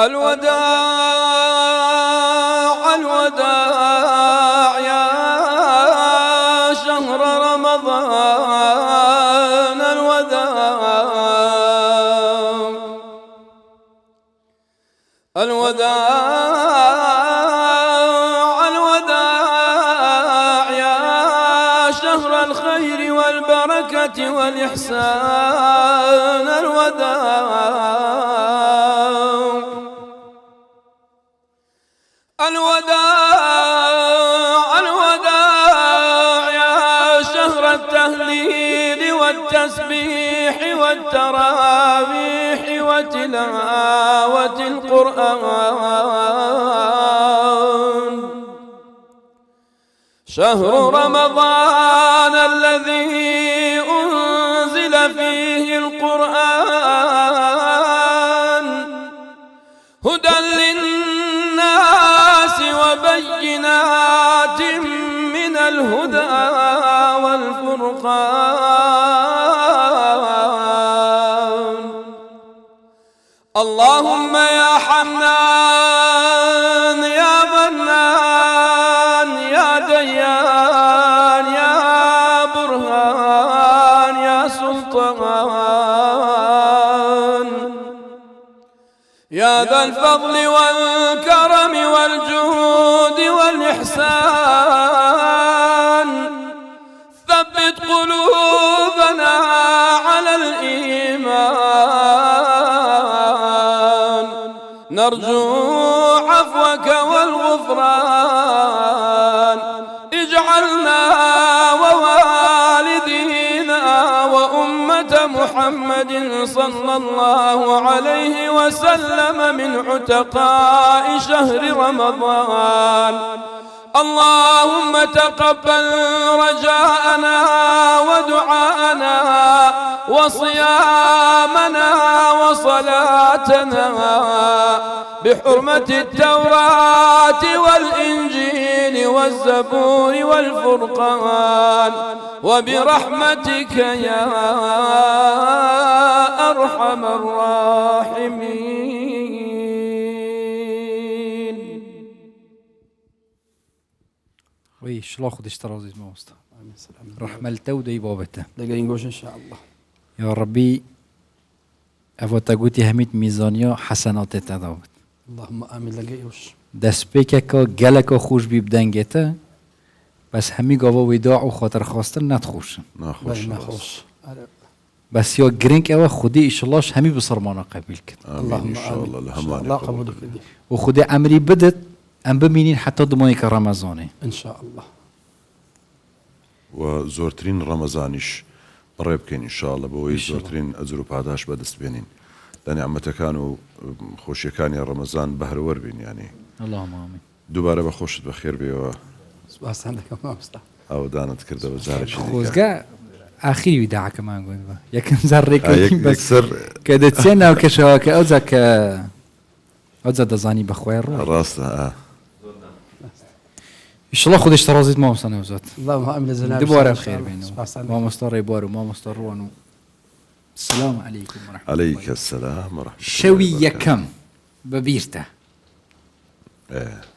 الوداع الوداع يا شهر رمضان الوداع الوداع الوداع يا شهر الخير والبركة والإحسان الوداع الوداع الوداع يا شهر التهليل والتسبيح والتراويح وتلاوة القرآن شهر رمضان الذي أنزل فيه القرآن هدى للناس وبينات من الهدى والفرقان اللهم يا حنان يا منان يا ديان يا برهان يا سلطان يا ذا الفضل والكرم والجود والإحسان ثبت قلوبنا على الإيمان نرجو عفوك والغفران اجعلنا ووالدينا وأمة محمد صلى الله عليه وسلم من عتقاء شهر رمضان اللهم تقبل رجاءنا ودعاءنا وصيامنا وصلاتنا بحرمة التوراة والإنجيل والزبور والفرقان وبرحمتك يا أرحم الراحمين. وي شلون خدش ترازي ما وسط رحمة التودي بابته دقيقة إن شاء الله يا ربي أفوتا قوتي هميت ميزانيا حسنات تداوت اللهم آمين لقيوش دست بيكا جلك خوش بيبدنجته بس همي قوا وداع وخاطر خواستن ندخوش نخوش بس يا جرينك أوا خدي إن شاء الله همي بصرمانا قبيل كده اللهم آمين الله قبولك بدي وخدي أمري بدت أم بمينين حتى ضمانك رمضاني إن شاء الله وزورترين رمضانيش قريبكين إن شاء الله بوي زورترين أجر بعداش بدست بينين لنعمة كانوا خوشي كان يا رمضان بهر وربين يعني اللهم آمين دوباره بخوشت بخير بيوا سباس عندك ما مستح أو دانت كرده وزارة شديدة خوزقا آخري وداعك ما نقول يكن زرك بس كده تسينا وكشواك أوزك أوزا دزاني بخوير راسه إن شاء الله خدش ترازيت ما وصلنا وزات اللهم آمين لزنا دبارة بخير بينه ما مستر يبارو ما مستر وانو السلام عليكم ورحمة الله عليك السلام ورحمة الله شوية كم ببيرته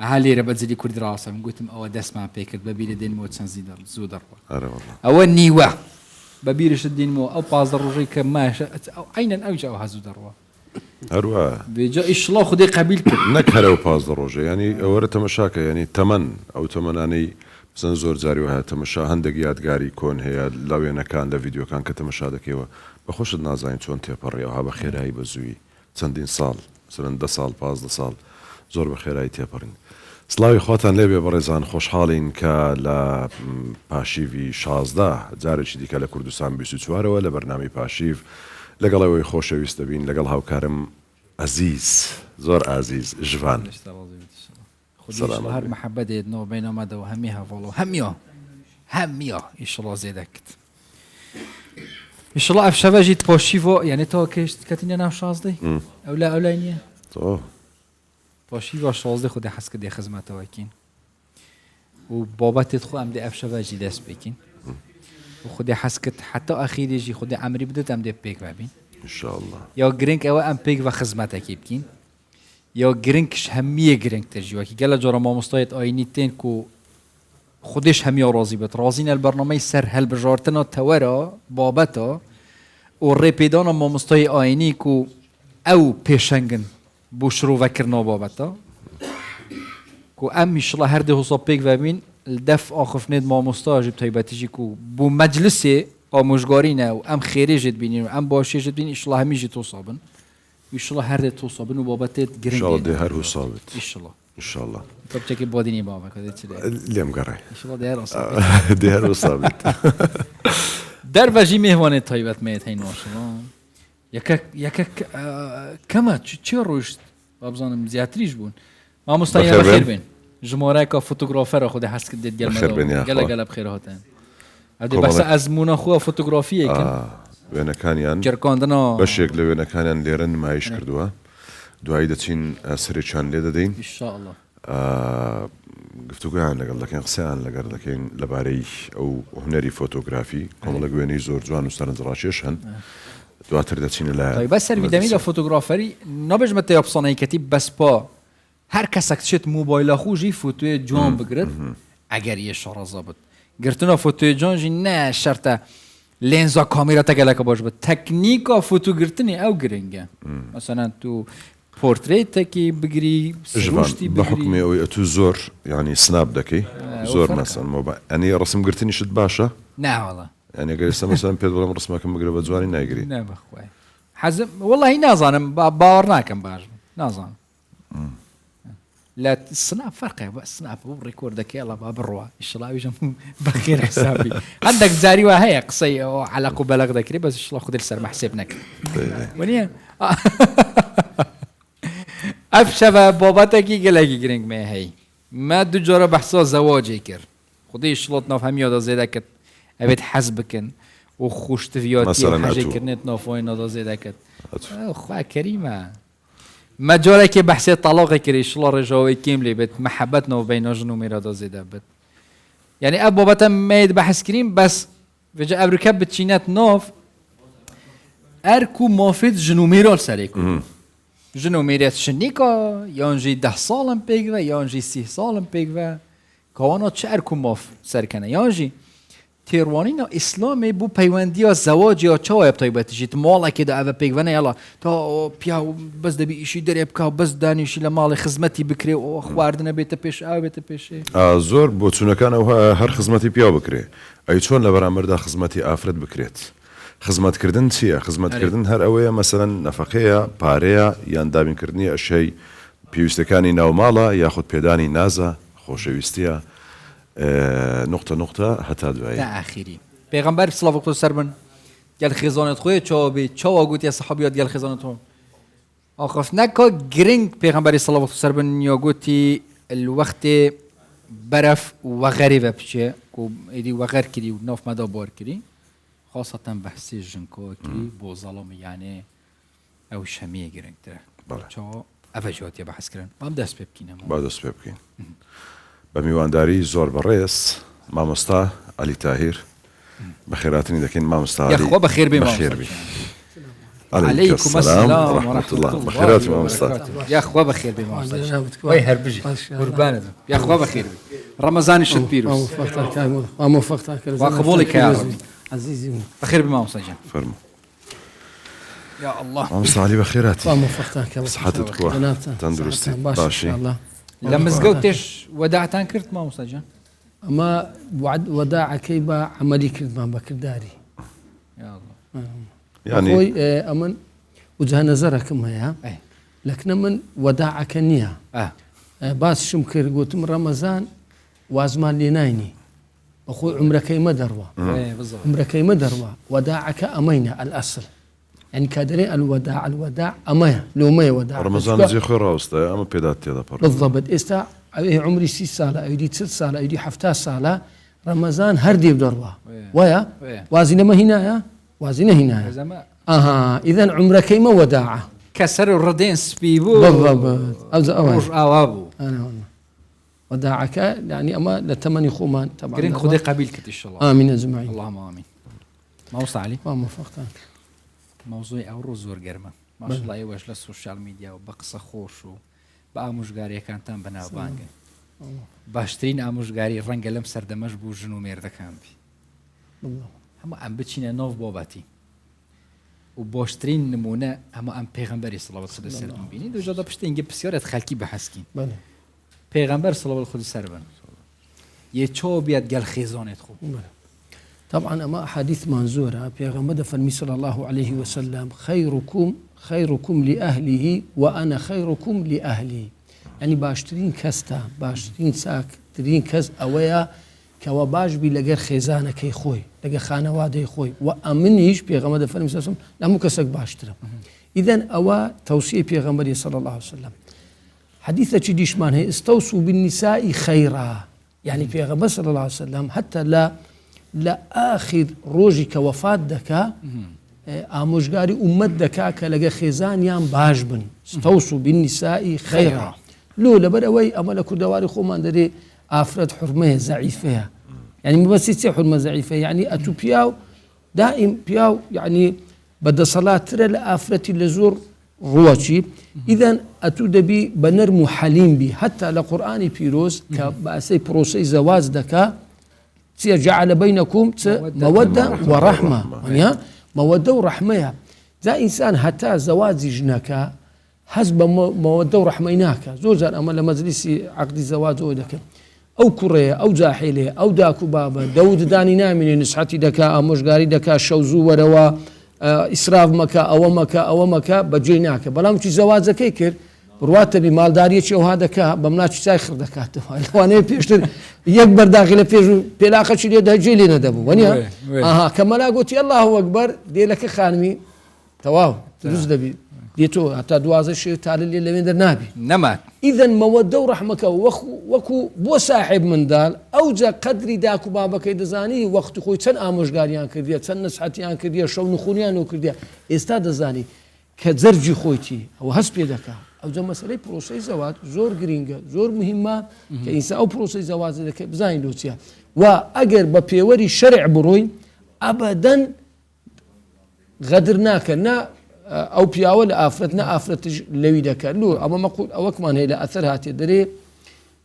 أهالي ربط زدي كرد راسم قلتم أو دس مع بيكت ببير دين موت سنزيد زودر والله أو النيوة ببيرش الدين مو أو باز الرجي كما أو عينا أو جاو هزودر هروا بيجا إيش الله خدي قبيلك نكهر وباز دروجة يعني ورث مشاكل يعني تمن أو تمناني مثلا زور زاري وها تمشى هندق يادگاری كون هي لو أنا كان لفيديو كان كتمشى دكيوا بخوش النازين شون تيبر وها بخير هاي بزوي سندين صال مثلا 10 سال 15 سال زور بخير هاي تيبرين سلاوي خواتان لێبێ بەڕێزان خۆشحاڵین کە لە پاشیوی 16 جارێکی دیکە لە کوردستان 24ەوە لە بەرنامی پاشیو لەگەڵەوەی خۆشەویستە بین لەگەڵ هاوکارم عزیز زۆر عزیز ژوان سلام هر محبة ديدنو بينما دو هميها فولو هميا إن شاء الله زيدكت إن شاء الله أفشافا جيت باشيفو يعني تو كيش كاتيني أنا شازدي أو لا إنيه تو باشيفو شازدي خودي حس كدي خدمته وكين وبابا تدخل أم دي أفشافا جي داس بيكين وخودي حس كت حتى أخير يجي خودي عمري بدت أم دي بيك بابين إن شاء الله يا جرينك أو أم بيك وخدمته كيبكين یا گرنگش همیه گرنگ ترجی و کی گله جرا ما مستعد آینی تین کو خودش همیا راضی بت راضین البرنامه سر هل بجارتنا تورا بابتا و رپیدان ما مستعد آینی کو او پیشنگن بوشرو وکرنا بابتا کو ام ایشلا هر ده حساب پیک و بین الدف آخف ند ما مستعد جب تایباتیجی کو بو مجلسه آموزگارینه و ام خیری جد بینیم و ام باشی جد بین ایشلا همیشه توصابن ایشلا هر ده توصابن و بابتت گرنگ إن شاء الله ده هر هو صابت ایشلا إن شاء الله طب تشكي بوديني بابا كذا تشلي اليوم قرأي ان شاء الله دير اصلا ده هر هو صابت در بجي مهوانه طيبت ميت هين ما شاء الله يكك كما تشي روش بابزانم زياتريش بون ما مستعين بخير بين جمهورك فوتوغرافر خود حس كدت ديال بخير بين يا قال قال بخير هاتن هذه بس ازمونا خو فوتوغرافيه كان وين كان يعني جركاندنا بشيك لو وين كان يعني ليرن ما يش كردوها دوای دەچین سرێکیان لێ دەدەین ان شاء الله گفتوگویان لەگەڵ دەکەین قسەیان لەگەڵ دەکەین لەبارەی ئەو هونەری فۆتۆگرافی کۆمەڵە گوێنەی زۆر جوان و سەرنجڕاکێش هەن دواتر دەچینە لە طيب بس الفيدامين لا فوتوغرافري نبج متى يبصني كتيب بس با هر کس اکتشت موبایل خوجی فوتوی جوان بگرد اگر یه شارع ضابط گرتنا فوتوی جوان جی نه شرطه لنزا کامیرا تگلک باش بود تکنیکا فوتو گرتنی او گرنگه مثلا تو پورتریت کی بگیری سروشتی بحكمي او تو زور يعني سناب دكي زور وفرق. مثلا موبا يعني رسم قرتني شد باشا نه والله يعني قال مثلا بيد ولا رسمك مقرب زواني نايقري نه بخوي حزم والله نازانم باورناكم باش نازان لا السناب فرق بس سناب هو ريكورد دك يلا باب الروا ان شاء الله يجم بخير حسابي عندك زاري وهي قصي على قبلك ذكري بس ان شاء الله خذ السر محسبنك ونيا افشبه باباتك قالك جرينج ما هي ما دجاره بحثا زواجي كر خدي شلوط ناف هم يادا زيدك ابيت حسبكن وخوش تفياتي حاجه كرنت نافوين هذا زيدك اخوا كريمه ما جارك بحث طلاق كري شلا رجاوي كاملة بت محبتنا وبين جنو ميرادا زيدا بت يعني اب بابا ميد بحث كريم بس فجأة بركب بتشينات نوف اركو مافيد جنو ميرال سريكو جنو ميرات شنيكا يانجي 10 سالم بيغوا يانجي 6 سالم بيغوا كوانا چه اركو ماف سركنه يانجي تیروانینا اسلامی بو پیوندی ها زواج یا چه وایب تایبتی جیت مالا که ده اوه پیگونه یلا تا پیاو بس دبی ایشی دریب که بس دانیشی لمال خدمتی بکری و خواردن بیت پیش او بیت پیشه زور بو چونکان او هر خدمتی پیاو بکری ای چون لبرامر ده خدمتی افراد بکریت خدمت کردن چیه خدمت کردن هر اوه مثلا نفقه پاره یا اندامین کردنی اشی پیوستکانی نو مالا یا خود پیدانی نازا خوشویستیه نقطة حتى دعاء تأخيري پیغمبر صلى الله عليه وسلم قال خزانة خويا چاوبي چاوا قلت يا صحابيات قال خزانتهم آخفنا كا جرينج پیغمبر صلى الله عليه وسلم يا قلتي الوقت برف وغريبة بشيء كو إدي وغير كدي وناف مدى بار كدي خاصة بحثي جنكو كي بو ظلم يعني أو شمية جرينج ترى چاوا أفجوات يا بحث كرن بام دست ببكينا بعد دست ببكين بميوانداري زور بريس مامستا علي تاهير بخيراتني لكن مامستا علي يا اخوة بخير بي بخير بي عليكم السلام ورحمة الله بخيراتي مامستا يا اخوة بخير بي مامستا وي هربجي قربان يا اخوة بخير بي رمضان الشد بيروس وموفقتك وقبولك يا رب عزيزي بخير بمامستا جان فرمو يا الله مامستا علي بخيراتي وموفقتك صحتك تندرستي باشي لما زقوتش وداعتان كرت مامستا جان اما وداع كيبا عملي كرت ما بكرداري يا الله يعني اخوي امن وجه نظرك ما يا لكن من وداعك نيا باس شمكر قلت من رمضان وازمان لي نايني اخوي عمرك ما دروا عمرك ما دروا وداعك امينا الاصل يعني كادرين الوداع اميا لو ما وداع رمضان زي خير استا اما بيدات يا بالضبط استا عمري 6 ساله ايدي 6 ساله ايدي 7 ساله رمضان هردي بدروا ويا وازنه ما هنا يا وازنه هنا اذا عمرك ما وداعه كسر الردين سبيبو بالضبط اوابو انا وداعك يعني اما لتمني خومان طبعا قرين خذي قبيلك ان شاء الله امين اجمعين اللهم امين ما وصل علي ما موفقتك موضوعي او زور قرمه ما شاء الله ايواش للسوشيال ميديا وبقصه خوش بە ئامۆژگاریەکانتان بەناوبانگن باشترین ئامۆژگاری ڕەنگە لەم سەردەمەش بوو ژن و مێردەکان بی هەموو ئەم بچینە نۆڤ بۆبەتی و بۆشترین نمونە هەموو ئەم پێغەمبەری سڵەوات خودی سەر بینی دوژەدا پشتێنگە پرسیارەت خەڵکی بەحەسکین پێغەمبەر سڵەوات خودی سەر بن یەچۆ بیاد گەل خێزانێت خوب طبعا أما أحاديث منزورة بيغمد فرمي صلى الله عليه وسلم خيركم لأهله وأنا خيركم لأهلي يعني باشترين كستا باشترين ساكترين كز أويا كوا باش بي لغير خيزانة كي خوي لغير خانوادي خوي وأمنيش بيغمد فرمي صلى الله عليه وسلم لامو كسك باشترم إذن أوا توصية بيغمد صلى الله عليه وسلم حديثة جديش معنى استوصوا بالنساء خيرا يعني بيغمد صلى الله عليه وسلم حتى لا آخر روجي كوفات دكا آموشگاري أمت دكا كلغا خيزان يام باش بن استوصوا بالنساء خيرا لو لبروي أما لكو دواري خومان داري آفرد حرمية ضعيفة يعني مبسيطة حرمة ضعيفة يعني أتو بياو دائم بياو يعني بدا صلاة ترى لآفرتي لزور روشي إذن أتو دبي بنرمو حليم بي حتى لقرآن بيروز كبأسي بروسي زواز دكا جعل بينكم مودة ورحمة يعني مودة ورحمة ذا إنسان حتى زواج جنكا حسب مودة ورحمة هناك زوجان أما لمجلس عقد الزواج ودك أو كوريا أو زاحلة أو داكو بابا داود داني نامين نسحتي دكا مشغاري دكا شوزو وروا إسراف مكا أو مكا بجيناك بلا مش زواج كيكر رواتبی مالداریەکی ئەو هادەکە بەمناچی چای خڕ دەکاتەوە لەوانەیە پێشتر یەک بەرداخی لە پێش و پێلاخەچی لێ دەجێ لێ نەدەبوو وەنیە کەمەلا گوتی ئەڵڵاهو ئەکبەر دێلەکە خانمی تەواو دروست دەبی دێتۆ هەتا دوازە شێ تاالە لێ لەوێ دەرنابی نەمات ئیدەن مەوەدە و ڕەحمەکە وەکو بۆ ساحب منداڵ ئەوجا قەدری داک و بابەکەی دەزانی وەختی خۆی چەند ئامۆژگاریان کردیە چەند نەسحەتیان کردیە شەو نخونیان و کردیە ئێستا دەزانی کە جەرجی خۆیتی ئەوە هەست پێ دەکات أو جا مسألة بروسي زواج زور جرينجا زور مهمة كإنسان أو بروسي زواج ذلك بزاين لوتيا وأجر ببيوري شرع بروي أبدا غدرناك نا أو بياول آفرتنا آفرت لوي دكا لو أما ما قول أو كمان هي لأثرها تدري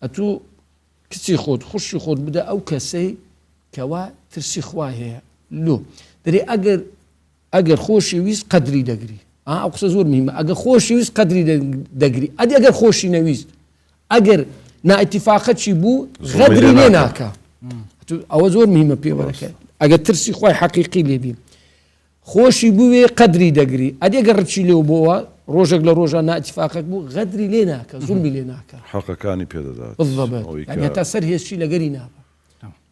أتو كسي خود خش خود بدأ أو كسي كوا ترسي خواهي لو دري أجر خوشي ويس قدري دقري أقصى زور مهمة أجر خوشي ويس قدري دقري أدي أجر خوشي نويز أجر نا اتفاقات شيبو غدري ليناكا أو زور مهمة بيورك أجر ترسي خواي حقيقي لبي خوشي بوي قدري دقري أدي أجر رتشي لو بوا روجك لروجا نا اتفاقات بو غدري ليناكا ظلمي ليناكا حقا كاني بيدادات بالضبط يعني تأثر هي الشيء لقري نابا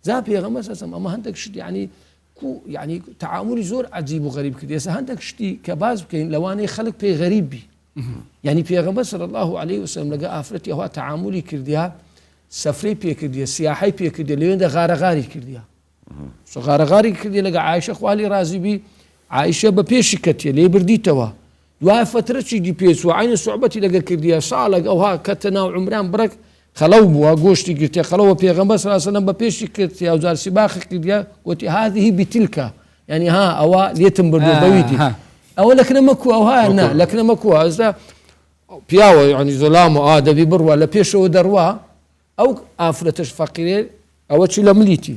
زابي غمس أسم أما هندك شد يعني تعاملي زور عجيب وغريب كده يس هندك شتي كباز كاين لواني خلق بي غريب بي يعني بيغمبر صلى الله عليه وسلم لقى آفرتي هو تعاملي كرديها سفري بي كرديها سياحي بي كرديها لوين ده غارغاري كرديها سو غارغاري كرديها لقى عائشة خوالي رازي بي عائشة ببيش كتيا لي بردي توا دوا فترة شي دي بيس وعين صعوبتي لقى كرديها صالق أو ها كتنا وعمران برك خلو بوا قوشتي قلت خلو بيغمبر صلى الله عليه وسلم ببيش كتيا وزار سباخ كرديها قلت هذه بتلك يعني ها أو ليتم بردو بويتي أو لكن مكو أو ها نا لكن مكو هذا بياو يعني ظلام دبي بروا لا بيشو دروا أو آفرتش فقير أو شي لمليتي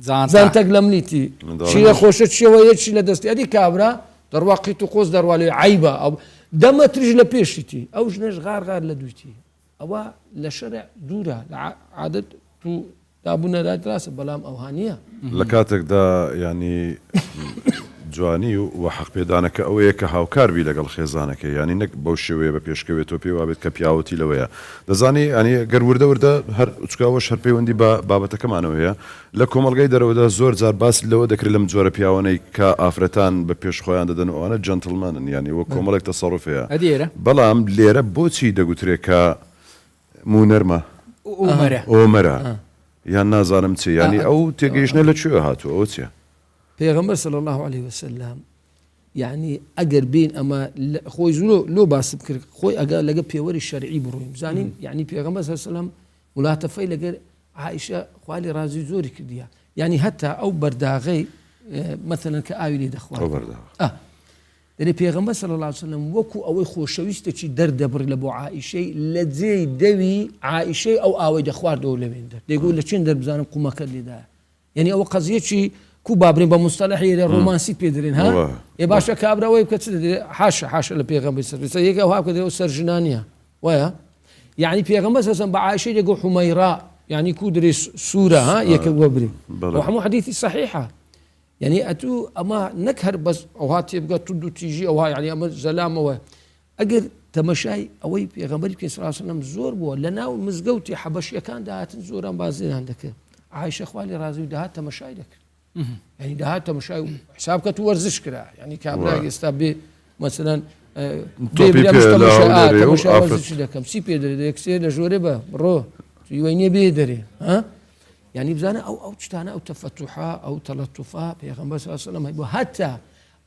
زانتك لمليتي شي خوشت شي ويت شي لدستي هذه كابرا دروا قيتو قوس دروا لي عيبة أو دم ترج لبيشتي أو جنش غار لدويتي أو لشرع دورة عادة تو دابونا لا دراسة بلام أوهانية لكاتك دا يعني جواني وحق بيدانك أو إيك هاوكار بي لقل خيزانك يعني نك بوشوية ببيشكوية توبي وابد كبياوتي لويا دزاني يعني قر ورده هر اتكاوش هر بيوندي بابتك معنوية لكم القيدر ودا زور زار باس لو ذكر لم زور بياوني كافرتان ببيش خويان ددن وانا جنتلمان يعني وكم لك تصرفها أديرة بلام ليرة بوتي دقوتري كا مونرما أمرا يعني نازانم تي يعني أو تيجيشنا لتشو هاتو أو تي پیغمبر صلى الله عليه وسلم يعني أجر بين أما خوي زلو لو باسب كر خوي أجر لقى بيوري الشرعي بروهم زانين يعني پیغمبر صلى الله عليه وسلم ملاتفة لقى عائشة خوالي رازي زوري كرديا يعني حتى أو برداغي مثلا كآيلي دخوان أو برداغ دەێ پێغەمبەر صلی الله عليه وسلم وەکو ئەوەی خۆشەویستێکی دەردەبڕ لە بۆ عائیشەی لە جێی دەوی عائیشەی ئەو ئاوەی دەخواردەوە لەوێن دەر دەیگوت لە چێن دەربزانم قومەکە لێدایە یعنی ئەوە قەزیەکی کو بابرین بە مستەلەحی لە ڕۆمانسی پێدرێن ها ێ باشە کابراوەی بکە چ دەدرێ حاشە لە پێغەمبەر سەرفیسە یەکە ئەوها بکە دەوە سەرژنانیە وایە یعنی پێغەمبەر سەسەم بە عائیشەی دەگو حومەیرا يعني كودري سورة ها يكوبري وحمو حديثي صحيحة يعني أتو أما نكهر بس أو هات يبقى تدو تيجي أو ها يعني أما زلام أو أجر تمشاي أوي بيغمبري صلى الله عليه وسلم زور بو لنا ومزقوتي حبشية كان دهات زورا بازين عندك عايشة خوالي رازي دهات تمشاي لك يعني دهات تمشاي حسابك تورزش كرا يعني كابلا يستبي مثلا بيبلا مش تمشاي ورزش لك سي بيدري ديكسير لجوربه برو ويني بيدري ها يعني بزانا او تشتانا او تفتحا او تلطفا پیغمبر صلى الله عليه وسلم حتى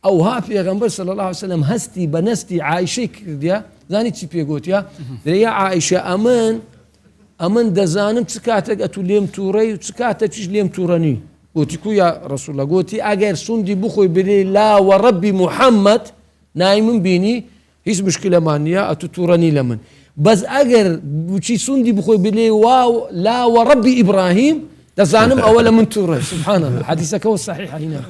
او ها پیغمبر صلى الله عليه وسلم هستي بنستي عائشه كرديا زاني تشي بيغوتيا دريا عائشه امن دزانم تسكاتك اتو ليم توري وتسكاتك ليم توراني قوتي يا رسول الله قوتي اگر سندي بخوي بلي لا وربي محمد نايم بيني هيش مشكله مانيا اتو توراني لمن بس اگر وشي سندي بخوي بلي واو لا وربي ابراهيم دزانم اولا من توري سبحان الله حديثك هو الصحيح هنا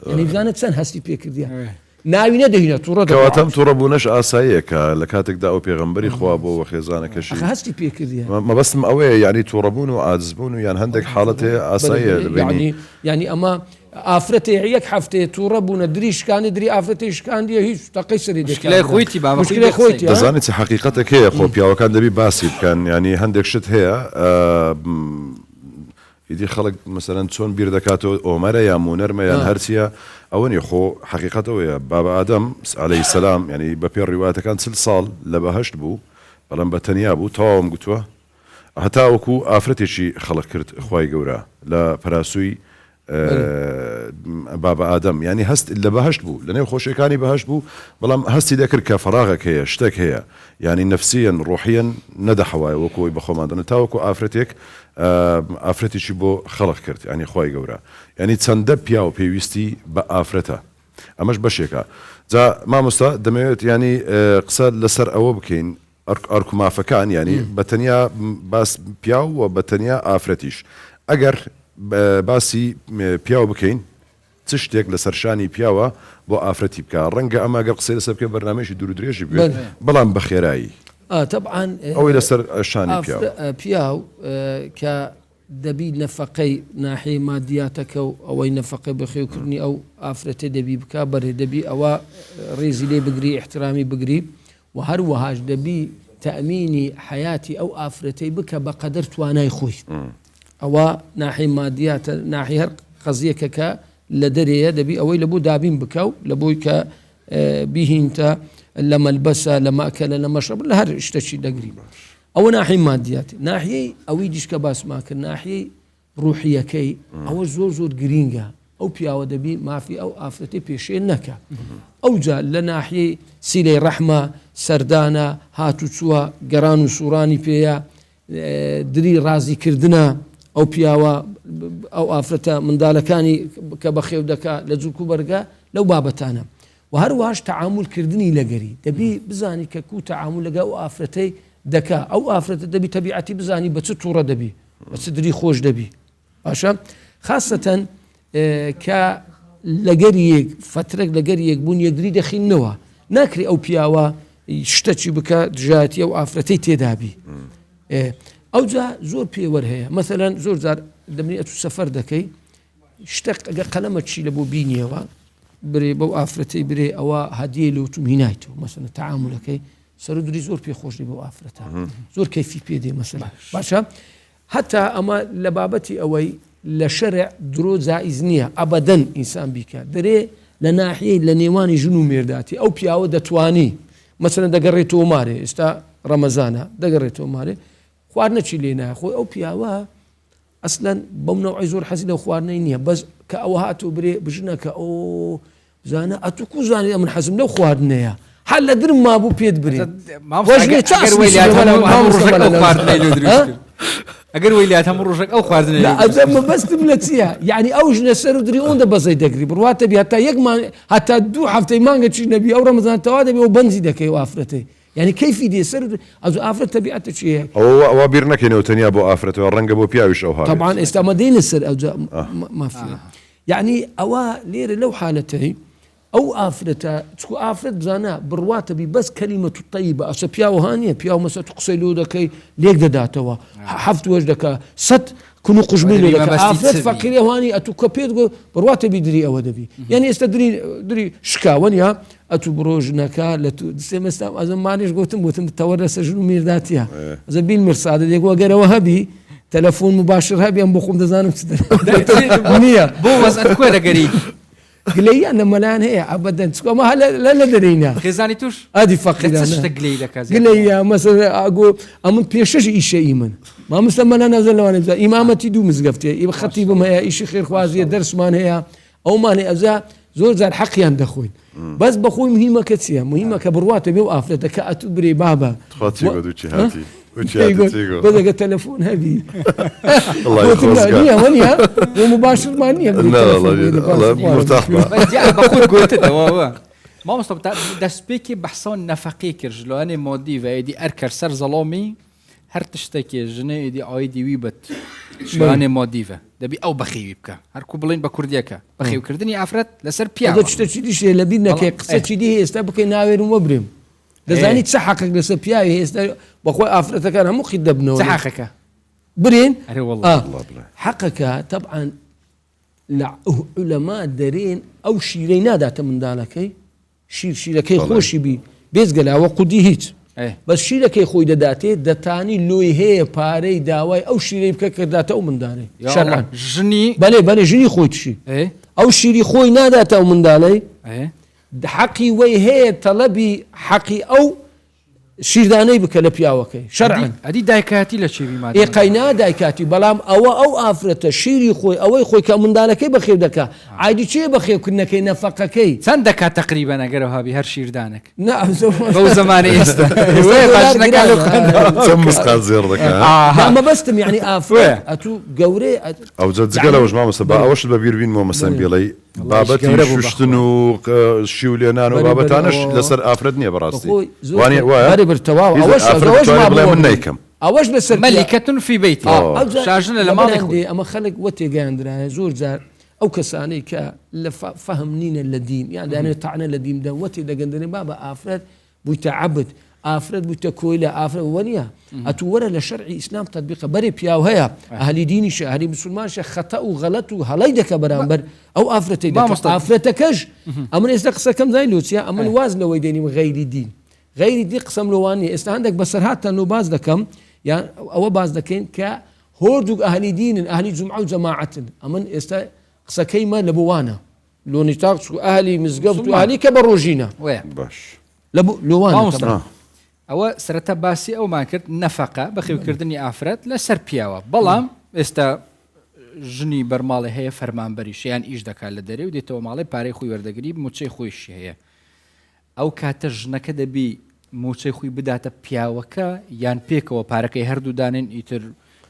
يعني بزانت سن هستي بيكرديا ناوي ندهنا تورا كواتم تربونش اسايك لكاتك دا او بيغمبري خوابو وخيزانك شي هستي بيكرديا ما بس اوي يعني تربون وعازبون يعني عندك حالته اسايه يعني اما افرتي عيك حفتي تربون دريش كان دري افرتيش كان دي هيش تقيسري دي مشكله خويتي بابا مشكله خويتي دزانت حقيقتك هي خو بيا وكان دبي باسي كان يعني عندك شت هي يدي خلق مثلا تون بير دكاتو اومر يا مونر يا هرسيا اوني خو حقيقته يا بابا ادم عليه السلام يعني ببير روايته كان سلسال لبهشت بو بلان بتنيابو توم قتوه حتى وكو افرتي شي خلق كرت اخواي جورا لا براسوي بابا آدم يعني هست اللي بهشت بو لأنه خوشي كاني بهشت بو بلام هستي ذكر كفراغك هي اشتك هي يعني نفسيا روحيا ندى حواي وكوي بخو ماندن تاوكو آفرتك آفرتي شي بو خلق كرت يعني خواي قورا يعني تسندب بياو بيويستي بآفرته أماش بشيكا زا ما مستا دميت يعني قصاد لسر أو بكين أركو ما فكان يعني بتنيا باس بياو وبتنيا آفرتيش أجر باسی پیاو بکەین چ شتێک لە سەرشانی پیاوە بۆ ئافرەتی بکە ڕەنگە ئەمە گەر قسەی لەسەر بکە بەرنامەیەکی دوور و درێژی بێت بەڵام بە خێرایی طبعا ئەوەی لەسەر شانی پیاو کە دەبی نەفەقەی ناحیەی مادیاتەکە و ئەوەی نەفەقەی بەخێوکردنی ئەو ئافرەتە دەبی بکە بەرێ دەبی ئەوە ڕێزی لێ بگری احترامی بگری و هەروەهاش دەبی تەئمینی حیاتی ئەو ئافرەتەی بکە بە قەدەر توانای خۆی أو ناحية ماديات ناحية قضية كا لدريه دبي أوي لبو دابين بكاو لبو كا به انت لما البسه لما أكل لما شرب لهر اشتشي تقريبا أو ناحية ماديات ناحية أوي ديش كباس ماكن ناحية روحية كي أو زور جرينجا أو بياو دبي ما في أو آفتي بيشين نكا أو جا لناحية سيلي رحمة سردانا هاتو تسوا قرانو سوراني بيا دري رازي كردنا أو بياوا أو آفرتا من دالكاني كبخيو دكا لجوكو برقا لو بابتانا وهرواش تعامل كردني لقري دبي بزاني ككو تعامل لقا أو آفرتي دكا أو آفرتا دبي تبيعتي بزاني بتطورة دبي بتدري خوش دبي باشا خاصة كا لقريك فترك لقريك بون يقري دخين نوا ناكري أو بياوا يشتكي بكا جاتي أو آفرتي تدابي أو جا زور بيور هي مثلا زور زار دمني أتو سفر دكي اشتق قلمت شي لبو بيني وا بري بو آفرتي بري أو هديه لو تمهنايتو مثلا تعاملك سردري زور بي خوش لبو آفرتها زور كيفي بيدي مثلا باشا حتى أما لبابتي أوي لشرع درو زائزنية أبدا إنسان بيكا دري لناحية لنيواني جنو ميرداتي أو بياو دتواني مثلا دقريتو ماري استا رمضانا دقريتو ماري خوارنا چی لینا خو او پیاوا اصلا بمنوع زور حسينه خوارنا نيه بس كاوهاتو بري بجنا كاو زانا اتوكو زاني من حزم لو خوارنا يا حل در ما ابو بيد بري وجهي تاس ويلي ئەگەر ویلات هەموو ڕۆژێک ئەو خواردنە لا ئەجەمە بەستم لە چییە یعنی ئەو ژنە سەر و دری ئەوەندە بەزەی دەگری بڕواتە بی هەتا یەکمان هەتا 2 هەفتەی مانگە چی نەبی ئەو ڕەمەزان تەوا دەبێ و بەنزی دەکەی و ئافرەتەی يعني كيف يدي سر افرض طبيعته شيء او بيرنا كينو تنيا بو افرته ورنق بو بياوش او هذا طبعا استمدين السر او ما في يعني او لير لو حالتين او افرته تكو افرت زانا برواتبي بس كلمه طيبه اسبياو هانيه بياو مسا تقسلو دكي ليك داتوا حفت وجدك ست كنو قجبينو لك افرت فقير هاني اتو كبيد برواتبي دري او دبي يعني دري شكاونيا اتو بروجنكا لتو سمستام ازم مانيش قلتم تورث جنو ميرداتيا زبيل مرصاد يقول غير وهبي تلفون مباشر هبي ام بخوم دزانم نيه بو بس اكوره قريب قلي انا ملان هي ابدا تسكو ما لا درينا خزاني توش ادي فقير انا تقلي لك قلي مثلا اقول ام بيشش شيء ايمن ما مسلم انا نازل وانا امامتي دو مزقفتي خطيب ما هي شيء خير خوازي درس مان هي او ماني ازا زور زار حقي عند اخوي بس بخوي مهمه كتسيه مهمه كبروات بيو افلتك اتبري بابا خاطي بدوتشي هاتي وتشي بدك التلفون هبي الله يخلصك ونيا ومباشر مانيا لا والله مرتاح بقول قلت ما مستبطع دسبيكي بحصون نفقي كرجلو اني مودي فايدي اركر سر ظلامي هر تشتكي جني دي ايدي ويبت شو اني موديفا دبي او بخيو بك هر كوبلين بكرديكا بخيو كردني عفرت لسر بيا هذا تشتكي دي شي لبينا كي قصتي دي هي استبكي ناوير ومبرم دزاني تسحقك لسر بيا هي بخوي عفرتك انا مو خدبنا تسحقك برين اري والله حقك طبعا علماء دارين او شيرينا دات من دالكي شيركي خوشي بي بيزقلا وقدي هيت بس شيركي خوي داتي دتاني لوي هي باري داوي او شيري بك داتا من داري شرعا جني بلي جني خويتشي او شيري خوي ناداتا من دالي حقي وي هي طلبي حقي او شيرداني بك لبياوكي شرعا ادي دايكاتي لشي بي ما اي قينا دايكاتي بلام او افرته شيري خوي او خوي كمن دالكي بخير دكا عادي شي بخير كنا كي نفقكي سندك تقريبا اقرا هابي هر شيردانك نعم هو زماني است وي فاشنا قالوا تمس قازير دك ما بستم يعني افرت اتو قوري او جد قالوا واش ما مسبا واش بير بين مو مثلا بيلي بابتي ششتنو شيولينان وبابتانش لسر افردني براستي واني واري برتواو اوش ما منيكم اوش بس ملكة في بيتي شاجنا لما عندي اما خلق وتي قاندرا زور زار او كساني ك فهمنين الذين يعني انا طعنا الذين ده وتي ده قاندرا بابا افرد بيتعبد افرد بتكويله افرد ونيا اتورى لشرعي اسلام تطبيقه بري بياو هيا اهل ديني اهل مسلمان خطا وغلط وهليدك برامبر او افرتي دك افرتكش امن استقصى كم زي لوسيا امن وازن ويديني من غير دين غير دي قسم لواني است عندك بس حتى انه باز دكم يعني او باز دكين ك هوردو اهل دين اهل جمعه وجماعه امن است قصى كيما لبوانا لو نتاق اهلي مزقبط واهلي كبروجينا باش لبو لوانا او سرتا باسي او ما كرت نفقه بخيو كردني افرت لسر بياوا بلام استا جني برمالي هي فرمان بريش يعني ايش دكا لدري وديتو مالي باري خوي وردغري موچي خويش هي او كاتجنك دبي موچي خوي بداته بياوكا يان بيكو باركي هردو دانين ايتر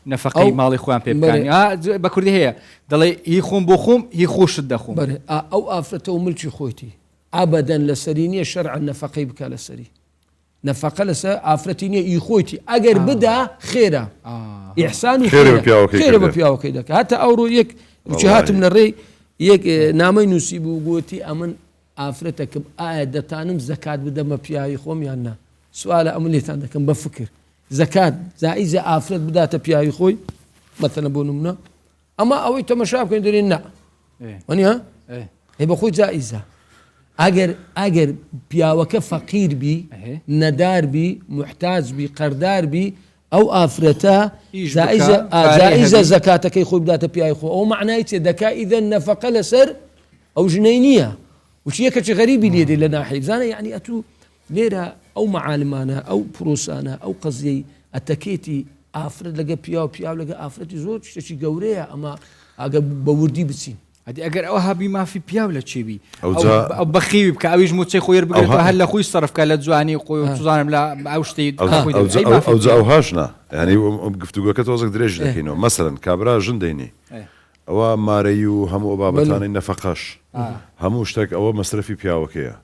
نفقي مالي خوان بيبكان بكردي هي دلي يخون بوخوم يخوش الدخوم او افرته ملكي خويتي ابدا لسريني شرع النفقي بك لسري نفقه لس افرتيني يخويتي اگر بدا خيره احسان خيره بياو كيدك حتى اورو يك جهات من الري يك نامي نسيبو قوتي امن افرتك بادتانم زكاه بدا ما بياي خوم يانا سؤال امليت عندك بفكر زكاه اذا افرت بدات بياي خوي مثلا بونمنا اما او تمشاب كندرينا ونيا هي بخوي جائزه اگر بياوك فقير بي ندار بي محتاج بي قردار بي او افرتا جائزه زكاتك يخوي بدات بياي خو او معناته دكا اذا نفقه لسر او جنينيه وشي كتش غريب اليد لنا حيزانه يعني اتو ليره او معالمانا او بروسانا او قصدي اتكيتي افرد لقى بياو لقى افرد زوج تشي قوريه اما اجا بوردي بسين هذه أجر أوها بما في بياولة شيبي أو بخيوي بك أو يجمع شيء خوير بقول هلا خوي صرف كلا زواني خوي تزانم لا أو شتي أو هاشنا يعني قفتوا كتوزك دريج لكنه مثلا كابرا جنديني أو ماريو همو بابتان النفقاش همو اشتك أو مصرفي بياوكيا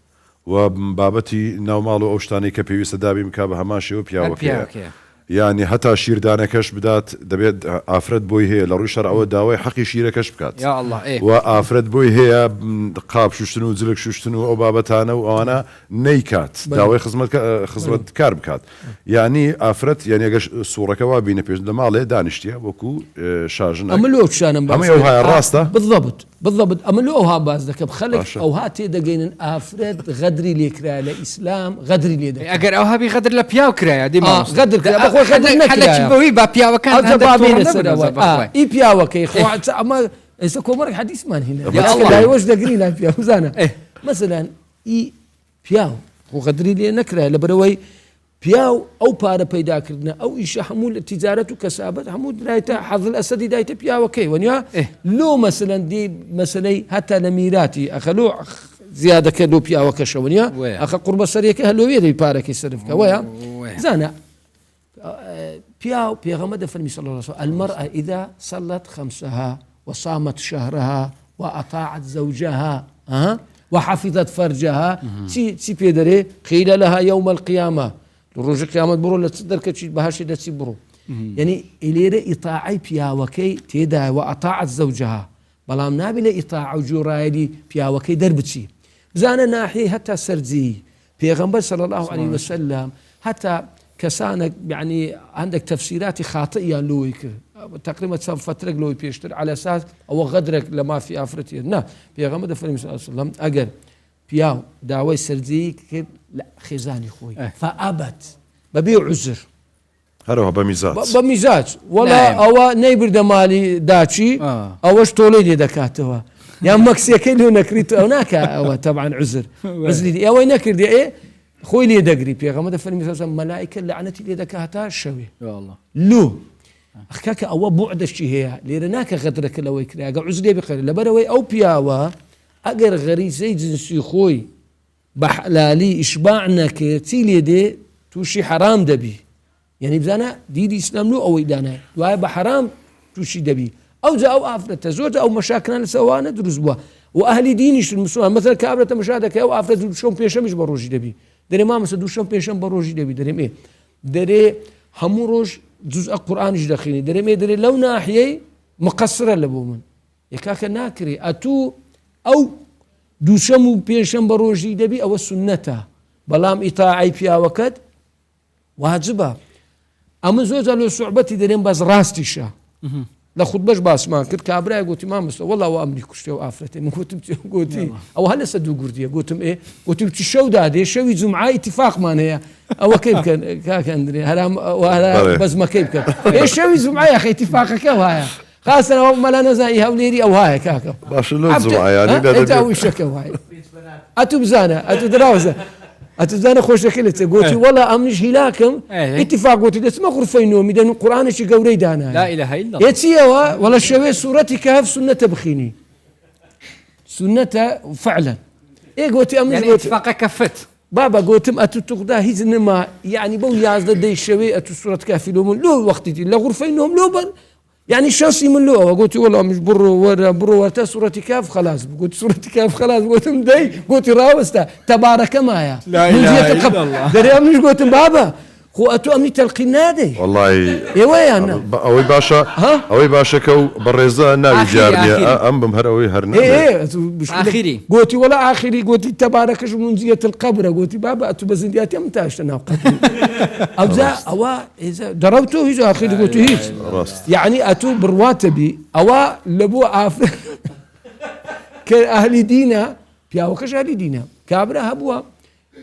وبابتي نومالو أوشتاني كبيوي سدابي مكابه هماشي وبياوكيا يعني حتى شيردانەکەش بدات دەبێت ئافرەت بۆی هەیە لە ڕووی شەرعەوە داوای حەقی شیرەکەش بکات یا الله و ئافرەت بۆی هەیە قاپ شوشتن و جلک شوشتن و ئەو بابەتانە و ئەوانە نەیکات داوای خزمەت کار بکات یعنی ئافرەت یعنی ئەگەر سوورەکەوا بینە پێش لە ماڵێ دانیشتە وەکو شاژن ئەمە لۆ شانم ئەمە ئەوها ڕاستە بالضبط ئەمە لۆ ئەوها باز دەکەم خەڵک ئەوها تێدەگەینن ئافرەت غەدری لێکرا لە ئیسلام غەدری لێ دەکات ئەگەر ئەوها بی غەدر لە پیاو کرایە دیمە غەدر کرا بەوی با پیاوەکان ئی پیاوەکەی خۆ ئەمە ئێستا کۆمەڕێک حەدیثمان هێنا لایوەش دەگری لا پیا بزانە مەسەلەن ئی پیاو خۆ غەدری لێ نەکرا لەبەرەوەی پیاو ئەو پارە پەیداکردنە ئەو ئیشە هەموو لە تیجارەت و کەسابەت هەموو درایتە حەزل ئەسەدی دایتە پیاوەکەی وەنیا لۆ مەسەلەن دی مەسەلەی هەتا لە میراتی ئەخەلۆ زیادەکە لۆ پیاوەکەشە وەنیا ئەخە قوربە سەرەکە هەلۆوێ دەی پارەکەی سەرفکە وەیە زانە بياو بيغمد فرمي صلى الله عليه وسلم المرأة إذا صلت خمسها وصامت شهرها وأطاعت زوجها وحفظت فرجها تي بيدري قيل لها يوم القيامة الرجل قيامة برو لتصدر كتشي بهاشي دتي برو يعني إليري إطاعي بياوكي تيدا وأطاعت زوجها بلام نابل إطاع وجورايلي بياوكي دربتشي زانا ناحية حتى سرزي بيغمبر صلى الله عليه وسلم حتى كسانك يعني عندك تفسيرات خاطئة لويك تقريبا فترة لوي بيشتر على أساس أو غدرك لما في أفرتي نا بيغمد فرمي صلى الله عليه وسلم أجر بياو دعوي سرزي لا خزاني خوي فأبت ببيع عذر هروها بمزاج ولا أو نيبر دمالي داتشي أوش تولي دكاتوا يا مكسي كله نكريت هناك أو طبعا عذر عذري أو نكر دي إيه خوي لي دقري بيغمد فرمي صلى الله عليه وسلم ملائكة لعنتي لي دكاتها الشوي يا الله لو أخاك أو بعد الشيء هي ليرناك غدرك لو يكري أجا عزلي بخير لبروي أو بياوا أجر غريزي جنسي خوي بحلالي إشباعنك تيلي دي توشي حرام دبي يعني بزانا دي إسلام لو أو إدانا وهاي بحرام توشي دبي أو زا أو أفرت زوج أو مشاكلنا لسوانا درزوا وأهل دينيش المسلمان مثلا كابرة مشاهدك أو أفرت شون بيشم مش بروجي دبي دري ما مثلا دوشم بيشم بروجي دبي دري إيه دري همروج جزء القرآن جدخيني دري ما دري لو ناحية مقصرة لبومن يكاك ناكري أتو أو دوشم بيشم بروجي دبي أو السنة بلام إطاعي فيها وقت واجبة أما زوجة لو صعبتي درين باز راستيشا لا خطبش باس ما كنت كابراي قلت ما مست والله وامري كشتي وافرتي من قلت او هلا صدق قلت قلت ايه قلت تشو دادي شوي زمعاء اتفاق ما هي او كيف كان هلا وهلا بس ما كيف كان ايه شوي زمعاء يا اخي اتفاقك وهاي خاصه ما لا نزاي هوليري او هاي كاكا باش لو زمعاء يعني انت وشك وهاي اتو بزانه اتو دراوزه أتزانا خوش كلته قلتي والله أمنش هلاكم اتفاق قلتي ده اسمه غرفينو ميدان القرآن شي قوري دانا لا إله إلا الله يتسيوا والله الشوي سورتي كهف سنة بخيني سنة فعلا إيه قلتي أمنش يعني اتفاق كفت بابا قلتم أتو تقدا هيز إنما يعني بو يازد دي الشوي أتو سورة كهف لهم لو وقت دي لا غرفينهم لو بل يعني شخصي من لو قلت والله مش برو ورتا سورة كاف خلاص قلت سورة كاف خلاص قلت مدي قلت راوستا تبارك مايا لا إله إلا الله دري مش قلت بابا خو أتو أمني تلقين نادي والله يا ويانا أوي باشا كو برزا ناوي جارني أم بمهروي هرنا إيه آخري قلت ولا آخري قلت تبارك منزية القبر قلت بابا أتو بزنديات يمتاش تناقض أو ذا أو إذا ضربته هيز آخري قلت هيز يعني أتو برواتبي أو لبو عافر كأهل دينا بياوكش أهل دينا كابرا هبوا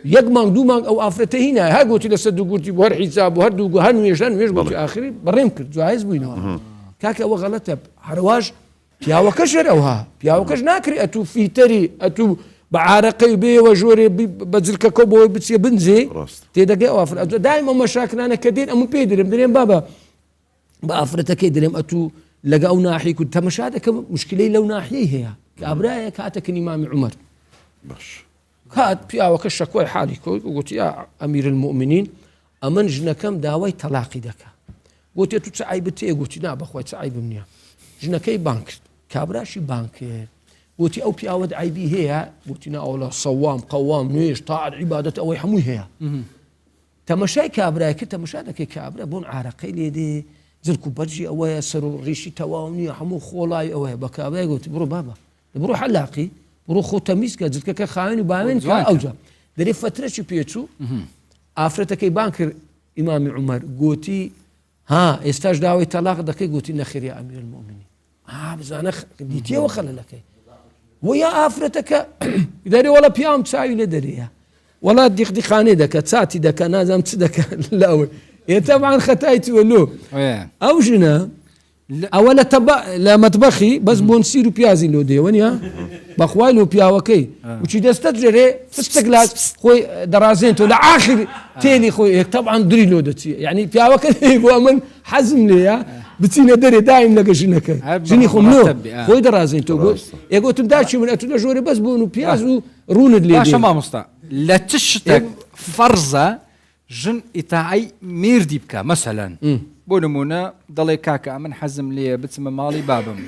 يجمع دوما أو أفرتهينا ها قلت لسدو قلت بهر حساب وهر دوغو هنويش قلت آخري بريم كرت جوايز بينه كاكا وغلطة حرواج بياوكش روها بياوكش ناكري أتو في تري أتو بعارقي بي وجوري بزلك كوبو بتسي بنزي تيدا أو أفر دائما مشاكل أنا كدين أمو بيدرم دريم بابا بأفرتك دريم أتو لقاو ناحي كنت مشاهدة مشكلة لو ناحية هي کابرایە کاتێکن ئیمامی عومەر باش کات پیاوەکە شەکۆی حالی کۆ گوتی یا ئەمیر المؤمنین ئەمن ژنەکەم داوای تەلاقی دەکا گوتی تو چ عیبت هەیە گوتی نا بەخۆی چ عیبم نییە ژنەکەی بان کرد کابراشی بان کرد گوتی ئەو پیاوەت عیبی هەیە گوتی نا ئەوڵە سەوام قەوام نوێژ تاعات عیبادەت ئەوەی هەمووی هەیە تەمەشای کابرایەکە تەمەشا دەکەی کابرا بۆن عارەقەی لێدێ زرک و بەرجی ئەوەیە سەر و ڕیشی تەواو نییە هەموو خۆڵای ئەوەیە بە کابرای گوتی بڕۆ بابە بڕۆ حەلاقی بڕۆ خۆ تەمیزکە جلکەکە خاوێن و باوێن ئەوجا دەرێ فترەی پێچوو ئافرەتەکەی بان کرد ئیمامی عومەر گوتی ها ئێستاش داوای تەلاق دەکەی گوتی نەخێری ئەمیر المؤمنین بزانە دیتیەوە خەلەلەکەی ویا ئافرەتەکە دەرێ وەڵە پیام چاوی لە دەرەیە وەڵات دیخدیخانێ دەکە چاتی دەکە نازام چ دەکە لاوە ئێتەمان خەتای توەلۆ ئەو ژنە ئەوە لە مەتبەخی بەس بۆن سیر و پیازی لۆ دێوەنیا بەخوای لۆ پیاوەکەی وچی دەستت ژێرێ فستە گلاس خۆی دەڕازێنەوە لە ئاخر تێنی خۆی تەبعاً دوری لۆ دەچی یعنی پیاوەکە بۆ من حەزم لێیە بچینە دەرێ دایم لەگە ژنەکە ژنی خۆم نۆ خۆی دەڕازێنەوە ئێگوتم داچی من ئەتو لە ژۆرە بەس بوون و پیاز و ڕوونت لێ باشە مامۆستا لە چ شتێک فەرزە ژن ئیتاعی میردی بکە مەسەلەن بۆ نمونە دەڵێ کاکە ئەمن حەزم لێ بچمە ماڵی بابم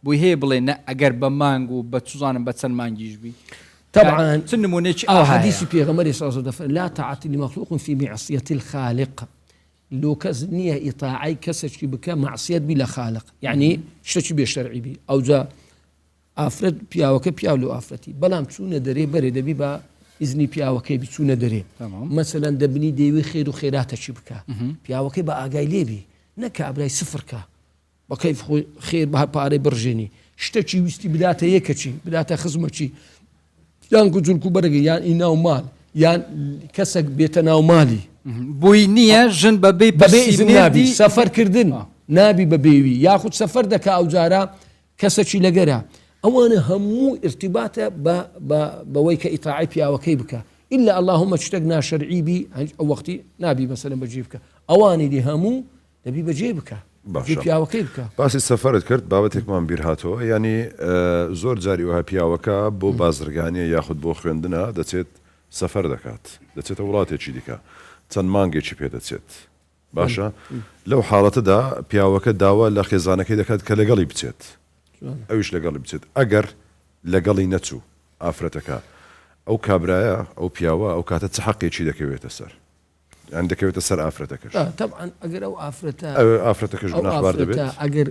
بۆی هەیە بڵێ نە ئەگەر بە مانگ و بە چزانم بە چەند مانگیش بی طبعا چ نمونەیەکی حدیثی پێغەمبەری صلی الله عليه وسلم لا طاعة لمخلوق في معصية الخالق لو کەس نییە ئیتاعی کەسێکی بکە معصیەت بی لە خالق یعنی شتێکی بێشەرعی بی ئەو جا ئافرەت پیاوەکە پیاو لە ئافرەتی بەڵام چوونە دەرێ بەرێ دەبی بە ئیزنی پیاوەکەی بچوونە دەرێ مەسەلەن دەبنی دەیوی خێر و خێراتەچی بکە پیاوەکەی بە ئاگای لێبی نەکە ئابرای سفرکە بەکەی خێر بە پارەی بڕژێنی شتێکی ویستی بداتە یەکەچی بداتە خزمەچی یان گوجولک و بەرگی یان ئی ناو ماڵ یان کەسێک بێتە ناو ماڵی بووی نییە ژن بەبێ نابی سەفەرکردن نابی بەبێوی یاخود سەفەر دەکا ئەو جارە کەسێکی لەگەرە ئەوانە هەموو ارتباتە بەوەی کە ئیتاعی پیاوەکەی بکە إلا اللهم شتێک ناشەرعی بی ئەو وەختی نابی مەسەلەن بەجێ بکە ئەوانی دی هەموو دەبی بەجێ بکە پیاوەکەی بکە باسی سەفەرت کرد بابەتێکمان بیر هاتەوە ینی زۆر جاری وها پیاوەکە بۆ بازرگانیە یاخود بۆ خوێندنە دەچێت سەفەر دەکات دەچێتە وڵاتێکی دیکە چەند مانگێکی پێدەچێت باشە لەو حاڵەتەدا پیاوەکە داوا لە خێزانەکەی دەکات کە لەگەڵی بچێت ئەویش لەگەڵی بچێت ئەگەر لەگەڵی نەچوو ئافرەتەکە ئەو کابرایە ئەو پیاوە ئەو کاتە چ حەقێکی دەکەوێتە سەر ئەن دەکەوێتە سەر ئافرەتەکەش طبعا ئەگەر ئەو ئافرەتەکەش گوناحبار دەبێت ئەگەر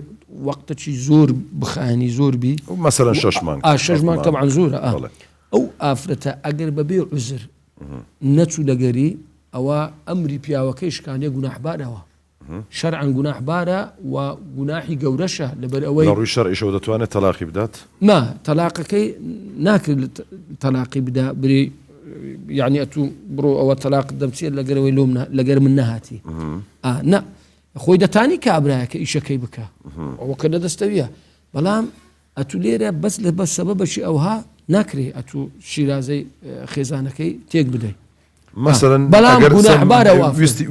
وەقتێکی زۆر بخانی زۆر بی مەسەلەن 6 مانگ 6 مانگ طبعا زۆرە ئەو ئافرەتە ئەگەر بەبێ عوزر نەچوو لەگەری ئەوە ئەمری پیاوەکەی شکانێ گوناحبارەوە شەرعاً گوناحبارە و گوناحی گەورەشە لەبەر ئەوەی ڕووی شەرعیشەوە دەتوانێت تەلاقی بدات نا تەلاقەکەی ناکرد تەلاقی بدا بری یعنی ئەتوو بڕۆ ئەوە تەلاق دەمچێت لەگەرەوەی لۆم لەگەر من نەهاتی نا خۆی دەتانی کابرایەکە ئیشەکەی بکە ئەوە کە لەدەستەویە بەڵام ئەتوو لێرە بەس لە بەس سەبەبەشی ئەوها ناکرێ ئەتوو شیرازەی خێزانەکەی تێک بدەیت مثلا بەڵام گوناحبارە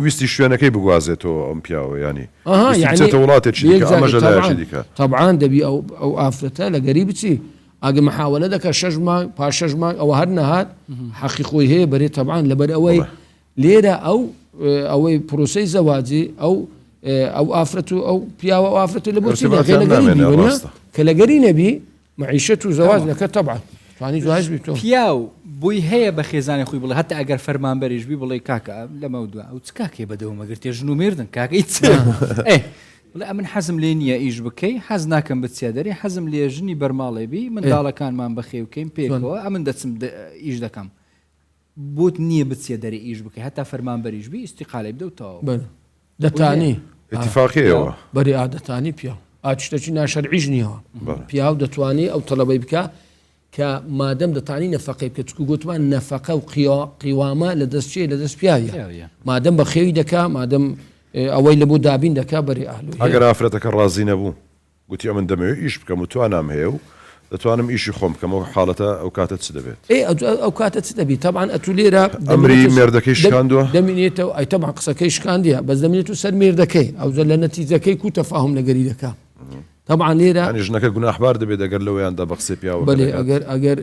ویستی شوێنەکەی بگوازێتەوە ئەم پیاوە ینی ویستێتە وڵاتێکی دیکە ئەمەژە لایەکی دیکە طبعاً دەبی ئەو ئافرەتە لەگەری بچی ئەگە محاولە دەکە 6 مانگ پاش 6 مانگ ئەوە هەر نەهات حەقی خۆی هەیە بەرێ طبعاً لەبەر ئەوەی لێرە ئەوەی پرۆسەی زەواجی ئەو ئافرەت و ئەو پیاوە و ئافرەتە لە بۆچی کە لەگەری نەبی معیشەت و زەواج نەکە طبعاً توانی جواز بی تۆ پیاو بووی هەیە بە خێزانی خۆی بڵێ هەتا ئەگەر فەرمانبەریش بی بڵێ کاکە لەمە دووە ئەو چ کاکێ بەدەوە مەگەر تێژن و مێردن کاکەی بڵێ ئەمن حەزم لێ نییە ئیش بکەی حەز ناکەم بچیا دەری حەزم لێ ژنی بەرماڵێ بی منداڵەکانمان بەخێ بکەین پێکەوە ئەمن دەچم ئیش دەکەم بۆت نییە بچێ دەری ئیش بکەی هەتا فەرمانبەریش بی ئیستیقالەی بدەوتەوە دەتانی اتفاقیەوە بەری ئادەتانی پیا ئاچتەکی ناشەرعیش نییەوە پیاو دەتوانی ئەو تەڵەبەی بکە کە مادەم دەتانی نەفەقەی بکە چکو گوتمان نەفەقە و قیوامە لە دەستچێ لە دەست پیاویە مادەم بە خێوی دەکا مادەم ئەوەی لە بۆ دابین دەکا بەری ئاهلوی ئەگەر ئافرەتەکە ڕازی نەبوو گوتی من دەمەوێت ئیش بکەم و توانام هەیە و دەتوانم ئیشی خۆم بکەم و حاڵەتە ئەو کاتە چ دەبێت ئەو کاتە چ دەبی طبعاً ئەتو لێرە ئەمری مێردەکەی شکاندووە دەمێنێتەوە ئەی طبعاً قسەکەی شکاندیە بەس دەمێنێت و سەر مێردەکەی ئەو لە نەتیجەکەی کو تەفاهم لەگەری دەکا طبعا لێرە ینی ژنەکە گوناحبار دەبێت ئەگەر لەوەیاندا بە قسەی پیاوە بەێ ئەگەر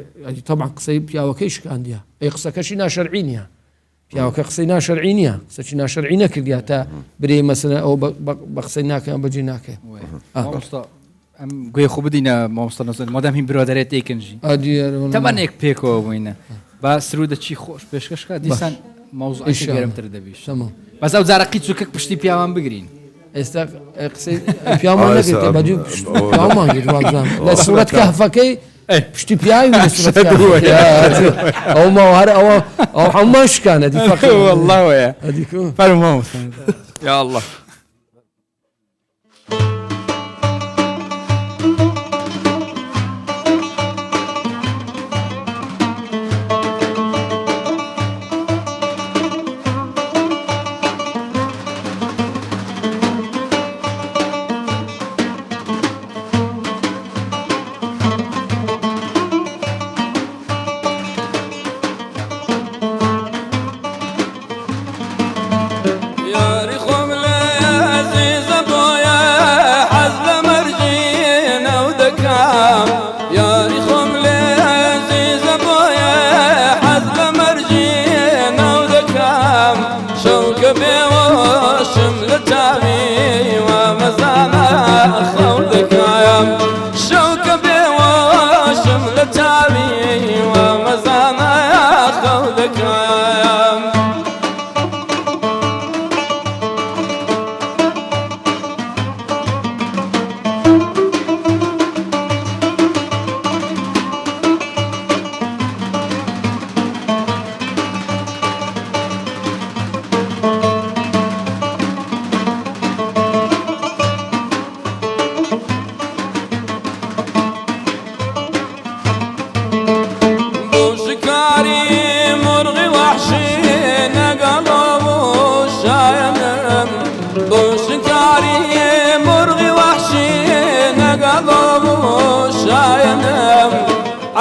طبعا قسەی پیاوەکەی شکاندە ئەی قسەکەشی ناشەرعی نیە پیاوەکە قسەی ناشەرعی نییە قسەی ناشەرعی نەکردیا تا برێ مەسەلە ئەو بە قسەی ناکەیان بەجێ ناکە ئەم گوێ خۆ بدینە مامۆستا نەزان مادام هین برادرێت ئێکنژی تەمانێک پێکەوە بووینە با سرودە چی خۆش پێشکەشکە دیسان مەوزوعی گەرمتر دەبیش بەس ئەو جارەقی چووکەک پشتی پیاوان بگرین ئێستا قسەی پیامان نەکرد بەجێ پیامان گرت وابزان لە سوورەت کەهفەکەی پشتی پیاوی ئەو ماوەهر ئەوە ئەو هەمومان شکانە دی فەقیر والله وەیە فەرموو يا الله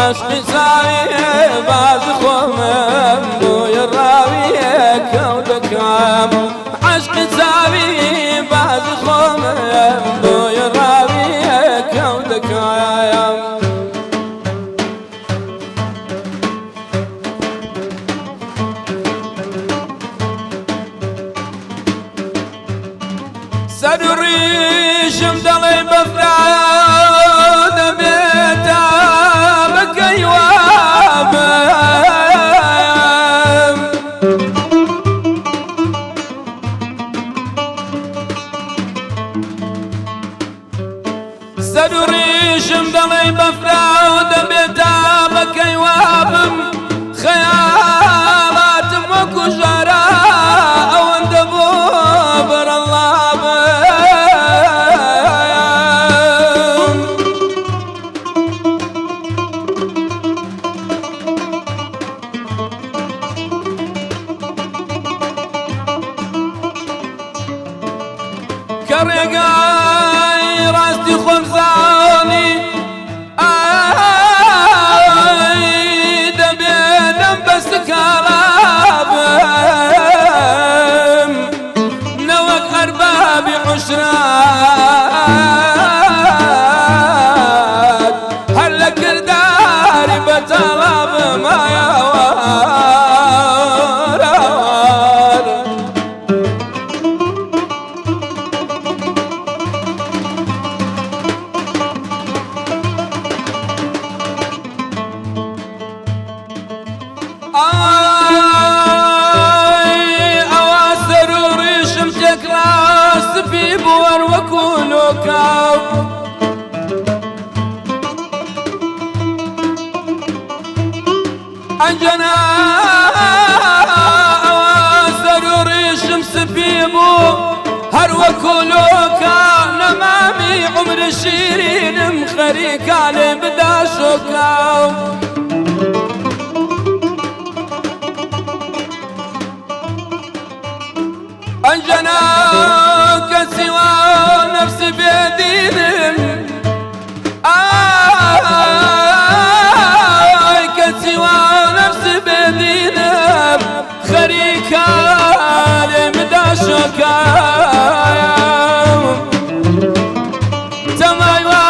عشقي ساوي باز خومم بو يراوي كودك عام عشقي ساوي باز خومم بو يراوي كودك عام سدري شمدلي بفراد بيتا سدري شمدلي بفراد بيتا بكيوابم خيالات مكو جراء واندبو بر الله كرقاي راستي خمساني دبيدم بس كلابم نوك أربابي عشرات هلا كرداري بطلب ما أواسر وريشم تكراس في بور وكولوكا أنجنا أواسر وريشم سبيبو هر وكولوكا نمامي عمر شيرين مخريكا لبدا شوكا أنجناك سوى نفس بيدين كسوى نفس بيدين خريكا لمداشكا تمايوا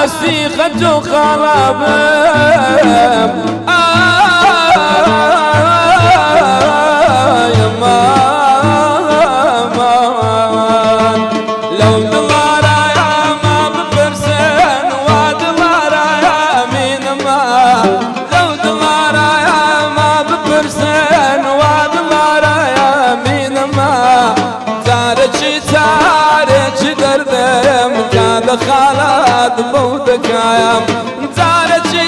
سيخة خراب يا مان لو دمارا يا ما بفرسان ودمارا يا مين ما لو دمارا يا ما بفرسان ودمارا يا مين ما تارجي دردم كان خالد بودك يا تارجي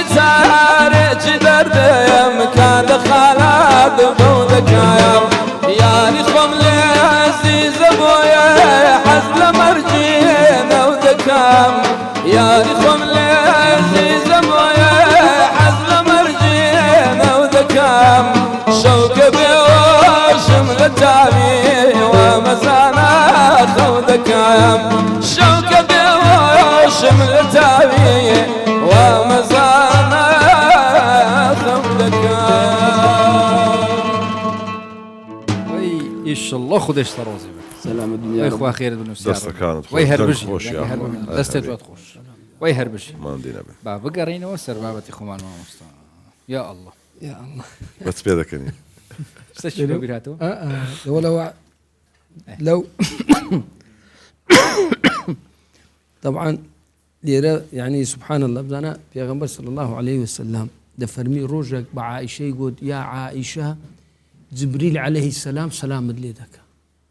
دردم كان خالد بودك يا رخم لي عزيز ابويا حزل مرجينا ودكام يا رخم لي عزيز ابويا حزل مرجينا ودكام شوق بوشم لتابي ومزانا خودك شوق بوشم لتابي ومزانا خودك ان شاء الله خودش ترازي سلام الدنيا وي خوا خير بن وسع دەستە كانت وي هربش خوش يا دستت خوش وي هربش ماندينا به بابا قرينا وسر بابتي خمان ومستا يا الله يا الله بس بيدكني استشهدوا بهاتو لو طبعا ليرة يعني سبحان الله بزانا في غنبر صلى الله عليه وسلم دفرمي روجك بعائشة يقول يا عائشة جبريل عليه السلام سلام ليدك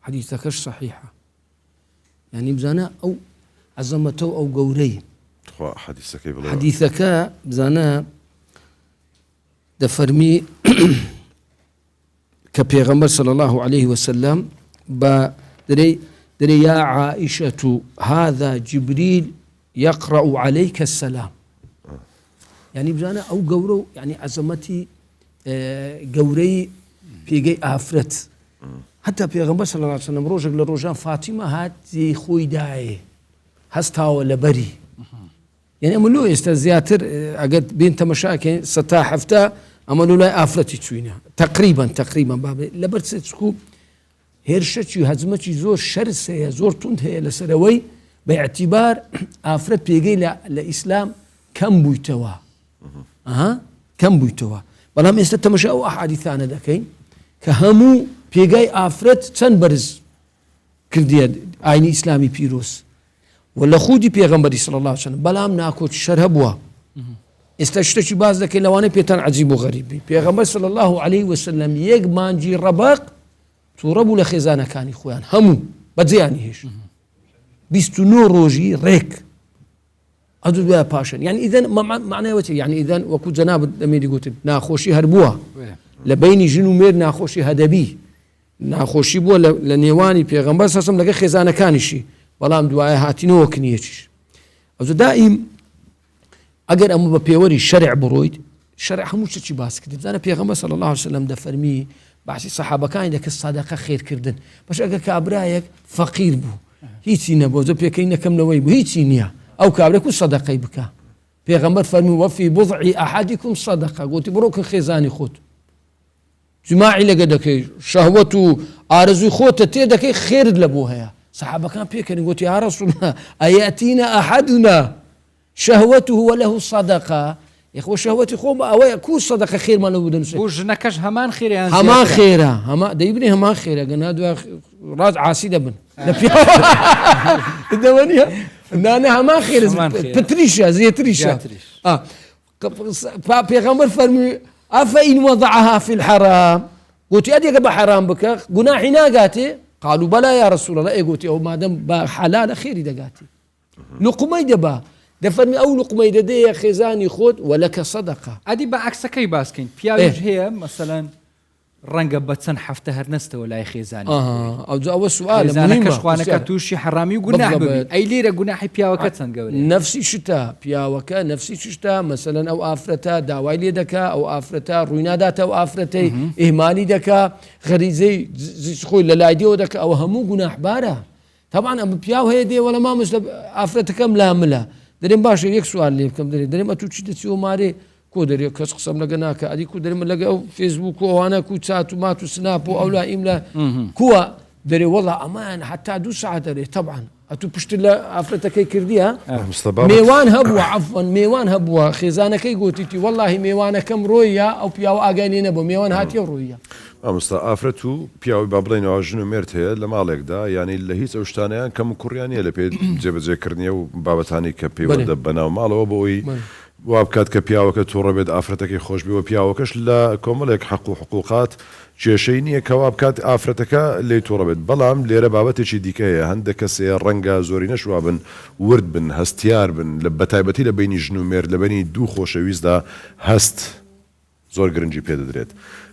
حديثكش صحيحة يعني بزانا أو عظمته أو قوري حديثك يبلغ حديثك بزانا دفرمي كبيغمبر صلى الله عليه وسلم دري يا عائشة هذا جبريل يقرأ عليك السلام يعني بزانا أو قورو يعني عظمتي قوري بيجي آفرت حتى بيغمبر صلى الله عليه وسلم روجك لروجان فاطمة هاتي خوي داعي هستا ولا بري يعني أملو يستزياتر أقد بين تمشاكين ستا حفتا أملو لا آفرتي تشوينها تقريبا بابي لبرت تسكو هيرشتي هزمتي زور شرس هي زور تند هي لسروي باعتبار آفرت بيجي لإسلام كم بيتوا كم بيتوا بلام يستمشى أو أحاديث أنا ذاكين كهمو بيجي آفرت تنبرز كردية عيني إسلامي بيروس ولا خودي بيغمبري صلى الله عليه وسلم بلام ناكوت شرهبوا استشتشي باز ذاكين لواني بيتان عجيب وغريب بيغمبر صلى الله عليه وسلم يجمانجي رباق توربوا لخزانة كان إخوان همو بدزياني هيش بيستنو روجي ريك أدو بها باشن يعني إذن معناه وتي يعني إذن وكو جناب دميري قلت ناخوشي هربوها لبيني جنو مير ناخوشي هدبي ناخوشي بوا لنيواني بيغمبر صلى الله عليه وسلم لقى خزانة كانشي بلام دعاء هاتينو وكنيتش أدو دائم أجر أمو ببيوري الشرع برويد الشرع هموش تشي باس كده زانا بيغمبر صلى الله عليه وسلم دفرمي بحثي صحابة كان عندك الصدقة خير كردن باش أجر كابرايك فقير بو هيتي نبو زو بيكينا كم نوي بو هيتي نيا أو كابرايك صدقة يبكى بيغمبر فرمي وفي بضع أحدكم صدقة قلت بروك خزاني خود جماعي لقدك شهوته آرزو خوته تيدك خير لبوها صحابة كان بيكينا قلت يا رسول الله أيأتينا أحدنا شهوته وله صدقة يا اخو شهوتي خو او كو صدقه خير ما لو بدنسي وجنكش همان خير يعني همان خيره هما ده يبني همان خيره قلنا دو راج عاسيده بن الدوانيه انا همان خير بتريشا زي تريشا بيغمبر فرمي افإن وضعها في الحرام قلت ادي قبل حرام بك جناحي ناقاتي قالوا بلى يا رسول الله قلت او ما دام حلال خير دقاتي لقمه دبا دفرمي أو لقمة دي خزاني خود ولك صدقة أدي بعكس كي باسكين بياوج هي مثلا رنقة بتسن حفته هرنسته ولا خزاني أو سؤال خزانة كشخوانة كتوشي حرامي وقناح ببي أي ليرة قناحي بياوكا تسن نفسي شتا بياوكا نفسي شتا مثلا أو آفرتا داواي ليدكا أو آفرتا رويناداتا أو آفرتي إهمالي دكا غريزي خوي للايديو دكا أو همو قناح بارا طبعا أبو بياو هي دي ولا ما مثل آفرتكا ملاملة دریم باشه یک سوال لیم کم دریم اتو چی دستیو ماره کو دری کس قسم لگنا که ادی کو دریم لگا فیسبوک و انا کو چاتو ماتو سناب او لا املا كوا دري والله امان حتى 2 ساعات دري طبعا ئەتو پشت لە ئافرەتەکەی کردیە مستەبا میێوان هەبووە عەفوەن میێوان هەبووە خێزانەکەی گوتیتی وەڵڵاهی میێوانەکەم ڕۆیە ئەو پیاوە ئاگای لێ نەبوو میێوان هاتیە ڕۆیە ئامستا ئافرەت و پیاوی با بڵێنەوە ژن و مێرد هەیە لە ماڵێکدا ینی لە هیچ ئەو شتانیان کەم و کوڕیانە لە پێ جێبەجێکردنیە و بابەتانی کە پەیوەندە بەناو ماڵەوە بۆی وا بکات کە پیاوەکە تووڕە بێت ئافرەتەکەی خۆشبیەوە پیاوەکەش لە کۆمەڵێک حەق و حقوقات کێشەی نییە کەوا بکات ئافرەتەکە لێ تووڕە بێت بەڵام لێرە بابەتێکی دیکەیە هەندێک کەسێ ڕەنگە زۆری نەشوا بن ورد بن هەستیار بن لە بەتایبەتی لە بینی ژن و مێرد لە بینی دوو خۆشەویستدا هەست زۆر گرنگی پێدەدرێت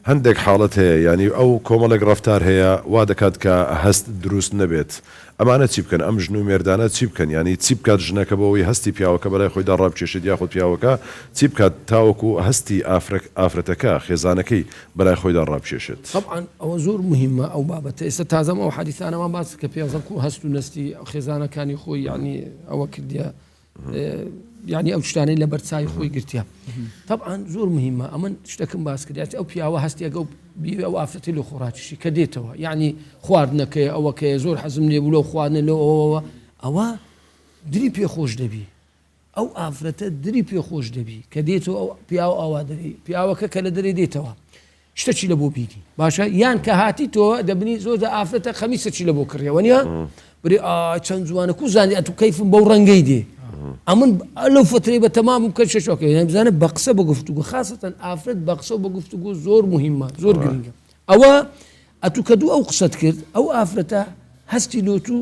هەندێک حاڵەت هەیە ینی ئەو کۆمەڵێک ڕەفتار هەیە وا دەکات کە هەست دروست نەبێت ئەمانە چی بکەن ئەم ژن و مێردانە چی بکەن ینی چی بکات ژنەکە بەوەی هەستی پیاوەکە بەلای خۆیدا ڕابکێشێت یاخود پیاوەکە چی بکات تاوەکو هەستی ئافرەتەکە خێزانەکەی بەلای خۆیدا ڕابکێشێت طبعا ئەوە زۆر مهمە ئەو بابەتە ئێستا تازەم ئەو حەدیثانەوە باس کە پێزەک و هەست و نستی خێزانەکانی خۆی یعنی ئەوە کردیە یعنی ئەو شتانەی لە بەرچای خۆی گرتیا طبعا زۆر مهمە ئەمن شتەکەم باس کردیات ئەو پیاوە هەستیەگە و بیوێ ئەو ئافرەتی لە خۆراکیشی کە دێتەوە یعنی خواردنەکەی ئەوەکەی زۆر حەزم لێ بوو لەو خواردنە لەوەوە ئەوە دری پێخۆش دەبی ئەو ئافرەتە دری پێخۆش دەبی کە دێتەوە ئەو پیاوە ئاوادەری پیاوەکە کە لە دەرێ دێتەوە شتەچی لە بۆ بینی باشە یان کە هاتی تۆ دەبنی زۆر ئافرەتە خەمیسەچی لە بۆ کڕیەوە نیە بری چەند جوانە کو زانانی ئەتو کەیفم بەو ڕەنگەی دێ ئەمن لەو فترەی بە تەمام کە شەشۆکە بزانە بە قسە بە گفتوگو خاستەن ئافرەت بە قسە و بە گفتوگو زۆر مهمە زۆر گرنگە ئەوە ئەتو کە دوو ئەو قسەت کرد ئەو ئافرەتە هەستی لۆتو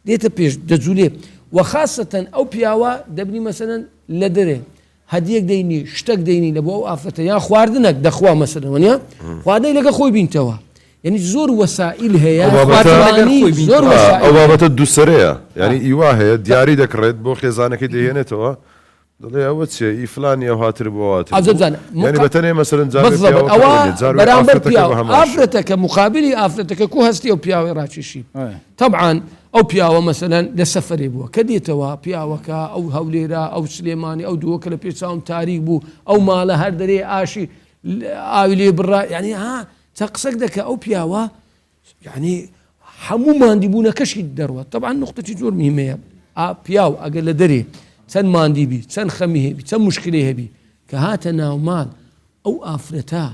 دێتە پێش دەجوولێ وەخاستەن ئەو پیاوە دەبنی مەسەرەن لە دەرێ هەدیەک دەینی شتێک دەینی لە بۆ ئەو ئافرەتە یان خواردنەک دەخوا مەسەرەوەنیە خواردنەی لەگە خۆی بینتەوە یعنی زۆر وەسائل هەیە زۆر ئەو بابەتە دووسەرەیە ینی ئیوا هەیە دیاری دەکڕێت بۆ خێزانەکەی دەهێنێتەوە دڵێ ئەوە چێ ئیفلانی ئەو هاتر بۆواتر ینی بەتەنێ مەسەرەن بەرامبەر ئافرەتەکە مقابلی ئافرەتەکە کو هەستی ئەو پیاوەی ڕاکێشی طبعا ئەو پیاوە مەسەلەن لە سەفەرێ بووە کە دێتەوە پیاوەکە ئەو هەولێرە ئەو سلێمانی ئەو دووەکە لە پێچاوم تاریک بوو ئەو ماڵە هەر دەرێ ئاشی ئاوی لێ بڕا ینی ها چە قسەک دەکە ئەو پیاوە یعنی هەموو ماندیبوونەکەشی دەڕوە طبعا نقطەی زۆر مهمەیە پیاو ئەگەر لە دەرێ چەند ماندی بی چەند خەمی هەبی چەند مشکلی هەبی کە هاتە ناو ماڵ ئەو ئافرەتە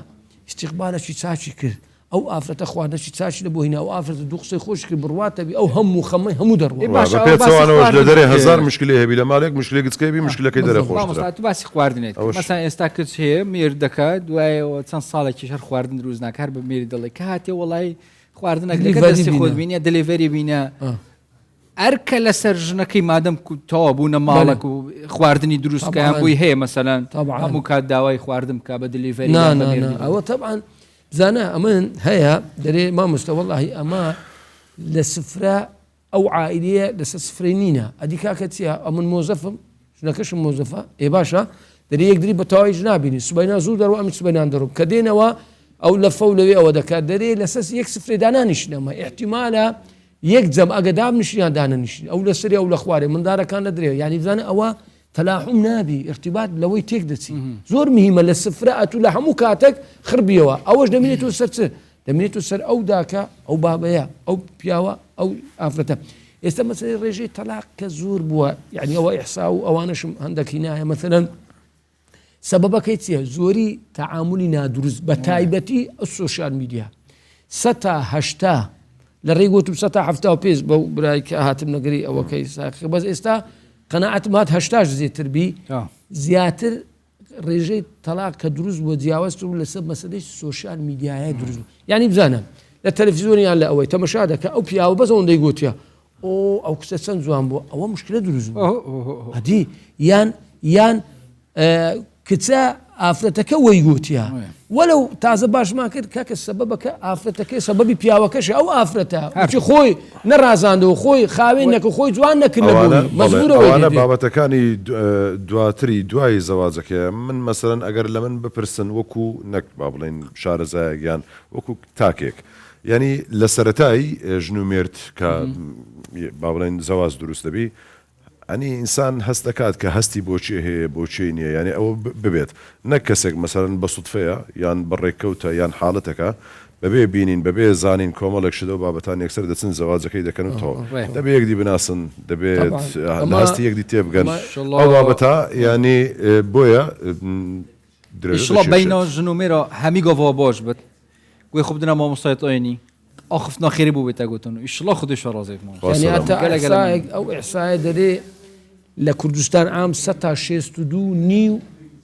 استیقبالەکی چاچی کرد ئەو ئافرەتە خواردنەکی چاچی لە بۆ هینا ئەو ئافرەتە دوو قسەی خۆش کرد بڕواتەبی ئەو هەموو خەمەی هەموو دەڕوە پێچەوانەوە لە دەرێ هەزار مشکلی هەبی لە مالێک مشکلێک گچکەبی مشکلەکەی دەرە خۆش باسی خواردنێت مەسان ئێستا کرد هەیە مێر دەکات دوایەوە چەند ساڵێکی هەر خواردن دروست ناکە هەر بە مێری دەڵێ کە هاتێ وەڵای خواردنەکە دەستی خۆت بینە دلیڤەری بینە ئەرکە لەسەر ژنەکەی مادەم تەوا بوونە ماڵک و خواردنی دروستکەیان بووی هەیە مەسەلەن هەموو کات داوای خواردن بکە بە دلیڤەری ئەوە طبعا بزانە ئەمن هەیە دەرێ مامۆستا وەڵڵاهی ئەمە لە سفرە ئەو عائیلەیە لەسەر سفرەی نینە ئەدی کاکە چیە ئەمن مۆزەفم ژنەکەشم مۆزەفە ئێ باشە دەرێ یەکدری بە تەواویش نابینی سوبەینا زوو دەڕوە ئەم سوبەینان دەڕوم کە دێنەوە ئەو لە فەو لەوێ ئەوە دەکات دەرێ لەسەر یەک سفرەی دانانیشتنەمە ئیحتیمالە یەک جەم ئەگە دابنیشیان دانەنیشتن ئەو لەسەری ئەو لە خوارێ مندارەکان لەدرێ یعنی بزانە ئەوە تەلاحوم نابی ارتباط لەوەی تێک دەچی زۆر مهمە لە سفرە ئەتو لە هەموو کاتێک خڕبیەوە ئەوەش دەمێنێتەوە سەر چ دەمێنێتەوە سەر ئەو داکە ئەو بابەیە ئەو پیاوە ئەو ئافرەتە ئێستا مەسەلەی ڕێژەی تەلاق کە زۆر بووە یعنی ئەوە ئیحسا و ئەوانەشم هەندێکی نایە مەسەلەن سەبەبەکەی چییە زۆری تەعاملی نادروست بە تایبەتی سۆشیال میدیا 180 لە ڕێگوتم 170 پێز بەو برای کە هاتم نەگەری ئەوەکەی ساخی بەس ئێستا قەناعەتم هات 80 زیاتر بی زیاتر ڕێژەی تەلاق کە دروست بۆ جیاوازتر لەسەر مەسەلەی سۆشیال میدیایە دروست یعنی بزانە لە تەلەڤیزیۆنیان لە ئەوەی تەمەشا دەکە ئەو پیاوە بەس ئەوەندەی گوتیە ئەو کچە چەند جوان بووە ئەوە مشکلە دروست بوو هەدی یان کچە ئافرەتەکە وەی گوتیە وەلو تازە باشمان کرد کاکە سەبەبەکە ئافرەتەکەی سەبەبی پیاوەکەش ئەو ئافرەتە خۆی نەڕازاندەوە خۆی خاوێنەکە خۆی جوان نەکرد مەزبوورەوە بابەتەکانی دواتری دوای زەواجەکە من مەسەرەن ئەگەر لە من بپرسن وەکو نەک با بڵێن شارەزایەکیان وەکو تاکێک ینی لە سەرەتایی ژن و مێرد کە با بڵێن زەواج دروست دەبی ئەنی ئینسان هەست دەکات کە هەستی بۆچی هەیە بۆچی نییە یعنی ئەوە ببێت نەک کەسێک مەسەرەن بە سوودفەیە یان بەڕێککەوتە یان حاڵەتەکە بەبێ بینین بەبێ زانین کۆمەڵێک شدە و بابەتان یەکسەر دەچن زەواجەکەی دەکەن و تۆ دەبێ یەکدی بناسن دەبێت هەستی یەکدی تێبگەن ئەو بابەتە ینی بۆیە ئیشڵا بەینەوە ژن و مێرە هەمی گۆڤەوە بۆش بێت گوێ خوب دنا مامۆستایەت ئۆینی ئەخفنا خێری بوو بێتە گوتن و ئیشڵا خودی شەڕازێتمان يعني حتى إحصائك أو إحصائي دري لكردستان عام 62 نيو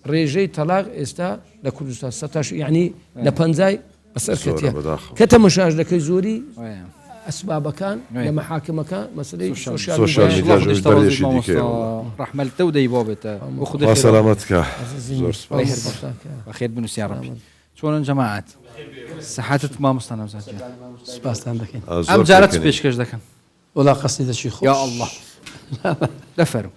ريجي طلاق استا لكردستان 16 يعني لبنزاي بسر كتيا كتمشاج لك زوري أسباب كان لمحاكم كان مسألة سوشيال ميديا جوش رحمة التودي بابته وخذ سلامتك بخير بنوس يا ربي شلون جماعات صحتك ما مستنى وزاجي سباس عندك أم جارت بيشكش ذاك ولا قصيدة شيخ يا الله دفروا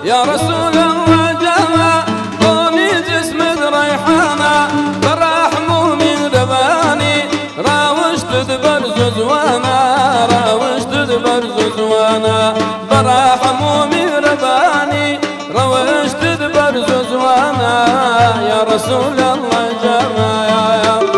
يا رسول الله جمع ضوني جسمك ريحانة برحمو من رباني راوشت دبر زوانا راوشت دبر زوانا برحمو من رباني راوشت دبر زوانا يا رسول الله جمع يا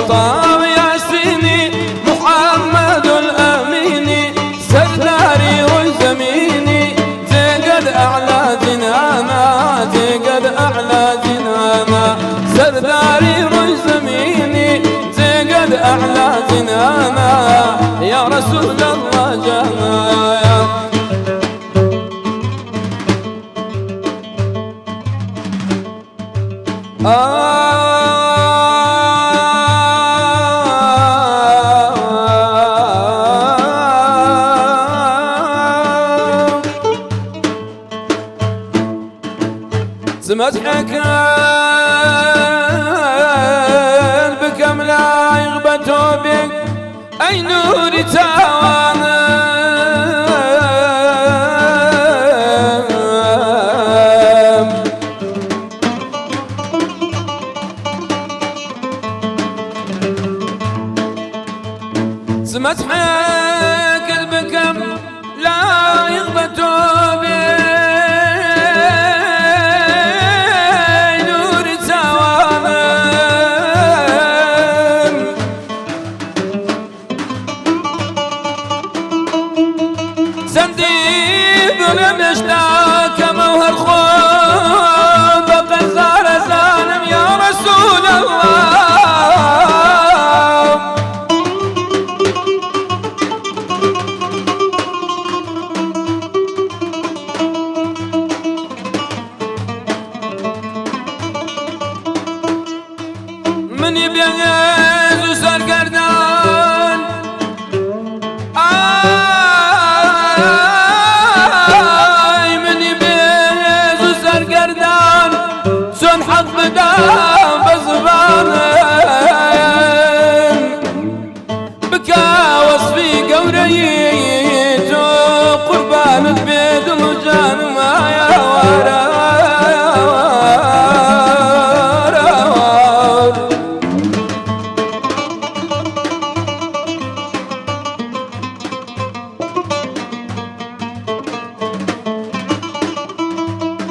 طاب ياسيني محمد الأميني سرداري وزميني تقد أعلى جنانا تقد أعلى جنانا سرداري وزميني تقد أعلى جنانا يا رسول الله جنانا مدحك بكم لا يغبتوا بك أي نور تاوانا مدحك بكم لا يغبتوا بك اشتاك موهر خوب بقزار زانم يا رسول الله من يبيز وصار قردان بكى وصفي قوريت قربان بيد الجان ما يا ورا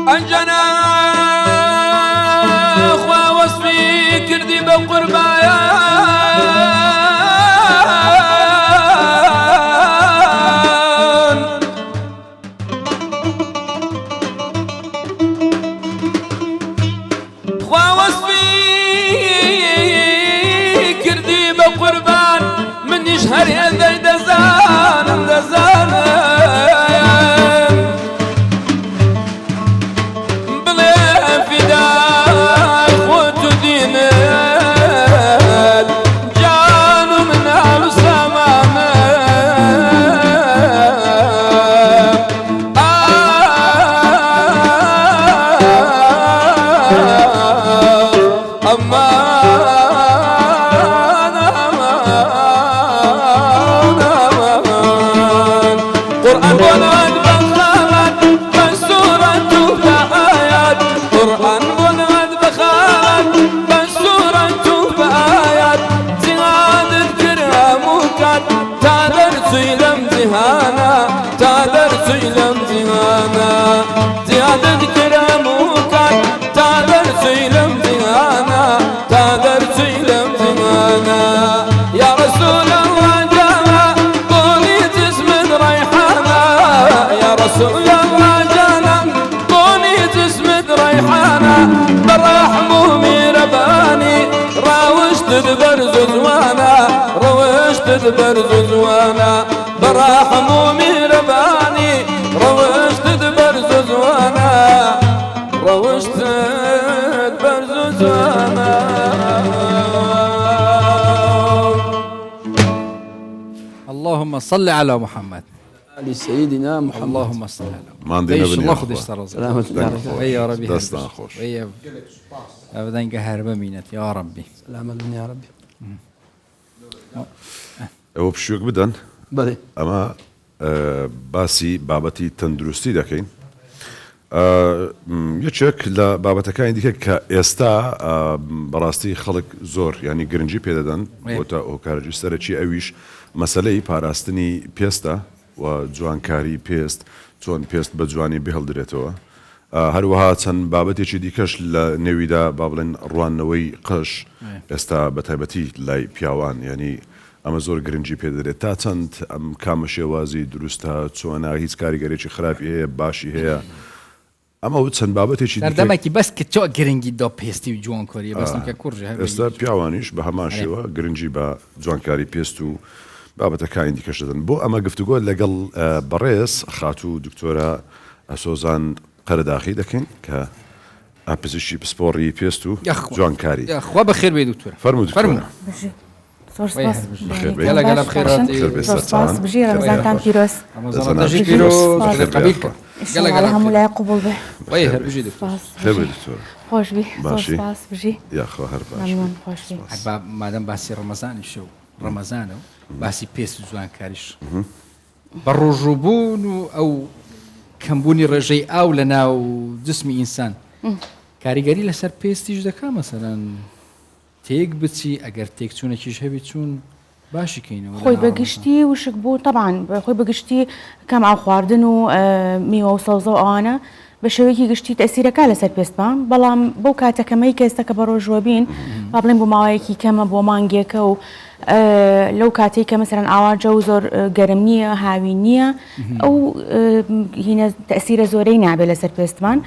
أنجنا أخوة وصفي كردي بقربايا أخوة وصفي كردي بقربان من يشهر يا ذي دزان روشت برز زوانا براحم ومهرباني روشت برز زوانا روشت برز زوانا. اللهم صل على محمد. على سيدنا محمد. اللهم صل على محمد. ما عندنا ايش بني الله أخوة. خدش ترى سلامة الله. يا ربي دستان خوش. ابدا قهر بمينت يا ربي. سلامة يا ربي. ئەوە پشوێک بدەن بەڵێ ئەمە باسی بابەتی تەندروستی دەکەین. یەکێک لە بابەتەکانی دیکە کە ئێستا بەڕاستی خەڵک زۆر ینی گرنگی پێدەدەن بۆتە هۆکارەجی سەرەکی ئەویش مەسەلەی پاراستنی پێستە و جوانکاری پێست چۆن پێست بە جوانی بهێڵدرێتەوە. هەروەها چەند بابەتێکی دیکەش لە نێویدا با بڵێن ڕوانەوەی قەش ئێستا بە تایبەتی لای پیاوان ینی ئەمە زۆر گرنگی پێدەدرێت تا چەند ئەم کامە شێوازی دروستە چۆنە هیچ کاریگەرێکی خراپی هەیە باشی هەیە. ئەمە چەند بابەتێکی دەمەکی بەس کە چۆ گرنگی دۆ پێستی و جوان کۆریە بەستم کە کوڕژە ئێستا پیاوانیش بە هەمان شێوە گرنگی بە جوانکاری پێست و بابەتەکانی دیکەش دەدەن. بۆ ئەمە گفتوگۆ لەگەڵ بەڕێز خاتوو دکتۆرە ئەسۆزان قەرداخی دەکەین کە پزیشکی پسپۆڕی پێست و جوانکاری. خوا بەخێر بێ دکتۆرە. فەرموو دکتۆرە. زۆر سپاس. گەلە گەلە بخێرات. زۆر سپاس بژی ڕەمزانتان پیرۆز. ڕەمزانتان پیرۆز. قبیل کە. گەلە هەموو لای قبول بێ. وای هەر بژی دکتۆر. خێر بێ دکتۆرە. خۆش بی. زۆر سپاس بژی. یاخوا هەر باش. مەمنون خۆش بی. مادەم باسی ڕەمەزانیشە و ڕەمەزانە و باسی پێست و جوانکاریش بە ڕۆژووبوون و ئەو کەمبوونی ڕێژەی ئاو لە ناو جسمی ئینسان کاریگەری لەسەر پێستیش دەکا مەسەلەن تێک بچی ئەگەر تێکچوونێکیش هەبی چوون باشی کەینەوە. خۆی بەگشتی وشک بوو طبعاً خۆی بەگشتی کەم ئاو خواردن و میوە و سەوزە و ئەوانە بە شێوەیەکی گشتی تەسیرەکە لەسەر پێستمان بەڵام بەو کاتەکەمەی کە ئێستا کە بە ڕۆژوە بین با بڵێن بۆ ماوەیەکی کەمە بۆ مانگێکە و لەو کاتێک کە مەسەرەن ئاواجە و زۆر گەرم نییە هاوی نییە ئەو هینە تەسیرە زۆرەی نابێت لەسەر پێستمان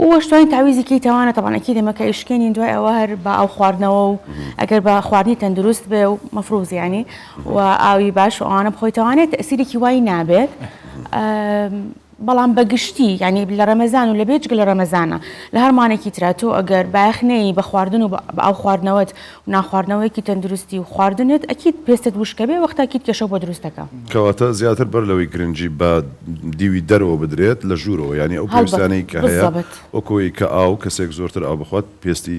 و شتوانی تاویزی کەیتەوانە تەبانەکی دەمەکە ئیشکێنین دوای ئەوە هەر بە ئاو خواردنەوە و ئەگەر بە خواردنی تەندروست بێ و مەفروز یانی و ئاوی باش و ئەوانە بخۆیتەوانێت تەسیرێکی وای نابێت. بەڵام بەگشتی ینی لە ڕەمەزان و لە بێجگە لە ڕەمەزانە لە هەرمانێکی تراتۆ ئەگەر باەخنەی بە خواردن و بە ئاو خواردنەوەت و ناخواردنەوەیکی تەندروستی و خواردنت ئەکیت پێستت وشکە بێ وەختاکیت کێشە بۆ دروستەکە. کەواتە زیاتر بەر لەوەی گرنگی بە دیوی دەرەوە بدرێت لە ژوورەوە ینی ئەو پێویستانەی کە هەیە وەکۆی کە ئاو کەسێک زۆرتر ئاو بخوات پێستی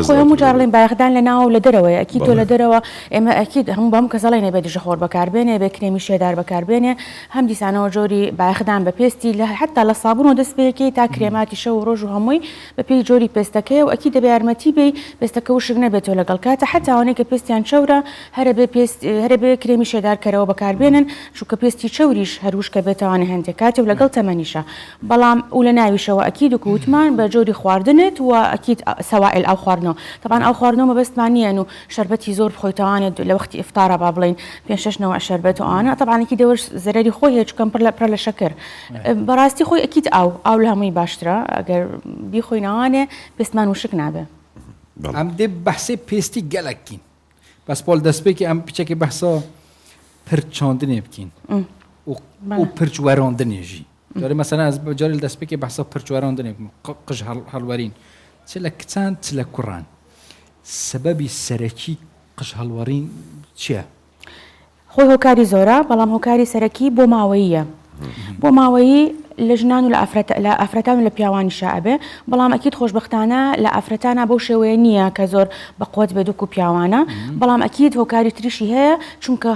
خۆی هەموو جارڵین باەخدان لە ناو لە دەرەوەی ئەکی تۆ لە دەرەوە ئێمە ئەکیت هەموو بەم کەسەڵی نەبێت دژەخۆر بەکاربێنێ بێ کرێمی شێدار بەکاربێنێ هەم دیسانەوە جۆری باەخدان بە پێستی لە حتا لە صابون و دەست پێەکەی تا کرێماتی شەو و ڕۆژ و هەمووی بە پێی جۆری پێستەکەی و ئەکی دەبێ یارمەتی بێ پێستەکە وشک نەبێتەوە لەگەڵ کاتە حتا ئەوانەی کە پێستیان چەورە هەرە بێ کرێمی شێدارکەرەوە بەکاربێنن چونکە پێستی چەوریش هەروش کە بێتوانە هەندێک کاتی و لەگەڵ تەمەنیشە بەڵام و لە ناویشەوە ئەکید و کووتمان بە جۆری خواردنت و ئەکید سەوائل ئەو خواردنەوە طبعاً ئەو خواردنەوە بەستمان نییەن و شەربەتی زۆر بخۆیتەوانێت لە وەختی ئیفتارە با بڵین 5-6 نەوە شەربەت و ئەوانە طبعاً دەوەش زەرەری خۆی هەیە چونکە پڕ لە شەکر بەڕاستی خۆی ئەکید ئاو لە هەمووی باشترە ئەگەر بیخۆینەوانێ پێستمان وشک نابێ. ئەم دێ بەحسێ پێستی گەلەکین بەس پۆل دەستپێکی ئەم پیچێکی بەحسا پرچاندنێ بکەین و پرچوەڕاندنێژی جارێ مەسەلەن ئەس جارێ لە دەستپێکی بەحسا پرچوەڕاندنێ قژ هەڵوەرین چ لە کچان چ لە کوڕان سەبەبی سەرەکی قژ هەڵوەرین چییە؟ خۆی هۆکاری زۆرە بەڵام هۆکاری سەرەکی بۆ ماوەییە بۆ ماوەیی لە ژنان و لە ئافرەتان و لە پیاوانی شعبێ بەڵام ئەکید خۆشبەختانە لە ئافرەتانە بەو شێوەیە نییە کە زۆر بەقوت بێت و پیاوانە بەڵام ئەکید هۆکاری تریشی هەیە چونکە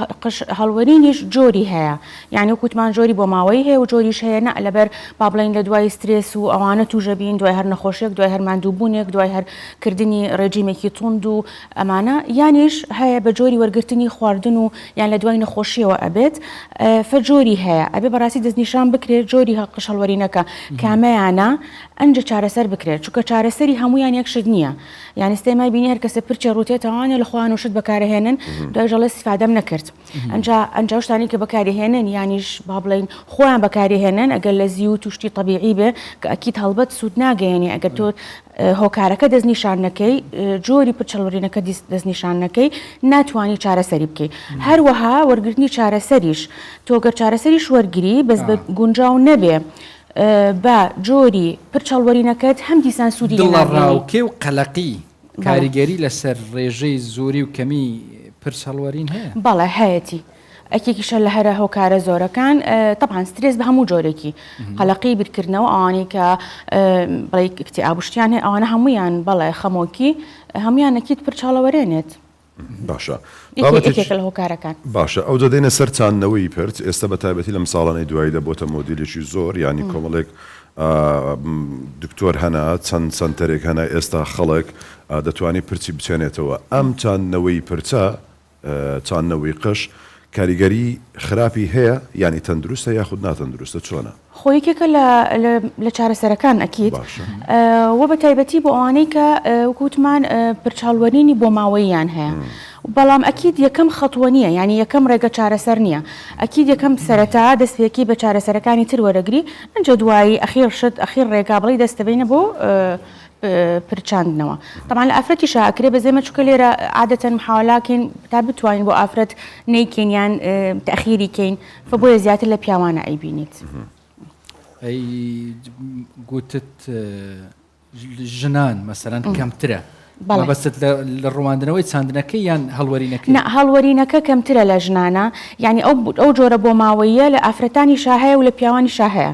هەڵوەرینیش جۆری هەیە یعنی وکوتمان جۆری بۆ ماوەی هەیە و جۆریش هەیە نە لەبەر با بڵین لە دوای سترێس و ئەوانە توژە بین دوای هەر نەخۆشیێک دوای هەرماندووبوونێک دوای هەرکردنی ڕێجیمێکی توند و ئەمانە یانیش هەیە بە جۆری وەرگرتنی خواردن و یان لە دوای نەخۆشیەوە ئەبێت فەجۆری هەیە ئەبێ بەڕاستی دەستنیشان بکرێت جۆری قژ هەڵوەرینەکە کامەیانە ئەنجە چارەسەر بکرێت چونکە چارەسەری هەمویان یەکشت نییە یانی ستێمای بینی هەر کەسە پرچە ڕوتێتەوانە لە خۆیان وشت بەکارهێنن دوای ژەڵێ استیفادەم نەکرد ئەنجا شتانی کە بەکارهێنن یانیش با بڵین خۆیان بەکارهێنن ئەگەر لە زی و توشتی طبیعی بێ کە ئەکید هەڵبەت سوود ناگەیەنی ئەگەر تۆ هۆکارەکە دەستنیشانەکەی جۆری پرچەڵوەرینەکە دەستنیشانەکەی ناتوانانی چارەسەری بکەیت هەروەها وەرگرتنی چارەسەریش تۆگەر چارەسەریش وەرگری بەس بە گونجاو نەبێ بە جۆری پرچەڵوەرینەکەت هەم دیسان سوودی دڵڕاوکێ و قەلەقی کاریگەری لەسەر ڕێژەی زۆری و کەمی پرچەڵوەرین هەیە بەڵێ هەیەی ئەکێکیشە لە هەرە هۆکارە زۆرەکان طبعاان سترێس بە هەموو جۆرێکی قەلەقی بیرکردنەوە ئەوانەی کە بڵێ کتی ئابوشتیان هەیە ئەوانە هەمویان بەڵێ خەمۆکی هەمویانەکیت پرچاڵەوەرێنێت باشە لە هۆکارەکان باشە ئەو دەدەینە سەر چاندنەوەی پرت ئێستا بە تایبەتی لە مساڵانەی دوایی دەبۆتە مۆدیلێکی زۆر ینی کۆمەڵێک دکتۆر هەنا چەند سنتەرێک هەنا ئێستا خەڵک دەتوانێت پرچی بچێنێتەوە ئەم چاندنەوەی پرچە چاندنەوەی قش کاریگەری خراپی هەیە ینی تەندروستە یاخود ناتەندروستە چۆنە خۆیکێکە لە چارەسەرەکان ئەکیت وە بە تایبەتی بۆ ئەوانەی کە وکوتمان پرچاڵوەرینی بۆ ماوەیان هەیە بەڵام ئەکیید یەکەم خەتووە نییە ینی یەکەم ڕێگە چارەسەر نییە ئەکیید یەکەم سەرەتا دەستپێکی بە چارەسەرەکانی تر وەرەگری ئەنجە دوایی ئەخیر ڕێگا بڵی دەستەبینە بۆ پرچاندنەوە طبعا لە ئافرەتی شاکرێ بەزێمە چکە لێرە عادەتەن محاولاکەین تا بتوانین بۆ ئافرەت نەیکەین تەخیریکەین فبۆیە زیاتر لە پیاوانە ئەیبینیت ئەی گوتت ژنان مەسەرەن کەمترە بەست لە ڕواندنەوەی چاندنەکەی یان هەڵوەرینەکەی هەڵوەرینەکە کەمترە لە ژنانە ینی ئەو جۆرە بۆ ماوەیە لە ئافرەتانی شاهەیە و لە پیاوانی شاهەیە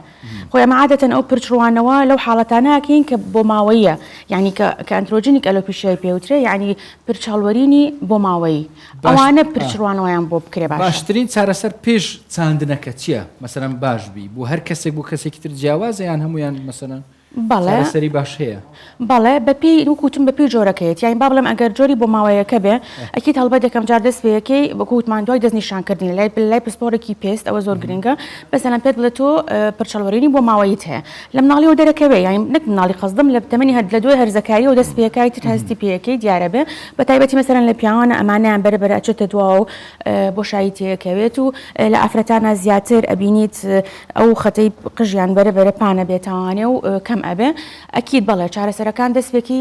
خۆی ئەمە عادەتەن ئەو پرچڕوانەوە لەو حاڵەتانەکەین کە بۆ ماوەیە ینی کە ئەنترۆجینیک ئەلۆپیشیای پێوترێ ینی پرچاڵوەرینی بۆ ماوەیی ئەوانە پرچڕوانەوەیان بۆ بکرێ باشترین چارەسەر پێش چاندنەکە چییە مەسەرەن باش بی بۆ هەر کەسێک بۆ کەسێکی تر جیاوازە یان هەمویان مەسەرەن سەری باش هەیە بەڵێ بەپی وکوتم بەپی جۆرەکەیت یان با بڵێم ئەگەر جۆری بۆ ماوەیەکە بێ ئەکیت هەڵبەت یەکەم جار دەست پێیەکەی بەکوتمان دوای دەستنیشانکردنی لای پسپۆرێکی پێست ئەوە زۆر گرنگە بەسەلەن پێت بڵێت تۆ پرچەڵوەرینی بۆ ماوەیت هەیە لە مناڵیەوە دەرەکەوێ یان نەک مناڵی قەزدم لە تەمەنی هەر لە دوای هەرزەکاری و دەست پێەکەی تر هەستی پێیەکەی دیارە بێ بە تایبەتی مەسەرەن لە پیاوانە ئەمانیان بەرەبەر ئەچێتە دواوە و بۆشایی تێیەکەوێت و لە ئافرەتانە زیاتر ئەبینیت ئەو خەتەی قژیان بەرەبەرە پانە بێتوانێ و کەم ئەبێ ئەکیید بەڵێ چارەسەرەکان دەستپێکی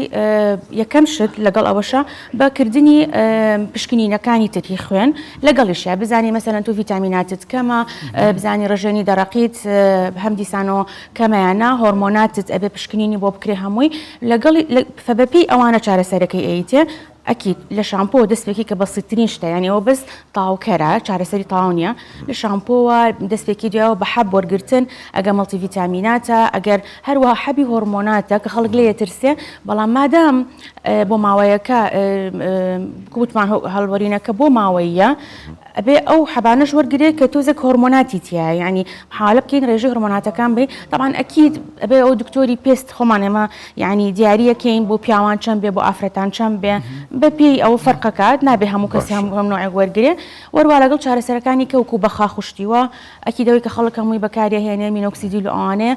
یەکەم شت لەگەڵ ئەوەشە بەکردنی پشکنینەکانی تری خوێن لەگەڵیشە بزانی مەسەرەن تو ڤیتامیناتت کەمە بزانی ڕژێنی دەڕەقیت هەم دیسانەوە کەمەیانە هۆرمۆناتت ئەبێ پشکنینی بۆ بکرێ هەمووی لەگەڵی فەبەپی ئەوانە چارەسەرەکەی ئەیتێ ئەکیید لە شامپۆ دەستپێکی کە بەسیترین شتە ینیەوە بەس تاوکەرە چارەسەری تاو نیە لە شامپۆوە دەستپێکی دوایەوە بە حەب وەرگرتن ئەگە مەڵتی ڤیتامیناتە ئەگەر هەروەها حەبی هۆرمۆناتە کە خەڵک لێ ترسێ بەڵام مادام بۆ ماوەیەکە گوتمان هەڵوەرینەکە بۆ ماوەیە ئەبێ ئەو حەبانەش وەرگێت کە تۆزێک هۆرمۆناتی تایە ینی حاڵە بکەین ڕێژەی هۆرمۆناتەکان بێ طبعاً ئەکیید ئەبێ ئەو دکتۆری پێست خۆمان ئێمە ینی دیاریەکەین بۆ پیاوان چەند بێ بۆ ئافرەتان چەند بێ بەپێی ئەو فەرقەکات نابێ هەموو کەسی هەم نوعێک وەرگێ وەروە لەگەڵ چارەسەرەکانی کەوکو بەخا خوشتیوە ئەکیدەوەی کە خەڵک هەمووی بەکارهێنێ مینۆکسیدی لە ئەوانێ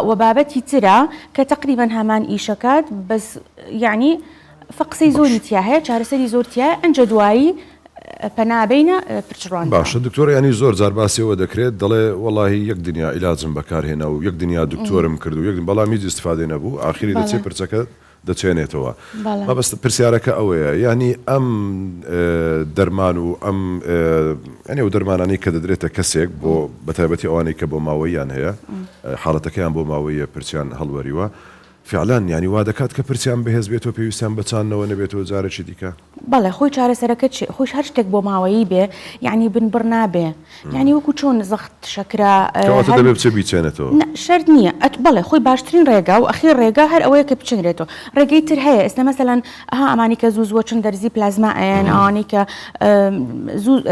و بابەتی ترە کە تقریبا هەمان ئیشەکات بەس یعنی فەقسەی زۆری تیا هەیە چارەسەری زۆر تیا ئەنجە دوایی پەنابینە پرچڕوان باشە دکتۆر ینی زۆر جار باسیەوە دەکرێت دەڵێ وەڵاهی یەک دنیا ئیلاجم بەکارهێنا و یەک دنیا دکتۆرم کرد و یەک بەڵام هیچ استفادەی نەبوو ئاخری دەچێ پرچەکە دەچێنێتەوە مەبەستە پرسیارەکە ئەوەیە ینی ئەم دەرمان و ئەم ئەنێ و دەرمانانی کە دەدرێتە کەسێک بۆ بەتایبەتی ئەوانەی کە بۆ ماوەیان هەیە حاڵەتەکەیان بۆ ماوەیە پرسیان هەڵوەریوە فعلان ینی وا دەکات کە پرسیان بەهێز بێتەوە پێویستیان بچانەوە نەبێتەوە جارێکی دیکە بەڵێ خۆی چارەسەرەکە خۆش هەر شتێک بۆ ماوەیی بێ یعنی بنبڕ نابێ یعنی وەکو چۆن زەخت شەکرا دەبێ بچە بیچێنێتەوە شەرت نییە بەڵێ خۆی باشترین ڕێگا و ئەخیر ڕێگا هەر ئەوەیە کە بچێنرێتەوە ڕێگەی تر هەیە ئێستا مەسەلەن ئەمانی کە زوو چەند دەرزی پلازما ئەیان ئەوانەی کە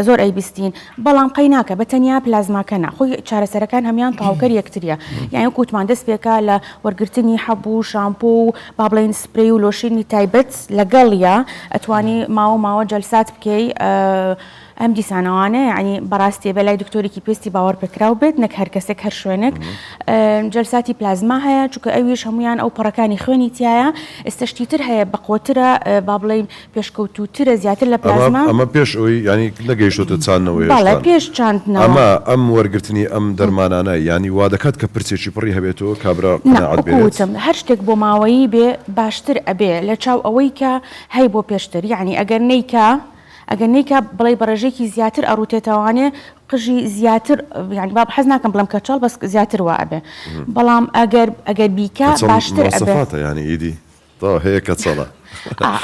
زۆر ئەیبیستین بەڵام قەی ناکە بە تەنیا پلازماکە نا خۆی چارەسەرەکان هەمیان تاوکەر یەکتریە یعنی وەکوتمان دەست پێکا لە وەرگرتنی حەبوو شامپۆ و با بڵێن سپرەی و لۆشینی تایبەت لەگەڵیە ئەتوانی ماوە جەلسات بکەی ئەم دیسانەوانە یعنی بەڕاستی بەلای دکتۆرێکی پێستی باوەڕ پێکراو بێت نەک هەر کەسێک هەر شوێنێک جەلساتی پلازما هەیە چونکە ئەویش هەمویان ئەو پەڕەکانی خوێنی تایە ئێستاشتیتر هەیە بەقوترە با بڵێ پێشکەوتوترە زیاتر لە پلازما ئەمە پێش ئەوی ینی نەگەیشتە چاندنەوەی بەڵێ پێش چاندنەوە ئەم وەرگرتنی ئەم دەرمانانە ینی وا دەکات کە پرچێکی پڕی هەبێتەوە کابرا قەناعەت بێت وتم هەر شتێک بۆ ماوەیی بێ باشتر ئەبێ لە چاو ئەوەی کە هەی بۆ پێشتر یعنی ئەگەر نیکە بڵێ بەڕێژێکی زیاتر ئەڕوتێتەوانێ قژی زیاتر یعنی با حەز ناکەم بڵم کەچەڵ بەس زیاتر وا ئەبێ بەڵام ئەگەر بیکە باشتر ئەبێ ینی ئیدی تا هەیە کەچەڵە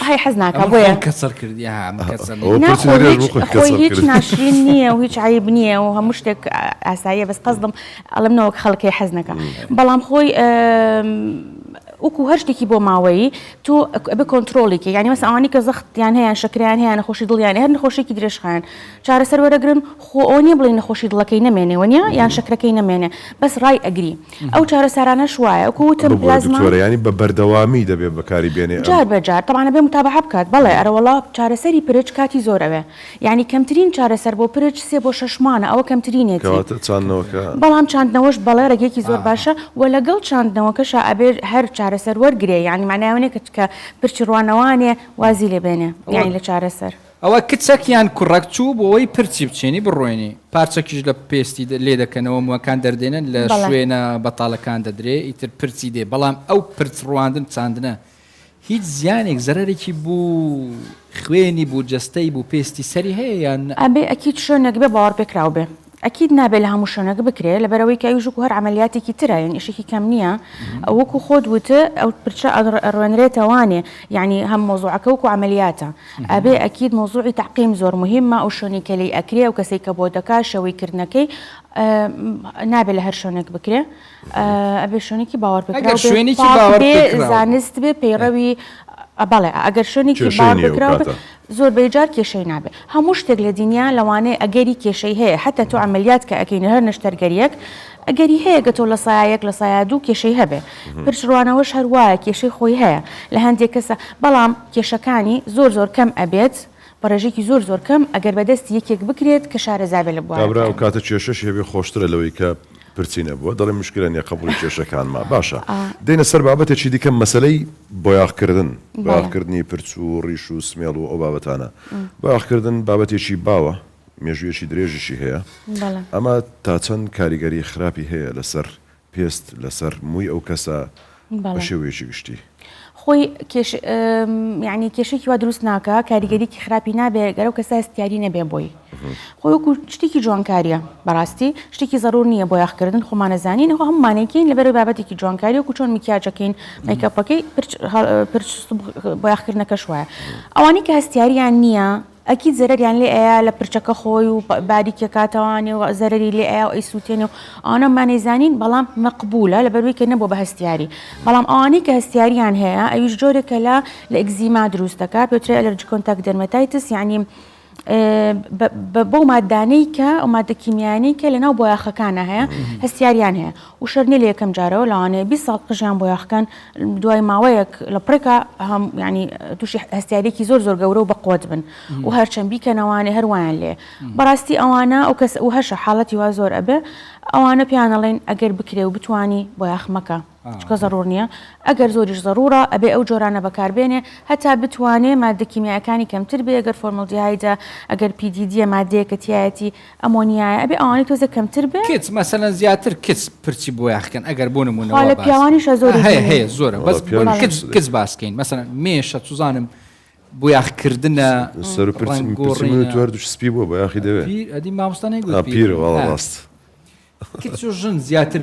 هەی حەز ناکە بۆیە کەسەر کردی خۆی هیچ ناشرین نییە و هیچ عیب نییە و هەموو شتێک ئاساییە بەس قەزدم ئەڵمنەوە خەڵکی حەز نەکە بەڵام خۆی وەکو هەر شتێکی بۆ ماوەیی تۆ بە کۆنتترۆڵێکی یعنی مەس ئەوانی کە زەختیان هەیە شکریان هەیە نەخۆشی دڵیان هەر نەخۆشێکی درێژخایەن چارەسەر وەرەگرن خۆ ئەو نیە بڵێ نەخۆشی دڵەکەی نەمێنێ وەنیا یان شکرەکەی نەمێنێ بەس ڕای ئەگری ئەو چارەسەرانە شوایە وەکو وتم ینی بە بەردەوامی دەبێت بەکاری بێنێ جار بەجار تەمانە بێ متابعە بکات بەڵێ ئەرەوەڵا چارەسەری پرچ کاتی زۆرەوێ یعنی کەمترین چارەسەر بۆ پرچ 3 بۆ 6 مانە ئەوە کەمترینێتی بەڵام چاندنەوەش بەڵێ ڕێگەیەکی زۆر باشە و لەگەڵ چاندنەوەکەشە ئەبێ هەر چارەسەر وەرگێ یعنی معناوانێ کە پرچ ڕوانەوانێ وازی لێ بێنێ یعنی لە چارەسەر ئەوە کچەکیان کوڕک چوو بۆەوەی پرچی بچێنی بڕۆێنی پارچەکیش لە پێستی لێ دەکەنەوە موەکان دەردێنن لە شوێنە بەتاڵەکان دەدرێ ئیتر پرچی دێ بەڵام ئەو پرچ ڕواندن چاندنە هیچ زیانێک زەرێکی بوو خوێنی بوو جستەی بوو پێستی سەری هەیە یان ئەبێ ئەکید شوێنێک بێ باوەڕ پێکراو بێ ئەکید نابێت لە هەموو شوێنەکە بکرێت لە بەرەوەی کە ئەوژوک هەر عملیاتێکی ترە یان ئیشێکی کەم نییە وەکو خۆت وتە ئەو پرچە ئەڕوێنرێتەوانێ یعنی هەم مۆزوعەکە وەکو عملیاتە ئەبێ ئەکید مۆزوعی تعقیم زۆر مهمە ئەو شوێنی کە لی ئەکرێ و کەسێک کە بۆ دەکات شەوەی کردنەکەی نابێت لە هەر شوێنێک بکرێ ئەبێ شوێنێکی باوەڕ پێکراو زانست بێ پەیڕەوی بەڵێ ئەگەر شوێنێکی باوەڕ پێکراو زۆر بەیجار کێشەی نابێت هەموو شتێک لە دنیا لەوانەیە ئەگەری کێشەی هەیە حتا تۆ عملیات کە ئەەکەین هەر نەشتەرگەریەک ئەگەری هەیە گە تۆ لە سایەک لە سایە دوو کێشەی هەبێ پرچڕوانەوەش هەروایە کێشەی خۆی هەیە لە هەندێک کەسە بەڵام کێشەکانی زۆر کەم ئەبێت بەڕێژێکی زۆر کەم ئەگەر بەدەستی یەکێک بکرێت کە شارەزابێ لە بووە و کاتە کێشەش هەبێ خۆشترە لەوەی کە پرچینە بووە دەڵێ مشکلە نیە قبولی کێشەکانما باشە دێنە سەر بابەتێکی دیکە مەسلەی بۆیاغکردن بۆیاغکردنی پرچ و ڕیش و سمێڵ و ئەو بابەتانە بۆیاغکردن بابەتێکی باوە مێژویەکی درێژشی هەیە ئەمە تا چەند کاریگەری خراپی هەیە لەسەر پێست لەسەر مووی ئەو کەسە بە شێوەیەکی گشتی خۆی یعنی کێشێکی وا دروست ناکە کاریگەریکی خراپی نابێ گەرە و کەسا هەستیاری نەبێ بۆی خۆی وەکو شتێکی جوانکاریە بەڕاستی شتێکی زەڕور نییە بۆ یاخکردن خۆمانەزانین خۆ هەمومانێکین لەبەر بابەتێکی جوانکاری وەکو چۆن میکیاجەکەین میکەپەکەی پرچ بۆ یاخکردنەکەش وایە ئەوانی کە هەستیاریان نییە ئەکید زەرەریان لێ ئەیە لە پرچەکە خۆی و باریکە کاتەوانێ و زەرری لێ ئەیە و ئەی سووتێنێ و ئەوانەمانەیزانین بەڵام مەقبولە لە بەروی کە نەبوو بە هەستیاری بەڵام ئەوانەی کە هەستیاریان هەیە ئەویش جۆرێکە لە ئەگزیما دروست دەکات پێوترێ ئەلەرجی کۆنتاکت دەرمەتایتس یعنی بۆ مادانەی کە ئەو مادە کیمیانی کە لەناو بۆیاخەکانە هەیە هەستیاریان هەیە و شەرنی لە یەکەم جارەوە لەوانەیە 20 ساڵ قژیان بۆیاخەکان دوای ماوەیەک لە پڕێکە هەم ینی تووشی هەستیارێکی زۆر گەورە و بەقوت بن و هەرچەند بیکەنەوانێ هەروایان لێ بەڕاستی ئەوانە ئەو کەس و هەشە حاڵەتی وا زۆر ئەبێ ئەوانە پیانەڵێن ئەگەر بکرێ و بتوانی بۆیاخمەکە چکە زەڕور نییە ئەگەر زۆریش زەڕورە ئەبێ ئەو جۆرانە بەکاربێنێ هەتا بتوانێ مادە کیمیاکانی کەمتر بێ ئەگەر فۆرمەڵدیهایدە ئەگەر پیدیدیە مادەیەکە تایەتی ئەمۆنیایە ئەبێ ئەوانی تۆزە کەمتر بێ کچ مەسەلەن زیاتر کچ پرچی بۆ یاخکەن ئەگەر بۆ نمونەوە لە پیاوانیش زۆر هەیە زۆرە بەس کچ باسکەین مەسەلەن مێشە توزانم بۆ یاخکردنە سەر توەردوش سپی بووە بۆ یاخی دەوێت ئەدی مامۆستانەی پیرەوەڵ ڕاست کچ و ژن زیاتر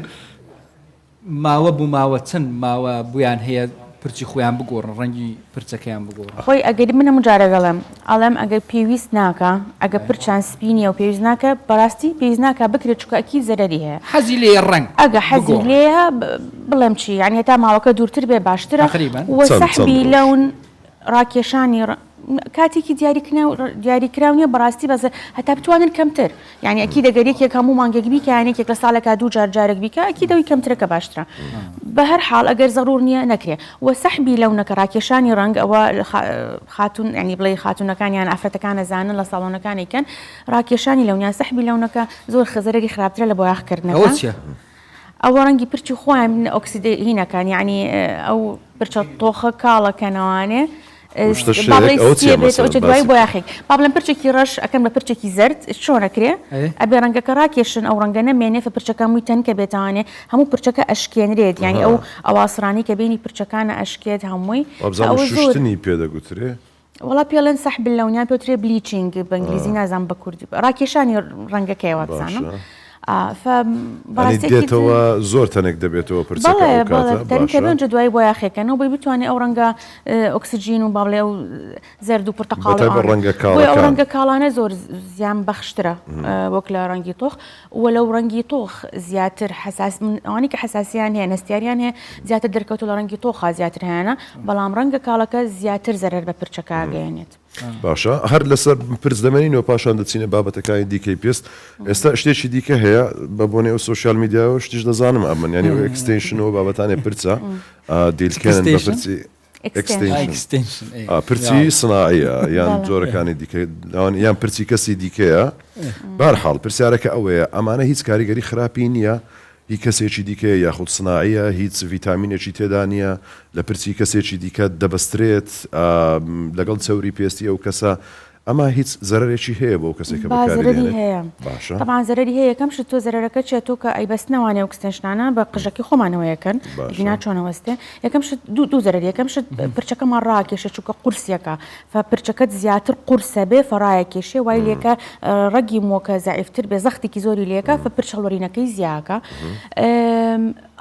ماوە بوو ماوە چەند ماوە بویان هەیە پرچی خۆیان بگۆڕن ڕەنگی پرچەکەیان بگۆڕن خۆی ئەگەر منە مجارەگەڵم ئەڵێم ئەگەر پێویست ناکە ئەگە پرچان سپینیە و پێویست ناکە بەڕاستی پێویست ناکە بکرێت چکە ئەکی زەرەری هەیە حەزی لێ ڕنگ ئەگە حەزی لێە بڵێم چی یعنی تا ماوەکە دوورتر بێ باشترە وە سەحبی لەون ڕاکێشانی کاتێکی دیاریکراونیە بەڕاستی بەس هەتا بتوانن کەمتر یعنی ئەکی دەگەرێکێک هەموو مانگێک بیکە یانێکێک لە ساڵێکا 2 جارێک بیکە ئەکی دەوی کەمترەکە باشترە بە هەر حاڵ ئەگەر زەڕور نییە نەکرێ وە سەحبی لەونەکە ڕاکێشانی ڕەنگ ئەوە خاتون ینی بڵێ خاتونەکانیان ئافرەتەکان ئەزانن لە ساڵۆنەکانیکەن ڕاکێشانی لەونیان سەحبی لەونەکە زۆر خزەرەری خراپترە لە بۆ یاخکردنەوە ئەوە ڕەنگی پرچی خۆیان ئۆکسیدهینەکان یعنی ئەو پرچە تۆخە کاڵەکەنەوانێ دوای بۆ یاخێک با بڵێن پرچێکی ڕەش ئەەکەم بە پرچێکی زرد چۆنەکرێ ئەبێ ڕەنگەکە ڕاکێشن ئەو ڕەنگە نەمێنێ پرچەکە مووی تەنکە بێتوانێ هەموو پرچەکە ئەشکێنرێت یعنی ئەو ئەواسرانی کە بینی پرچەکانە ئەشکێت هەمووی شوشتنی پێدەگوترێ وڵا پێڵێن سەحب لەونیان پێوترێ بلیچینگ بە ئینگلیزی نازان بە کوردی ڕاکێشانی ڕەنگەکەیەوە بزانم دێتەوە زۆر تەنێک دەبێتەوە پرچەکە دوای بۆ یاخێکەنەوە بۆی بتوانێت ئەو ڕەنگە ئۆکسسیژین و باڵێ و زەرد و پرتەقاڵ ڕەنگە کاڵانە زۆر زیان بەخشترە وەک لە ڕەنگی تۆخ وە لەو ڕەنگی تۆخ زیاتر ئەوانی کە حساسیان هەیە نەستیاریان هەیە زیاتر دەرکەوتو لە ڕەنگی تۆخ زیاتر هەیەە بەڵام ڕەنگە کاڵەکە زیاتر زەرەر بە پرچەکە گەیەنێت باشە هەر لەسەر پرس دەمەنینەوە پاشان دەچینە بابەتەکانی دیکەی پێست ئێستا شتێکی دیکە هەیە بە بۆنێ و سوۆسیال میدیاەوە شتیش دەزانم ئەمن ینی و ئەکستێنشنەوە بابەتانێ پرچە دیلکەن بە پرچی پرچی سناعیە یان جۆرەکانی دیکە یان پرچی کەسی دیکەیە بەرحاڵ پرسیارەکە ئەوەیە ئەمانە هیچ کاریگەری خراپی نییە هی کەسێکی دیکە یاخود سناعیە هیچ ڤیتامینێکی تێدا نیە لە پرچی کەسێکی دیکە دەبەسترێت لەگەڵ چەوری پێستی ئەو کەسە ئەمە هیچ زەرێکی هەیە بۆ کەسێکە بەکاری هەیە طبعا زەرری هەیە یەکەم شت تۆ زەرەکە چێتۆ کە ئەیبەستنەوانێ و کستێنشانە بە قژەکی خۆمانەوەیەکەن دینا چۆنەوەستێ یەکەم شت دوو زەرری یەکەم شت پرچەکەمان ڕاکێشە چووکە قورسیەکە پرچەکەت زیاتر قورسە بێ فڕایە کێشێ وای لێکە ڕەگی مۆکە زعیفتر بێ زەختێکی زۆری لێکە پرچەڵوەرینەکەی زیاکە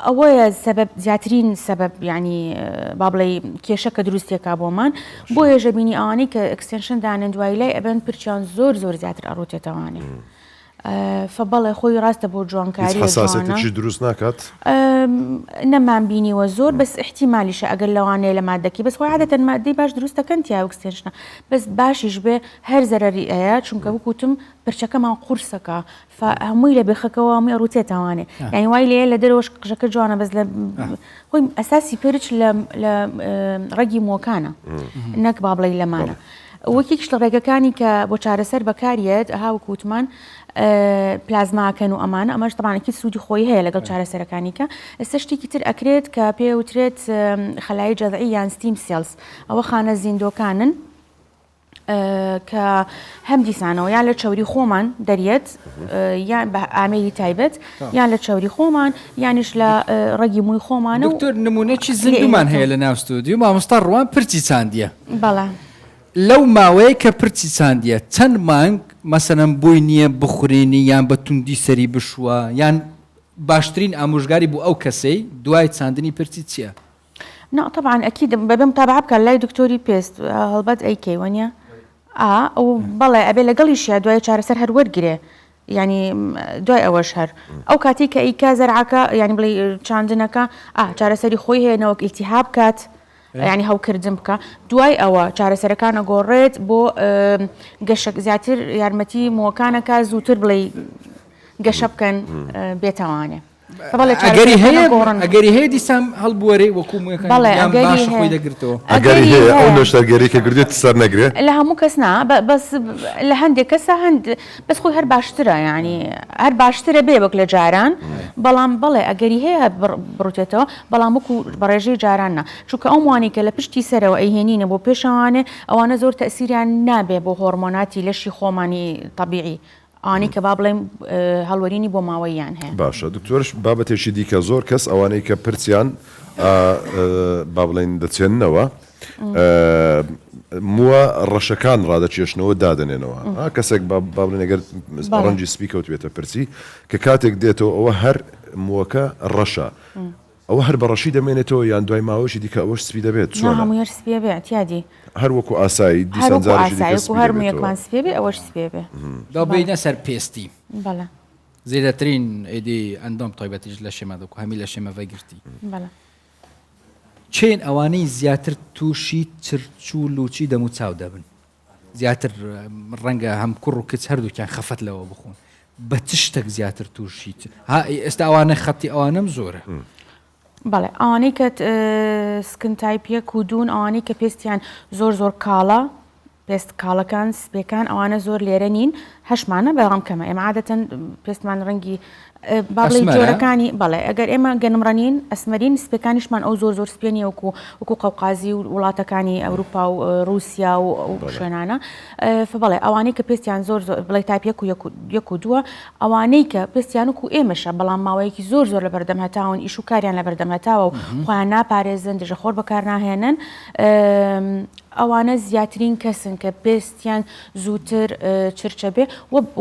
ئەوەیە سبب زیاترین سبب ینی با بڵێ کێشەکە دروستێکا بۆمان بۆ ێژەبینی ئەوانەی کە ئەکستێنشن دانن دوای لای ئەبن پرچیان زۆر زیاتر ئەڕوتێتەوانێ فبەڵێ خۆی ڕاستە بۆ جوانکاری حساسەتێکی دروست ناکات نەمان بینیوە زۆر بەس احتیمالیشە ئەگەر لەوانەیە لە مادەکی بەس خۆی عادەتەن مادەی باش دروستەکەن تیا ئەکستێنشنە بەس باشیش بێ هەر زەرەری ئەیە چونکە وکوتم پرچەکەمان قورسەکە هەمووی لە بێخەکەەوە هەمووی ڕوتێتوانێ یعنی وای لێ لە دەرەوەش قژەکە جوانە بەس لە خۆی ئەساسی پرچ لە ڕەگی مۆکانە نەک با بڵێ لەمانە وەکێکش لە ڕێگەکانی کە بۆ چارەسەر بەکارێت ئەها وکوتمان پلازماکەن و ئەمانە ئەمەش تەبانێکی سوودی خۆی هەیە لەگەڵ چارەسەرەکانی کە ئێستا شتێکی تر ئەکرێت کە پێوترێت خەلای جەذعی یان ستیم سێلز ئەوە خانە زیندۆکانن کە هەم دیسانەوە یان لە چاوری خۆمان دەریێت یان بە ئامێری تایبەت یان لە چاوری خۆمان یانیش لە ڕەگی مووی خۆمانە دکتۆر نمونەی زیندومان هەیە لە ناو ستودیو مامۆستا ڕوان پرچی چاندیە بەڵێ لەو ماوەیە کە پرچی چاندیە چەند مانگ مەسەلەن بۆی نییە بخورێنی یان بە توندی سەری بشووە یان باشترین ئامۆژگاری بۆ ئەو کەسەی دوای چاندنی پرچی چییە؟ نا طبعا ئەکید بەبێ متابعە بکە لای دکتۆری پێست هەڵبەت ئەیکەی وەنیە ئەو بەڵێ ئەبێ لەگەڵیشیە دوای چارەسەر هەر وەرگرێ ینی دوای ئەوەش هەر ئەو کاتی کە ئیکا زەرعەکە ینی بڵێ چاندنەکە چارەسەری خۆی هەیە نەوەک ئیلتیهاب کات ینی هەوکردن بکە دوای ئەوە چارەسەرەکانە گۆڕێت بۆ گەشە زیاتر یارمەتی مۆکانەکە زووتر بڵێ گەشە بکەن بێتەوانێ ئەگەری هەیە دیسان هەڵبوەرێ وەکومەکە باش خۆی دەگرێتەوە ئەگەری هەیە ئەو نۆشتەرگەریکە گردێت سەر نەگرێ لە هەموو کەس نا بەس لە هەندێک کەسە بەس خۆی هەر باشترە ینی هەر باشترە بێ وەک لە جاران بەڵام بەڵێ ئەگەری هەیە بڕوتێتەوە بەڵام وەکو بەڕێژەی جاراننا چونکە ئەو وانی کە لە پشتی سەرەوە ئەیهێنینە بۆ پێشەوانێ ئەوانە زۆر تەسیریان نابێ بۆ هۆرمۆناتی لەشی خۆمانی طبیعی ئانی کە با بڵێم هەڵوەرینی بۆ ماوەیان هەیە باشە دکتۆرش بابەتێکی دیکە زۆر کەس ئەوانەی کە پرچیان با بڵێن دەچێننەوە مووە ڕەشەکان ڕادەچێشنەوە دادنێنەوە کەسێک با بڵێن ئەگەر ڕەنجی سپی کەوتوێتە پرچی کە کاتێک دێتەوە ئەوە هەر مووەکە ڕەشە ئەوە هەر بەڕەشی دەمێنێتەوە یان دوای ماوەشی دیکە ئەوەش سپی دەبێت هەموویش سپێ بێت یادی هەر وەکو ئاسایی دیسانجارێکی هەر مویەکمان سپێ بێ ئەوەش سپێ بێ دا بینە سەر پێستی بەڵێ زیرەترین ئیدی ئەندام تایبەتیش لە شێمە دەکو هەمی لە شێمەڤە گرتی بەڵێ چێن ئەوانەی زیاتر تووشی چرچ و لوچی دەم و چاو دەبن زیاتر ڕەنگە هەم کوڕ و کچ هەردووکیان خەفەت لەوە بخۆن بە چ شتێک زیاتر تووشیت ئێستا ئەوانە خەتی ئەوانم زۆرە بەڵێ ئەوانەی کە سکن تایپیەک و دوون ئەوانەی کە پێستیان زۆر کاڵە پێست کاڵەکان سپێکان ئەوانە زۆر لێرە نین هەشمانە بەڵام کەمە ئێمە عادەتەن پێستمان ڕەنگی باڵی جۆرەکانی بەڵێ ئەگەر ئێمە گەنمڕەنین ئەسمەرین سپێکانیشمان ئەو زۆر سپێنی وەکو قەوقازی و وڵاتەکانی ئەوروپا و رووسیا و شوێنانە بەڵێ ئەوانەی کە پێستیان زۆر بڵێ تایپیەک و یەک و دووە ئەوانەی کە پێستیان وکو ئێمەشە بەڵام ماوەیەکی زۆر لە بەردەم هەتاون ئیش و کاریان لە بەردەم هەتاوە و خۆیان ناپارێزن دژەخۆر بەکار ناهێنن ئەوانە زیاترین کەسن کە پێستیان زووتر چرچە بێ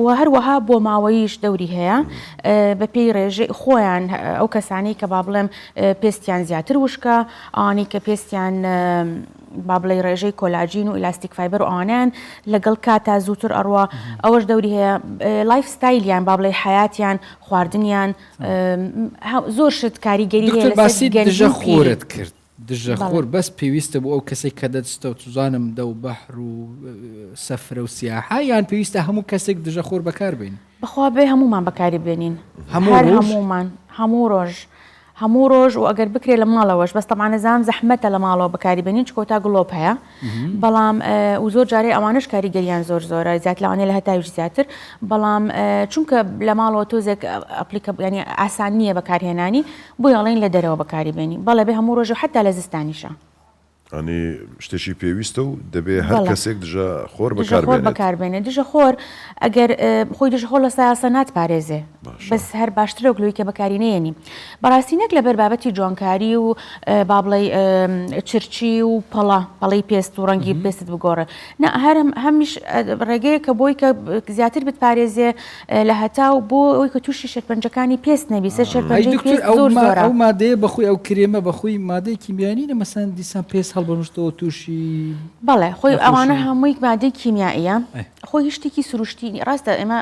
و هەروەها بۆ ماوەیش دەوری هەیە بە پێی ڕێژەی خۆیان ئەو کەسانی کە با بڵێم پێستیان زیاتر وشکە ئەوانەی کە پێستیان با بڵێ ڕێژەی کۆلاژین و ئیلاستیک فایبەر و ئەوانیان لەگەڵ کاتا زووتر ئەڕوا ئەوەش دەوری هەیە لایف ستایلیان با بڵێ حیاتیان خواردنیان زۆر شت کاریگەری هەیە باسی دژە خۆرت کرد دژە خۆر بەس پێویستە بۆ ئەو کەسێک کە دەچتە و توزانم دە و بەحر و سەفرە و سیاحە یان پێویستە هەموو کەسێک دژە خۆر بەکاربێن بەخوا بێ هەمومان بەکاری بێنین هەمومان هەموو ڕۆژ و ئەگەر بکرێ لە ماڵەوەش بەس تەمانە زام زەحمەتە لە ماڵەوە بەکاری بێنین چکۆتا گڵۆپ هەیە بەڵام و زۆر جارێ ئەوانش کاریگەریان زۆرە زیات لەوانەیە لە هەتاویش زیاتر بەڵام چونکە لە ماڵەوە تۆزێک ئەپلیکە ینی ئاسان نییە بەکارهێنانی بۆ یاڵین لە دەرەوە بەکاری بێنی بەڵێ بێ هەموو ڕۆژ حتا لە زستانیشە ئەنی شتێکی پێویستە و دەبێ هەر کەسێک دژە خۆر بەکاربێنێت دژە خۆر ئەگەر خۆی دژە خۆر لە سایاسە ناتپارێزێ بەس هەر باشترە گلوی کە بەکاری نێنی بەڕاستینێک لە بەربابەتی جوانکاری و با بڵێ چرچی و پەڵەی پێست و ڕەنگی پێست بگۆڕە هەمیش ڕێگەیە کە بۆی کە زیاتر بتپارێزێ لە هەتا و بۆ ئەوی کە تووشی شەرپەنجەکانی پێست نەبی سەر شەرپەنجەی پێست زۆر زۆرە ئەو مادەیە بەخۆی ئەو کرێمە بەخۆی مادەی کیمیایی مەسەن دیسان پێست هەڵبەنوشتەوە تووشی بەڵێ خۆی ئەوانە هەمووی مادەی کیمیاییە خۆی هشتێکی سروشتی ڕاستە ئێمە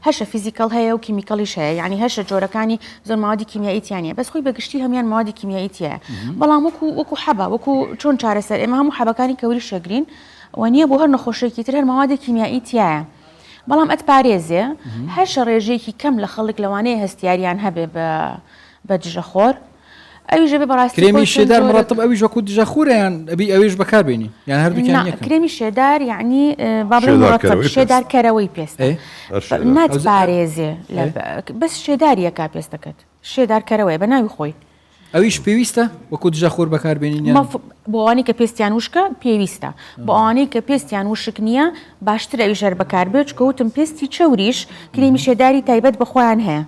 هەشە فیزیکەڵ هەیە و کیمیکەڵیش هەیە یعنی هەشە جۆرەکانی زۆر ماوەدی کیمیاییتیانە بەس خۆی بەگشتی هەمیان ماوەدی کیمیاییتیە بەڵام وەکو حەبە وەکو چۆن چارەسەر ئێمە هەموو حەبەکانی کەوری شەگرین و نییە بۆ هەر نەخۆشێکی تر هەر ماوەدی کیمیاییتیایە بەڵام ئەتپارێزێ هەشە ڕێژەیەکی کەم لە خەڵک لەوانەیە هەستیاریان هەبێ بە دژەخۆر ئەویش بێ بەڕاستی کرێمی شێدار مڕەتب ئەویش وەکو دژە خۆرەیان ئەبی ئەویش بەکاربێنی یان هەردووکیان یەکن کرێمی شێدار یعنی با بڵێ مڕەتب شێدارکەرەوەی پێست ناتپارێزێ بەس شێداریەکا پێستەکەت شێدارکەرەوەی بە ناوی خۆی ئەویش پێویستە وەکو دژە خۆر بەکاربێنین بۆ ئەوانەی کە پێستیان وشکە پێویستە بۆ ئەوانەی کە پێستیان وشک نییە باشتر ئەویش هەر بەکاربێت چکە وتم پێستی چەوریش کرێمی شێداری تایبەت بەخۆیان هەیە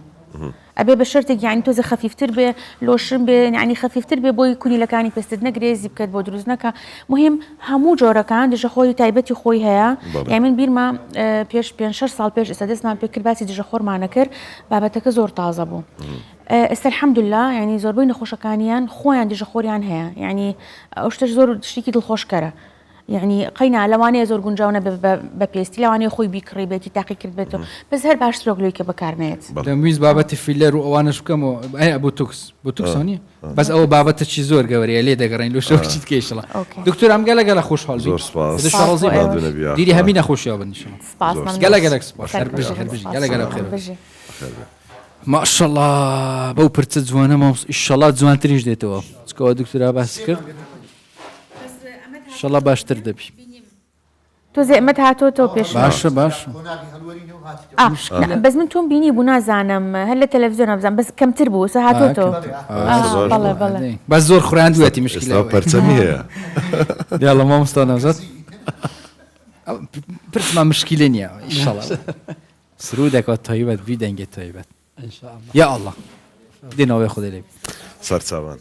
ئەبێ بە شەرتێک یعنی تۆزە خەفیفتر بێ لۆشن بێ یعنی خەفیفتر بێ بۆی کولیلەکانی پێستت نەگرێزی بکەت بۆ دروست نەکە مهم هەموو جۆرەکان دژە خۆی تایبەتی خۆی هەیە یعنی من بیرمە پێش 5-6 ساڵ پێش ئێستا دەستمان پێ کرد باسی دژە خۆرمانە کرد بابەتەکە زۆر تازە بوو ئێستا الحەمدولله یعنی زۆربەی نەخۆشەکانیان خۆیان دژە خۆریان هەیە یعنی ئەو شتەش زۆر شتێکی دڵخۆشکەرە یعنی قەینا لەوانەیە زۆر گونجاو نەبێ بە پێستی لەوانەیە خۆی بیکڕی بێتی تاقی کرد بێتەوە بەس هەر باشترۆک لۆی کە بەکارنێت دەمویست بابەتی فیلەر و ئەوانش بکەمەوە ئەیە بۆ توکسۆنیە بەس ئەوە بابەتەی زۆر گەورەیە لێ دەگەڕین لە شەوچیت کێشڵە دکتۆر ئەم گەلە خۆشحاڵ زۆر سپاس دیری هەمی نەخۆشیەوە بنیشن گەلە سپاس گەلە خێر ماشەڵڵا بەو پرچە جوانە ماوس ئیشەڵڵا جوانتریش دێتەوە چکەوە دکتۆرا باسی کرد شەڵا باشتر دەبی تۆ زێمەت هاتۆتەوە پێش باش بەس من تۆم بینی بوو نازانم هەر لە تەلەڤیزیۆن بزانم بەس کەمتر بوو سە هاتۆتەوە بەس زۆر خوراندوەتی مشکلە پەرچەمی هەیە دیاڵە مامۆستا نەوزەت پرسمان مشکلە نییە ئیشەڵڵا سرودێکەوە تایبەت بی دەنگێت تایبەت یا ئەڵڵا دێنەوەی خودی لێ سەرچاوان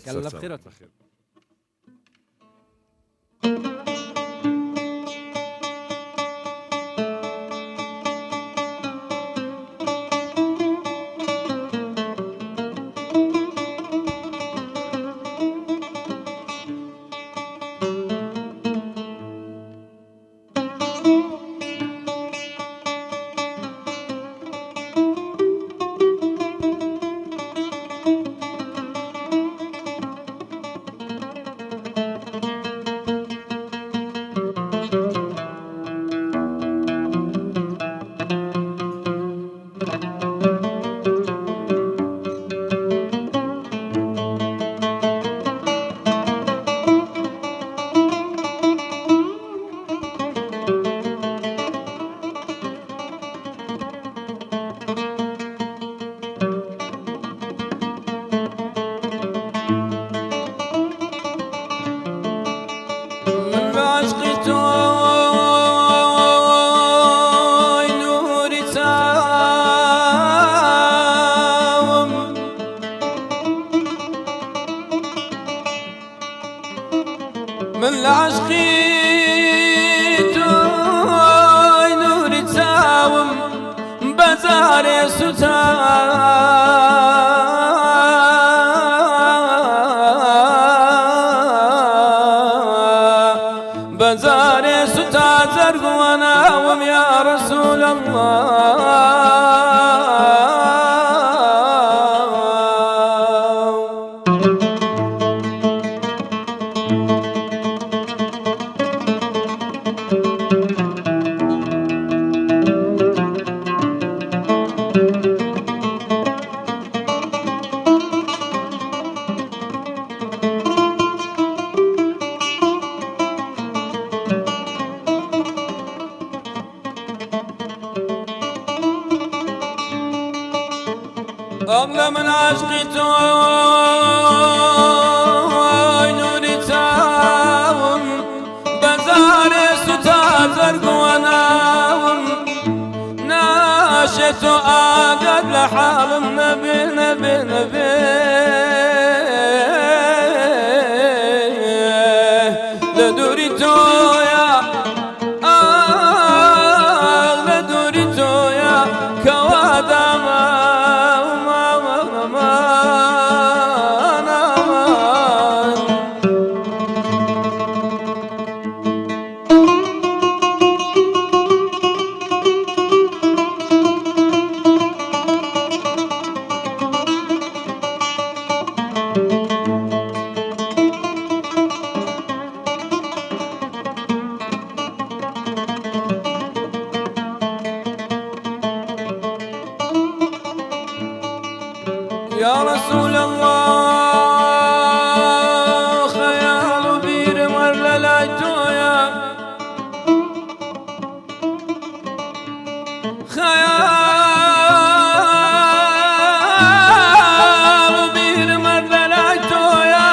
بزاري بزاري ستا زرق وناوم يا رسول الله. أغلى من عشقي توي نوري تاوم بزاري ستا زرق وناوم ناشت آقد لحال نبي نبي نبي لدوري تويا لدوري تويا كوادما يا رسول الله خيال بير ولا لا جويا خيال بير ولا لا جويا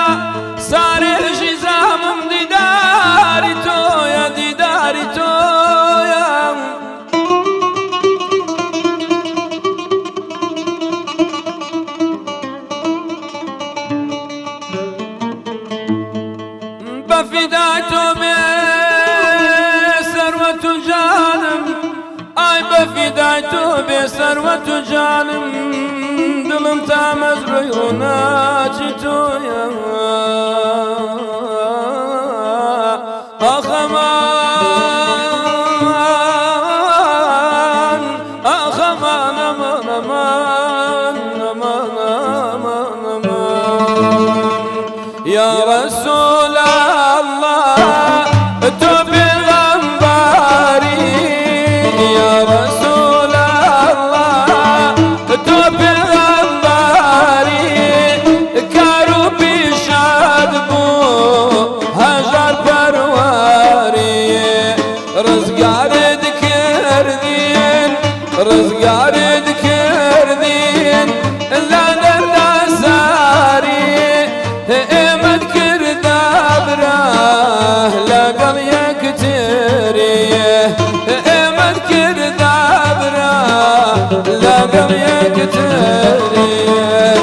صار الجزام ديداري تويا ديداري تويا بفدايته بثروة جانم أي بفدايته بثروة جانم دلم تامز ريوناتي يا أخمان أخمان أمان أمان أمان أمان أمان يا رسول الله توب الأنباري يا رسول الله توب الأنباري كروبي شادبو هجر برواري رزقار ذكردين رزقار ذكردين لا لا ساري امد كردابره لقل يكتريه امد كردابره لقل يكتريه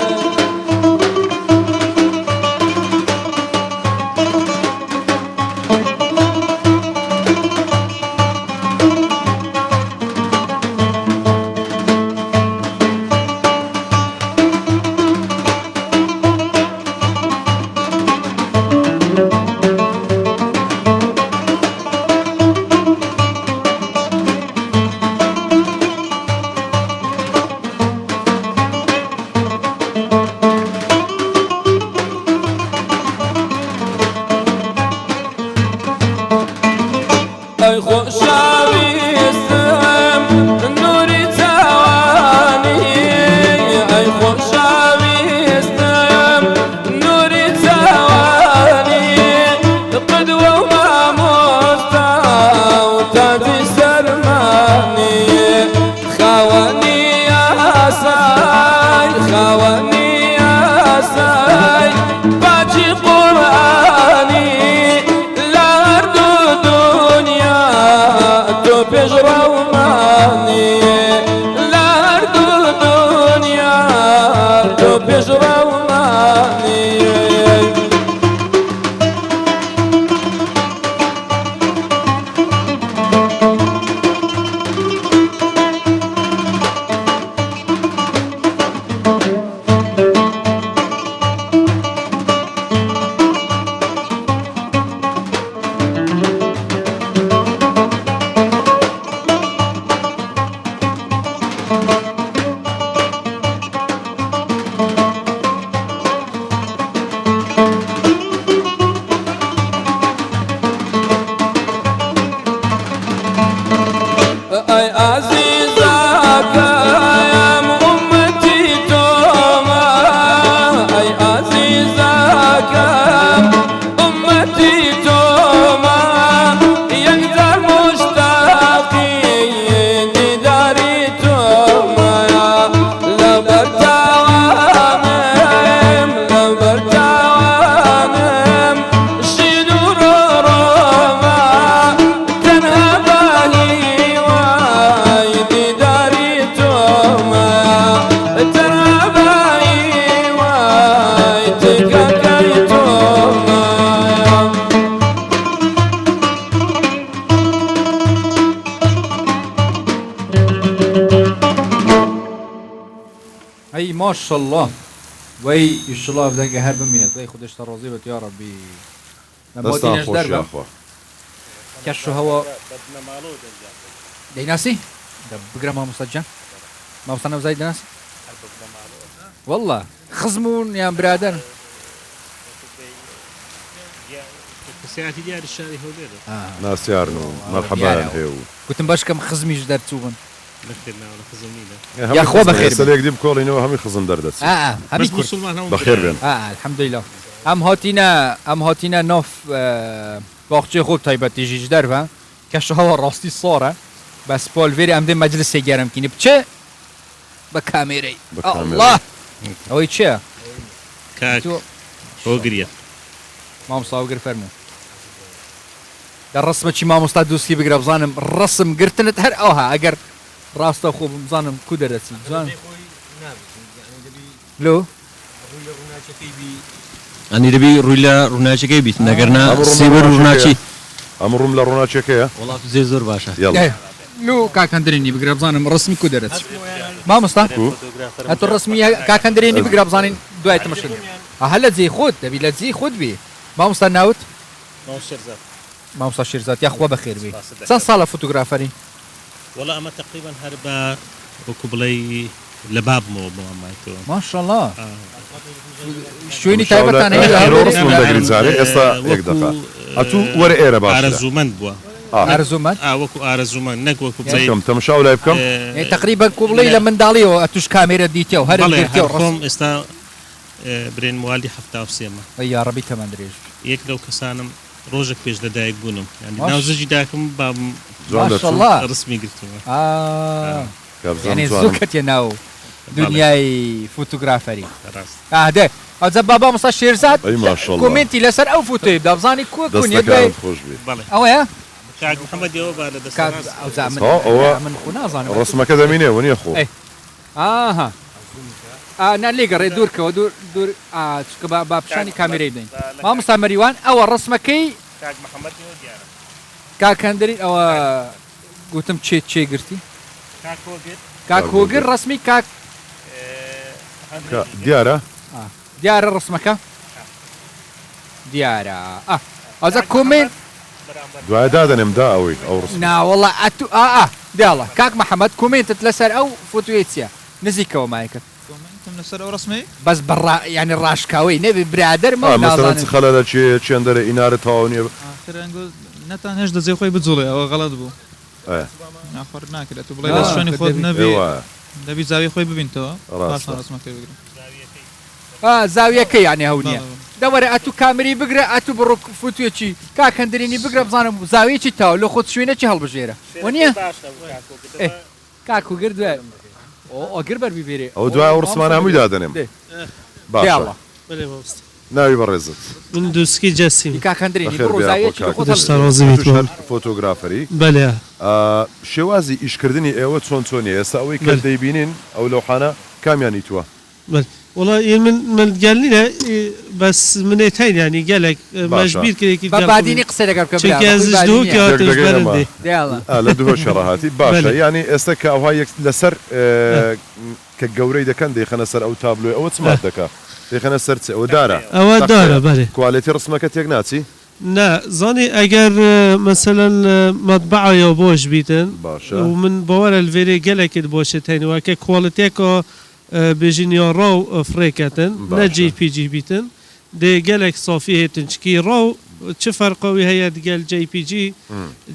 أي عزيزك يا أمتي توما أي عزيزك أمتي توما يقدر مشتاقين داري توما لبرتعامم شدور روما تنهباني وايدي داري توما تنهباني وايدي كاكاي توما اي ما شاء الله وي ان شاء الله بدك هرب منيت وي خدش ترازيبت يا ربي لما دەستان ديناش خۆش دربه یاخوا كشو هوا ديناسي ده بقرا ما مسجل ما وصلنا زايد ناس والله خزمون يا برادر ساعتي ديال الشاري هو بيرو ناسیارن و مرحبا هێو كنت مباشكم خزمي جدار توبن نكتبنا ولا خزمينا يا أخوة بخير. سەلێک دی بکۆڵینەوە هەمی خزم دەردەچێت همي بس مسلمان هم بەخێر بێن الحمد لله ام هاتينا نوف باخچه خوب تایبەتی جیج دربه كشو هوا راستي صاره بس بالفيري ام دي مجلس گرم كيني بچه بكاميري بكاميري. الله اوي چه كاك تو هو قريه ما مصاوغر فرمو در رسمه چی ما مستعد دوستی بگرب زانم رسم گرتنت هر اوها اگر راستا خوب زانم کو درسی زانم لو أنا دبي رولا روناشي كيبيت نقرنا أمر سيبر روناشي ئەمڕۆم لە ڕووناچێکەیە والله في زير زور باشا يلا لو كاكندريني بگرب زانم رسم کو درسی ما مستعد اتو الرسميه كاكندريني بگرب زانين دوای تمشن هلا زي خود تبي لا زي خود بي ما مستعد ناوت ما هو الشرزات ما مستعد شيرزات يا اخوه بخير بي سن صاله فوتوغرافري والله أما تقريبا هربا وكبلي لباب مو مايتو ما شاء الله شويني تايبت إن انا شاء الله. هي رسم دەگریت زارێ ئێستا یەک دەفە ئەتوو وەرە ئێرە باشە آرزومند بوا ارزومات وكو آرزومند نك وكو بزي بکەم تەمەشا و لای بکەم يعني تقريبا كوبلي لما نداليو اتوش كاميرا ديتيو هر بلى ديتيو رسم هرخوم استا برين موالدي حفتا وسيما يا ربي كمان دريج يك لو كسانم روجك بيج لدايق بونم يعني ماش. ناوزجي داكم باب جوان ما دەچوو شاء الله رسمي قلتوا يعني جوانم زوكت يا ناو دنياي فوتوغرافري راس ده هذا بابا مصا شيرزات أي ما شاء الله. كومنتي لسر او فوتو يبدا بزاني كو كون دەستەکانت يدوي خۆش بێ بلى او يا كاك محمد يوبا لدست كاد راس او زعمن هو من خونا زاني ڕسمەکە دەمینێ وەنیە خۆ إيه. اها ناليقر دورك ودور دور بابشاني كاميرا يبدين ما مستمريوان او الرسمكي كاك محمد يو ديانا كاكندري او قلتم تشي قرتي كاك وقت كاك هوجر رسمي كاك دیارە ديار الرسمكة ديارة هذا كومنت دوای دادەنێم دا ئەوەی ئەو ڕسم نا والله اتو ديالله كاك محمد كومنت تلسر او فوتويتسيا نزيكا ومايكت كومنتم لەسەر ئەو ڕسمی بس برا يعني الراشكاوي نبي برادر ما مەسەرەن نازانم خەلە لە چێن دەرە ئینارە تاوا نییە آخرەنگۆ نەتان هێش دەجێ خۆی بجوڵێ ئەوە غەڵەت بوو ناخۆر ناکرێت و بڵێ لە شوێنی خۆت نەبێ ئێوە دەبی زاوی خۆی ببینتەوە ڕاستە. پاشان ڕسمەکەی بگرن زاوية كي يعني هونية دورة اتو كاميري بقرا اتو بروك فوتويتشي كاك هندريني بقرا بزانم زاوية چي تاو لو خود شوينة چي هالبجيرة ونيا إيه. كاكو قرد او قربر بيبيري ئەو دوای ئەو ڕسمانە هەمووی دادەنێم باشە يلا بلى بوست ناوی بەڕێزت من دوسكي جاسم كاك هندريني بخير برو بيا زاوية أخوك. چي خود دشتا هالبجيرة رازي بيتوان فۆتۆگرافەری بلى شێوازی ئیشکردنی ئێوە چۆنیە ئێستا ئەوەی کە بله. دەیبینین ئەو لەوحانە کامیانی تووە بلى والله من قال لنا بس من ايتين يعني قالك مجبير كذا بعدين يقصر لك چونكي از دوك يا توش برندي يلا لە دووە شەڕەهاتی باشە بله. ینی ئێستا کە ئەوها لەسەر کە گەورەی دەکەن دەیخەنە سەر ئەو تابلۆی ئەوە چمات دەکات دەیخەنە سەر ئەوە دارە او دارة بلى کوالێتی ڕسمەکە تێک ناچی نا زاني اگر مثلا مطبعه یا باش بیتن باشە و من باور الویری گلکت باشه تین و که کوالیتی که بجین یا راو فریکتن نه جی پی جی بیتن ده گلک صافی هیتن چکی راو چه فرقاوی هید گل جی پی جی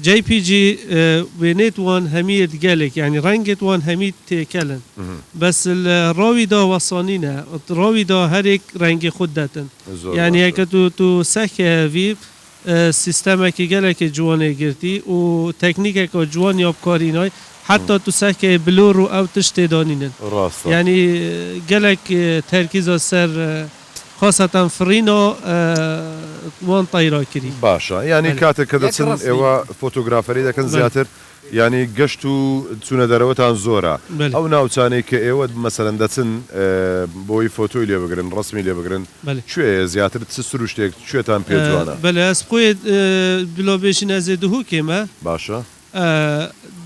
جی پی جی بینیت وان همید گلک يعني رنگت وان همید تکلن بس الراوی دا وصانینه راوی دا هر یک رنگ خود داتن يعني اگه تو سخه وی سیستم که گلک جوانه گرتی و تکنیک که جوان یاب کارینای حتی تو سخه بلور و او تشت دانینن يعني گلک ترکیز سر خاصة فرينو وان طيرا كري باشا يعني كاتر كذا سن ايوا فوتوغرافري ده كان زياتر يعني قشتو تسونا دروتان زورا او ناوتاني كايوا مثلا دتن بوي فوتو اللي بقرن رسمي اللي بقرن شو زياتر تسروشتك شو تام بيجوانا بلا اسبوي بلوبيشن ازدهو كيما باشا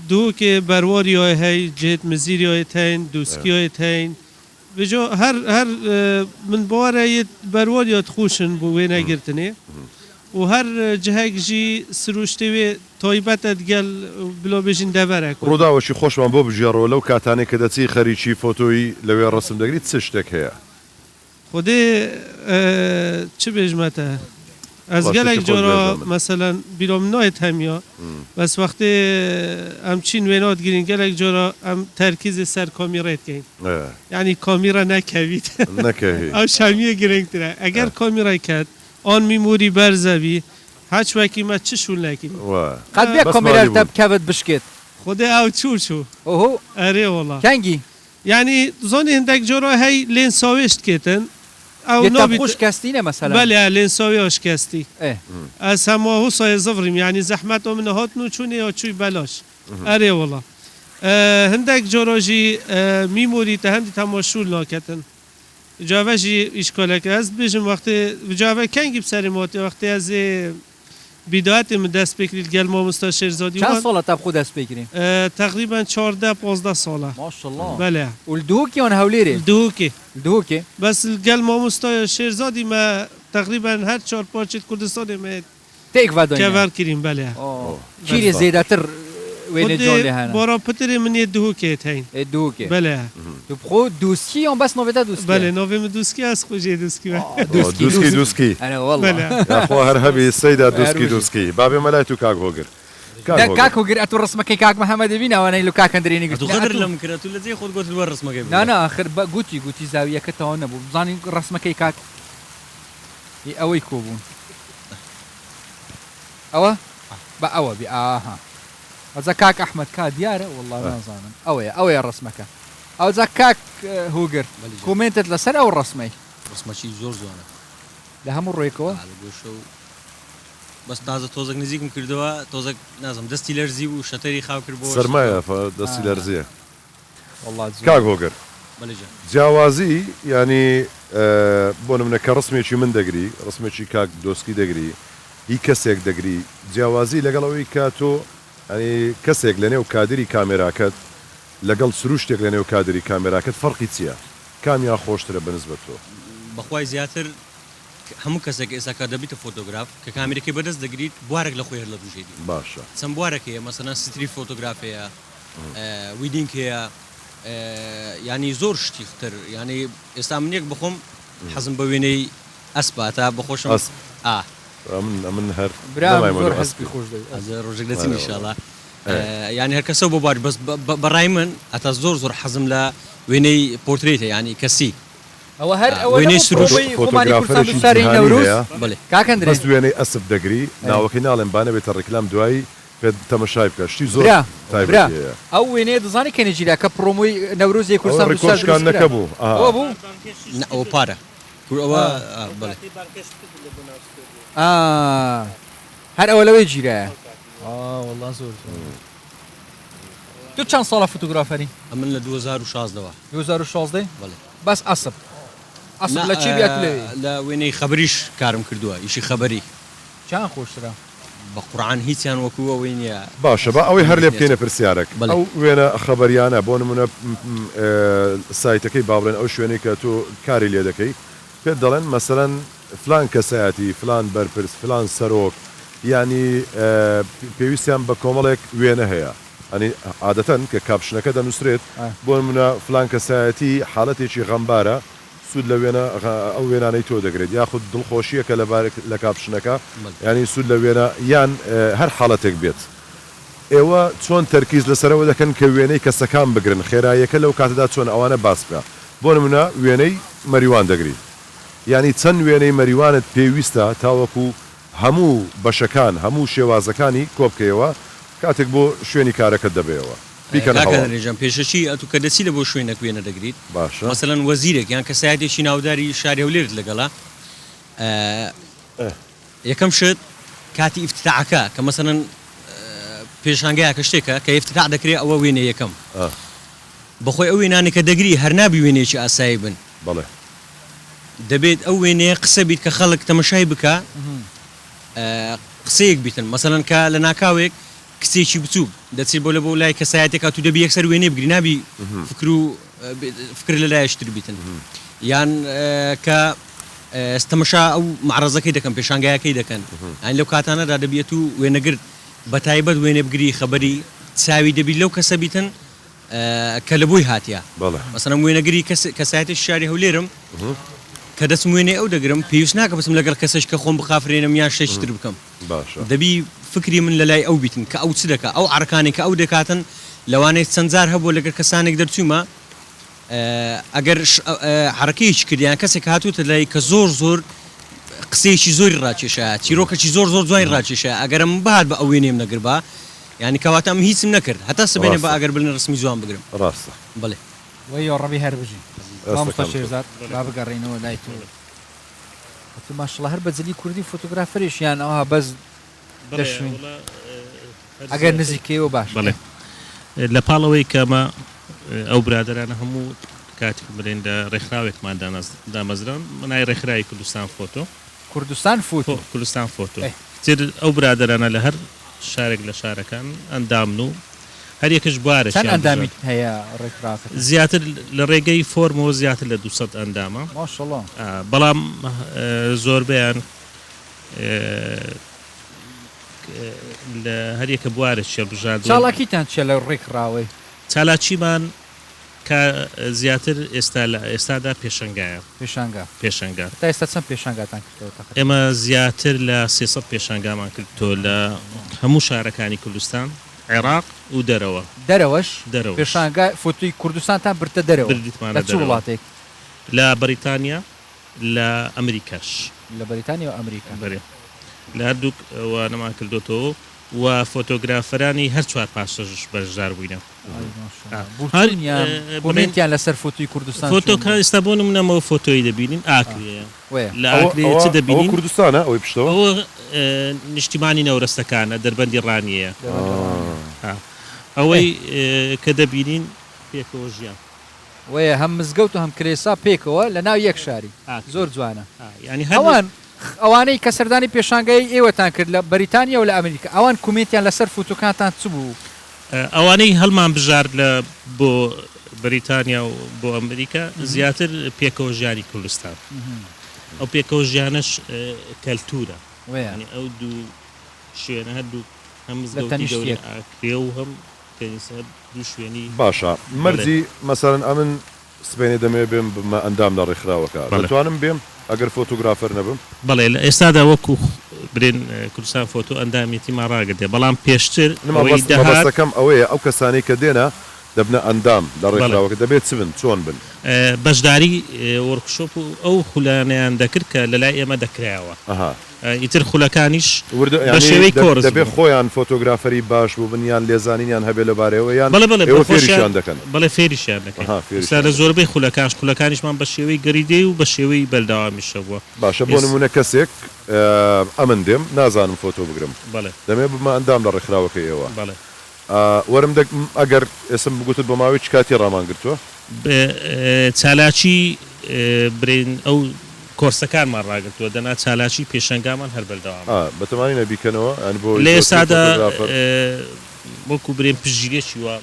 دو كي برواريو هي جهت مزيريو تين دوسكيو تين بجو هر من بواره برواريو تخوشن بو وين اگرتني وهر جهك جي سروشتوي تويبت ادقل بلو بيجين دبرك رودا وشي خوش من بو بجيرو لو كاتاني كدتي خريجي فوتوي لو الرسم دغري تسشتك هي خدي چه بجمته از گلک جورا مثلا بیرام نایت همیا بس وقتی همچین وینات گیرین گلک جورا هم ترکیز سر کامیرایت گین یعنی کامیرا نکوید او شمیه گیرنگ تره اگر کامیرای کد آن میموری برزوی هچ وکی ما چه شول نکیم قد بیا کامیرا تب کود بشکت خود او چور شو اوهو اره والله کنگی يعني زوني هندك جورا هي لين ساويشت كيتن او نوبي خوش كاستينه مثلا بله لين ساويش كاستي ايه از همه هو ساي زفرم يعني زحمت من هاتنو چوني يا چوي بلاش اره والله هندك جورا جي ميموري تهندي تماشول ناكتن جاوه جي اشكالك از بيجم وقت جاوه كنگي بسرمات وقت از بداية من دست بكري الجل ما مستشار زادي كم سالة تبخو دست بكري؟ تقريبا 14-15 سالة ما شاء الله بله والدوكي وانا هوليري؟ الدوكي بس الجل ما مستشار زادي ما تقريبا هر 4-5 كردستان ما تيك فادونيا كفر كريم بله كيري زيداتر وين جون لهنا؟ برا بتري من الدوكي تين الدوكي بله تبخو دوسكي on بس نوفيتا دوسكي بله نوفي من دوسكي اسخو جي دوسكي دوسكي انا والله يا اخو هرهبي السيدة دوسكي بابي ملايتو كاك هوجر كاك هوجر اتو رسمك كاك محمد بينا وانا لو كاك اندريني قلت تو غدر لهم كراتو الذي خذ قلت الرسمك لا اخر قوتي زاويه كتاونا ابو بزاني رسمك كاك اوي كوبون اوا با اوا بي اها زكاك احمد كا دياره والله ما ظالم اوي الرسمك او زكاك هوجر كومنتت لسر او الرسمي رسمشي زور زوانه لهم الريكو على گوشو بس تازه توزك نزيكم كردوا توزك نازم دستي لرزي وشتري خاو كربو سرمايه فدستي لرزيه والله كاك هوجر بلجا جوازي يعني بون من كرسمي شي من دغري رسمي شي كاك دوسكي دغري هي كسيك دغري جوازي لقلوي كاتو يعني كسيك لنيو كادري كاميراكت لقل سروشتك لنيو كادري كاميراكت فرقي تيا كام يا خوشتره بالنسبه له بخواي زياتر همو کەسێک ئێستا کە دەبیتە فۆتۆگراف کە کامێرەکەی بەدەست دەگریت بوارێک لە خۆی هەر لە دوژێتی باشە چەند بوارێک هەیە مەسەلەن ستری فۆتۆگرافەیە ویدینگ هەیە ینی زۆر شتیختر ینی ئێستا منێک بخۆم حەزم بە وێنەی ئەسپاتە بخۆشم من هەر زۆر حەزبی خۆش ڕۆژێک دەچین ئینشاڵڵا ینی هەر کەسە بۆ بار بەس بەڕای من ئەتا زۆر حەزم لە وێنەی پۆرترێتە ینی کەسی او هر ويني سروش فوتوغرافر ساري نوروز كاك اندري بس ويني اسف دغري ناوكي نالن بانه بيت الركلام دواي في تماشايب شتي زور برا او ويني دزاني كان يجي لك بروموي نوروز يكون صار ريكورد كان نكبو ابو او بارا بله هر اولوي يجي له والله زور تو چند سال فوتوغرافري من ل 2016 2016 بله بس اصل لا چی بیات لا ویني خبریش کارم کردووە ئیشی خبری چان خۆشترە بە قورعان هیچیان وەکووە وینە باشە بە ئەوەی هەر لێ بکەینە پرسیارێک ئەو وێنە خەبەریانە بۆ نمونە سایتەکەی باڵێن ئەو شوێنەی کە تۆ کاری لێ دەکەی پێت دەڵێن مەسەلەن فلان کەسایەتی فلان بەرپرس فلان سەرۆک ینی پێویستیان بە کۆمەڵێک وێنە هەیە ئەنی عادەتەن کە کاپشنەکە دەنووسرێت بۆ نمونە فلان کەسایەتی حاڵەتێکی غەمبارە سود لە وێنە ئەو وێنانەی تۆ دەگرێت یاخود دڵخۆشیەکە لە کاپشنەکە ینی سود لە وێنە یان هەر حاڵەتێک بێت ئێوە چۆن تەرکیز لەسەرەوە دەکەن کە وێنەی کەسەکان بگرن خێراییەکە لەو کاتەدا چۆن ئەوانە باس بکە بۆ نمونە وێنەی مەریوان دەگری ینی چەند وێنەی مەریوانت پێویستە تاوەکو هەموو بەشەکان هەموو شێوازەکانی کۆبکەوە کاتێک بۆ شوێنی کارەکەت دەبێەوە ڕێژەم پێشەچی ئەتو کە دەچی لە بۆ شوێنێک وێنە دەگریت باشە مەسەلەن وەزیرێک یان کەسایەتێکی ناوداری شاری هەولێرت لەگەڵا یەکەم شت کاتی ئیفتتاحەکە کە مەسەلەن پێشانگایە کە شتێکە کە ئیفتتاح دەکرێت ئەوە وێنە یەکەم بەخۆی ئەو وێنانی کە دەگری هەر نابی وێنێکی ئاسایی بن بەڵێ دەبێت ئەو وێنەیە قسە بیت کە خەڵک تەمەشای بکە قسەیەک بیتن مەسەلەن کە لە ناکاوێک کچێکی بچوو دەچێت بۆ لە بۆ لای کەسایەتێکا تو دەبی یەکسەر وێنێ بگری نابی فکر لە لایەشتر بیتن یان کە تەمەشا ئەو معرەزەکەی دەکەن پێشانگایەکەی دەکەن ئەین لەو کاتانەدا دەبێت و وێنەگرت بە تایبەت وێنێ بگری خەبەری چاوی دەبیت لەو کەسە بیتن کە لە بۆی هاتیە مەسەلەن وێنەگری کەسایەتی شاری هەولێرم کە دەچم وێنێ ئەو دەگرم پێویست ناکە بچم لەگەڵ کەسێک کە خۆم بخافرێنم یان شتێکتر بکەم دەبی فکری من لە لای ئەو بیتن کە ئەو چ دەکە ئەو عرکانی کە ئەو دەکاتن لەوانەیە چەند جار هەبوو لەگەر کەسانێک دەرچوومە ئەگەر حرەکەیەکی کردیان کەسێک هاتووتە لای کە زۆر قسەیەکی زۆری ڕاکێشە چیرۆکەی زۆر جوانی ڕاکێشە ئەگەرم بهات بە ئەو وێنێم نەگربا یعنی کەواتەم هیچم نەکرد هەتا سبێنێ بە ئەگەر بڵێن ڕسمی جوان بگرم ڕاستە بڵێ وەی ڕەبی هەر بژین شێرزاد با بگەڕێنەوە لای تۆ ماشڵە هەر بەجلی کوردی فۆتۆگرافەریشیان ئەوها بەس دەشوین ئەگەر نزیکەوە باش بڵێ لە پاڵەوەی کەمە ئەو برادرانە هەموو کاتێک بڵێن لە ڕێکخراوێکمان دامەزران منای ڕێکخراوی کوردستان فۆتۆ تر ئەو برادرانە لە هەر شارێک لە شارەکان ئەندامن و هەر یەکەش بوارە ئەندامی هەیە ڕێکخراوەکە زیاتر لە ڕێگەی فۆرمەوە زیاتر لە 200 ئەندامە ماشەڵڵا بەڵام زۆربیان لە هەر یەکە بوارە شێبژاد چاڵاکیتان چێ لە ڕێکخراوەی چالاکیمان کە زیاتر ئێستادا پێشەنگایە پێشەنگا تا ئێستا چەند پێشەنگاتان کردەوە ئێمە زیاتر لە 300 پێشەنگامان کردۆ لە هەموو شارەکانی کوردستان عێراق و دەرەوەش پێشانگای فۆتۆی کوردستانتان برتە دەرەوە لە چ وڵاتێک لە بەریتانیا لە ئەمریکاش لە بەریتانیا و ئەمریکا لە هەردووک وانەمان کردوتەوە و فۆتۆگرافەرانی هەر چوار پاشەش بەشدار بووینە کۆمنتیان لەسەر فۆتۆی کوردستان فۆتۆکە ئێستا بۆ نمونەمەوە فۆتۆی دەبینین ئاکرەیە لە ئاکرەیە چ دەبینین کوردستانە ئەوەی پشتەوە ئەوە نیشتیمانی نەورەستەکانە دەربەندی ڕانیەیە ئەوەی کە دەبینین پێکەوە ژیان وەیە هەم مزگەوت و هەم کرێسا پێکەوە لە ناو یەک شاری زۆر جوانە ینی ئەوانەی کە سەردانی پێشانگای ئێوەتان کرد لە بەریتانیا و لە ئەمریکا ئەوان کومنتیان لەسەر فۆتۆکانتان چ بوو ئەوانەی هەڵمان بژار لە بۆ بەریتانیا و بۆ ئەمریکا زیاتر پێکەوە ژیانی کوردستان ئەو پێکەوە ژیانش کەلتورە ئەو دوو شوێنە هەردوو هەم ئاکرێ و هەم دوو شوێنی باشە مەرجی مەسەرەن ئەمن سبێنێ دەمێ بێم بمە ئەندام لە ڕێکخراوەکە دەتوانم بێم ئەگەر فۆتۆگرافەر نەبم بەڵێ لە ئێستادا وەکو برێن کوردستان فۆتۆ ئەندامێتیمان ڕاگەدێ بەڵام پێشتر مەبەستەکەم ئەوەیە ئەو کەسانی کە دێنە دەبنە ئەندام لە ڕێکخراوەکە دەبێت چ بن چۆن بن بەشداری وەرکشۆپ و ئەو خولانیان دەکرد کە لە لای ئێمە دەکرایەوە ئیتر خولەکانیش بە شێوەی کۆرس دەبێت خۆیان فۆتۆگرافەری باش بوو بنیان لێزانینیان هەبێ لەبارەوە یان فێریشیان دەکەن بەڵێ فێریشیان دەکەن لە زۆربەی خولەکانیشمان بە شێوەی گەریدەی و بە شێوەی بەلداوامیشە بووە باشە بۆ نمونە کەسێک ئەمن دێم نازانم فۆتۆ بگرم دەمێ بمە ئەندام لە ڕێکخراوەکە ئێوە وەرم ئەگەر ئێسم بگوتت بۆ ماوەی چ کاتی ڕامان گرتووە چالاکی برین ئەو کۆرسەکانمان ڕاگرتووە دەنا چالاکی پێشەنگامان هەر بەردەوام بەتەمانی نەبیکەنەوە لە ئێستادا وەکو برێن پشتگیریەکی وە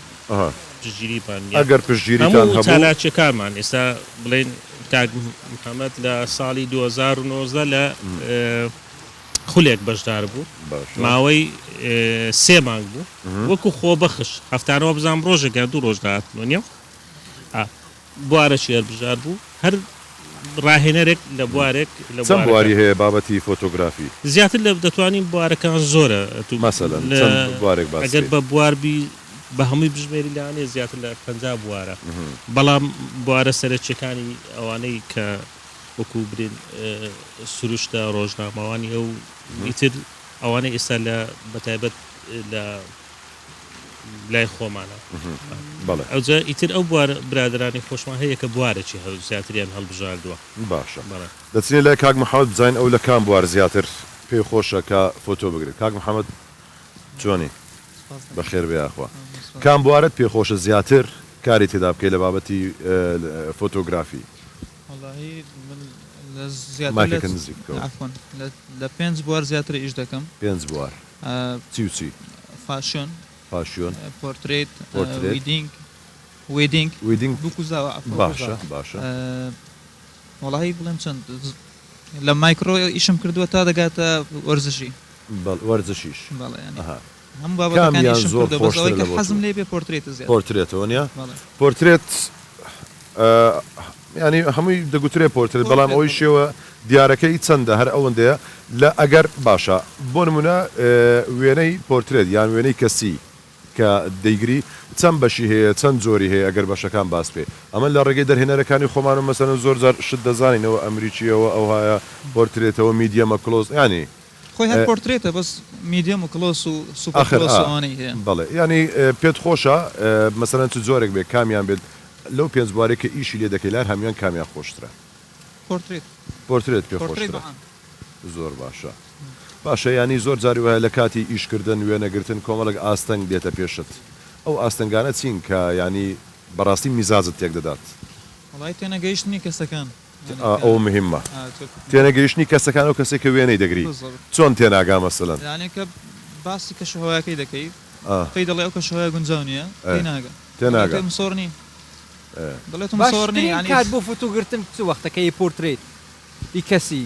پشتگیریمان ئەگەر پشتگیریتان هەبوو چالاکیەکانمان ئێستا بڵێن کاک محەممەد لە ساڵی 2019 لە خولێک بەشدار بوو ماوەی 3 مانگ بوو وەکو خۆبەخش هەفتانەوە بزانام ڕۆژێکە 2 ڕۆژ داهاتنەوە بوارەشی هەربژار بوو هەر ڕاهێنەرێک لە بوارێک لە چەند بواری هەیە بابەتی فۆتۆگرافی زیاتر لە دەتوانین بوارەکان زۆرە ئەگەر بە بواربی بە هەمووی بژمێری لاانێ زیاتر لە 50 بوارە بەڵام بوارە سەرچەکانی ئەوانەی کە وەکو برین سروشتە ڕۆژنامەوانی ئەو ئیتر ئەوانەی ئێستا لە بەتایبەت لە لای خۆمانە ئەوجا ئیتر ئەو برادرانی خۆشمان هەیە کە بوارێکی هەر زیاتریان هەڵبژاردووە باشە دەچینێت لای کاک محەممەد بزانین ئەو لە کام بوار زیاتر پێی خۆشە کە فۆتۆ بگرێت کاک محەممەد جوانی بەخێر بێ یاخوا کام بوارت پێخۆشە زیاتر کاری تێدا بکەی لە بابەتی فۆتۆگرافی لە 5 بوار زیاتر ئیش دەکەم 5 بوار چی فاشۆن پۆرترێت ویدینگ بکوزاوە باشە وەڵاهی بڵێم چەند لە مایکرۆ ئیشم کردووە تا دەگاتە وەرزشیش هەموو بابەتەکانی زۆر حەزم لێ بێ پۆرترێتەوە نیە پۆرترێت ینی هەمووی دەگوترێ پۆرترێت بەڵام ئەوەی شێوە دیارەکەی چەندە هەر ئەوەندەیە لە ئەگەر باشە بۆ نمونە وێنەی پۆرترێت یان وێنەی کەسی کە دەیگری چەند بەشی هەیە چەند جۆری هەیە ئەگەر بەشەکان باس پێ ئەمە لە ڕێگەی دەرهێنەرەکانی خۆمان و مەسەن زۆر جار شت دەزانینەوە ئەمریکیەوە ئەو هایە پۆرترێتەوە میدیەمە کلۆز ینی خۆی هەر پۆرترێتە بەس میدیەم و کلۆس و سوپەرکلۆسەوانەی هەیە بەڵێ ینی پێت خۆشە مەسەرەن چ جۆرێک بێ کامیان بێت لەو 5 بوارێک کە ئیشی لێ دەکەی لار هەمیان کامیان خۆشترە پۆرترێت پێ خۆشترە زۆر باشە ینی زۆر جاری وایە لە کاتی ئیشکردن وێنەگرتن کۆمەڵک ئاستەنگ دێتە پێشت ئەو ئاستەنگانە چین کە ینی بەڕاستی میزازت تێک دەدات وڵای تێنەگەیشتنی کەسەکان ئەو مهمە تێنەگەیشتنی کەسەکان و کەسێک کە وێنەی دەگری چۆن تێناگا مەسەلەن یانێ کە باسی کەشەهۆیەکەی دەکەی پێی دەڵێ ئەو کەشەهۆیە گونجاو نییە تێناگا سۆڕنی دەڵێتم سۆڕنی کات بۆ فۆتۆگرتن چ وەختەکەی پۆرترێت ی کەسی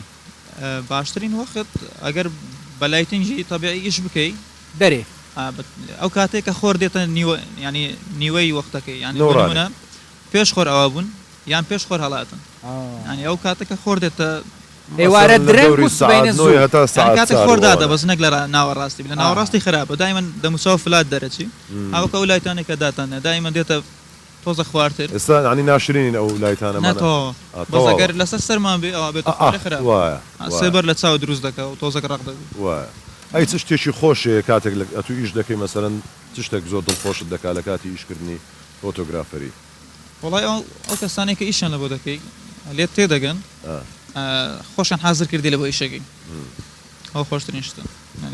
باشترین وەخت ئەگەر بەلایتنجی تەبیعی ئیش بکەی دەرێ ئەو کاتێک کە خۆر دێتە ینی نیوەی وەختەکەی یانە پێش خۆر ئەوە بوون یان پێش خۆر هەڵاتن ینی ئەو کاتێکە خۆر دێتە ئێوارە درەنگ کاتێک خۆردادە بەس نەک لە ناوەڕاستی لە ناوەڕاستی خراپە دایمەن دەموساو فلات دەرەچی ئەوکە ئەو لایتانێکە داتانە دایمەن دێتە تۆزە خوارتر ئێستا عنی ناشرین ئەو لایتانەمانەوە بەزەگەر لەسەر سەرمان بێ ئەوە بێت سێبەر لە چاو دروست دەکە و تۆزەک ڕق دەبێت ئەی چ شتێکی خۆشەیە کاتێک ئەتو ئیش دەکەی مەسەرەن چ شتێک زۆر دڵخۆشت دەکات لە کاتی ئیشکردنی فۆتۆگرافەری وڵای ئەو کەسانێک کە ئیشان لە بۆ دەکەی لێت تێدەگەن خۆشیان حازر کردی لە بۆ ئیشەکەی ئەو خۆشترین شتە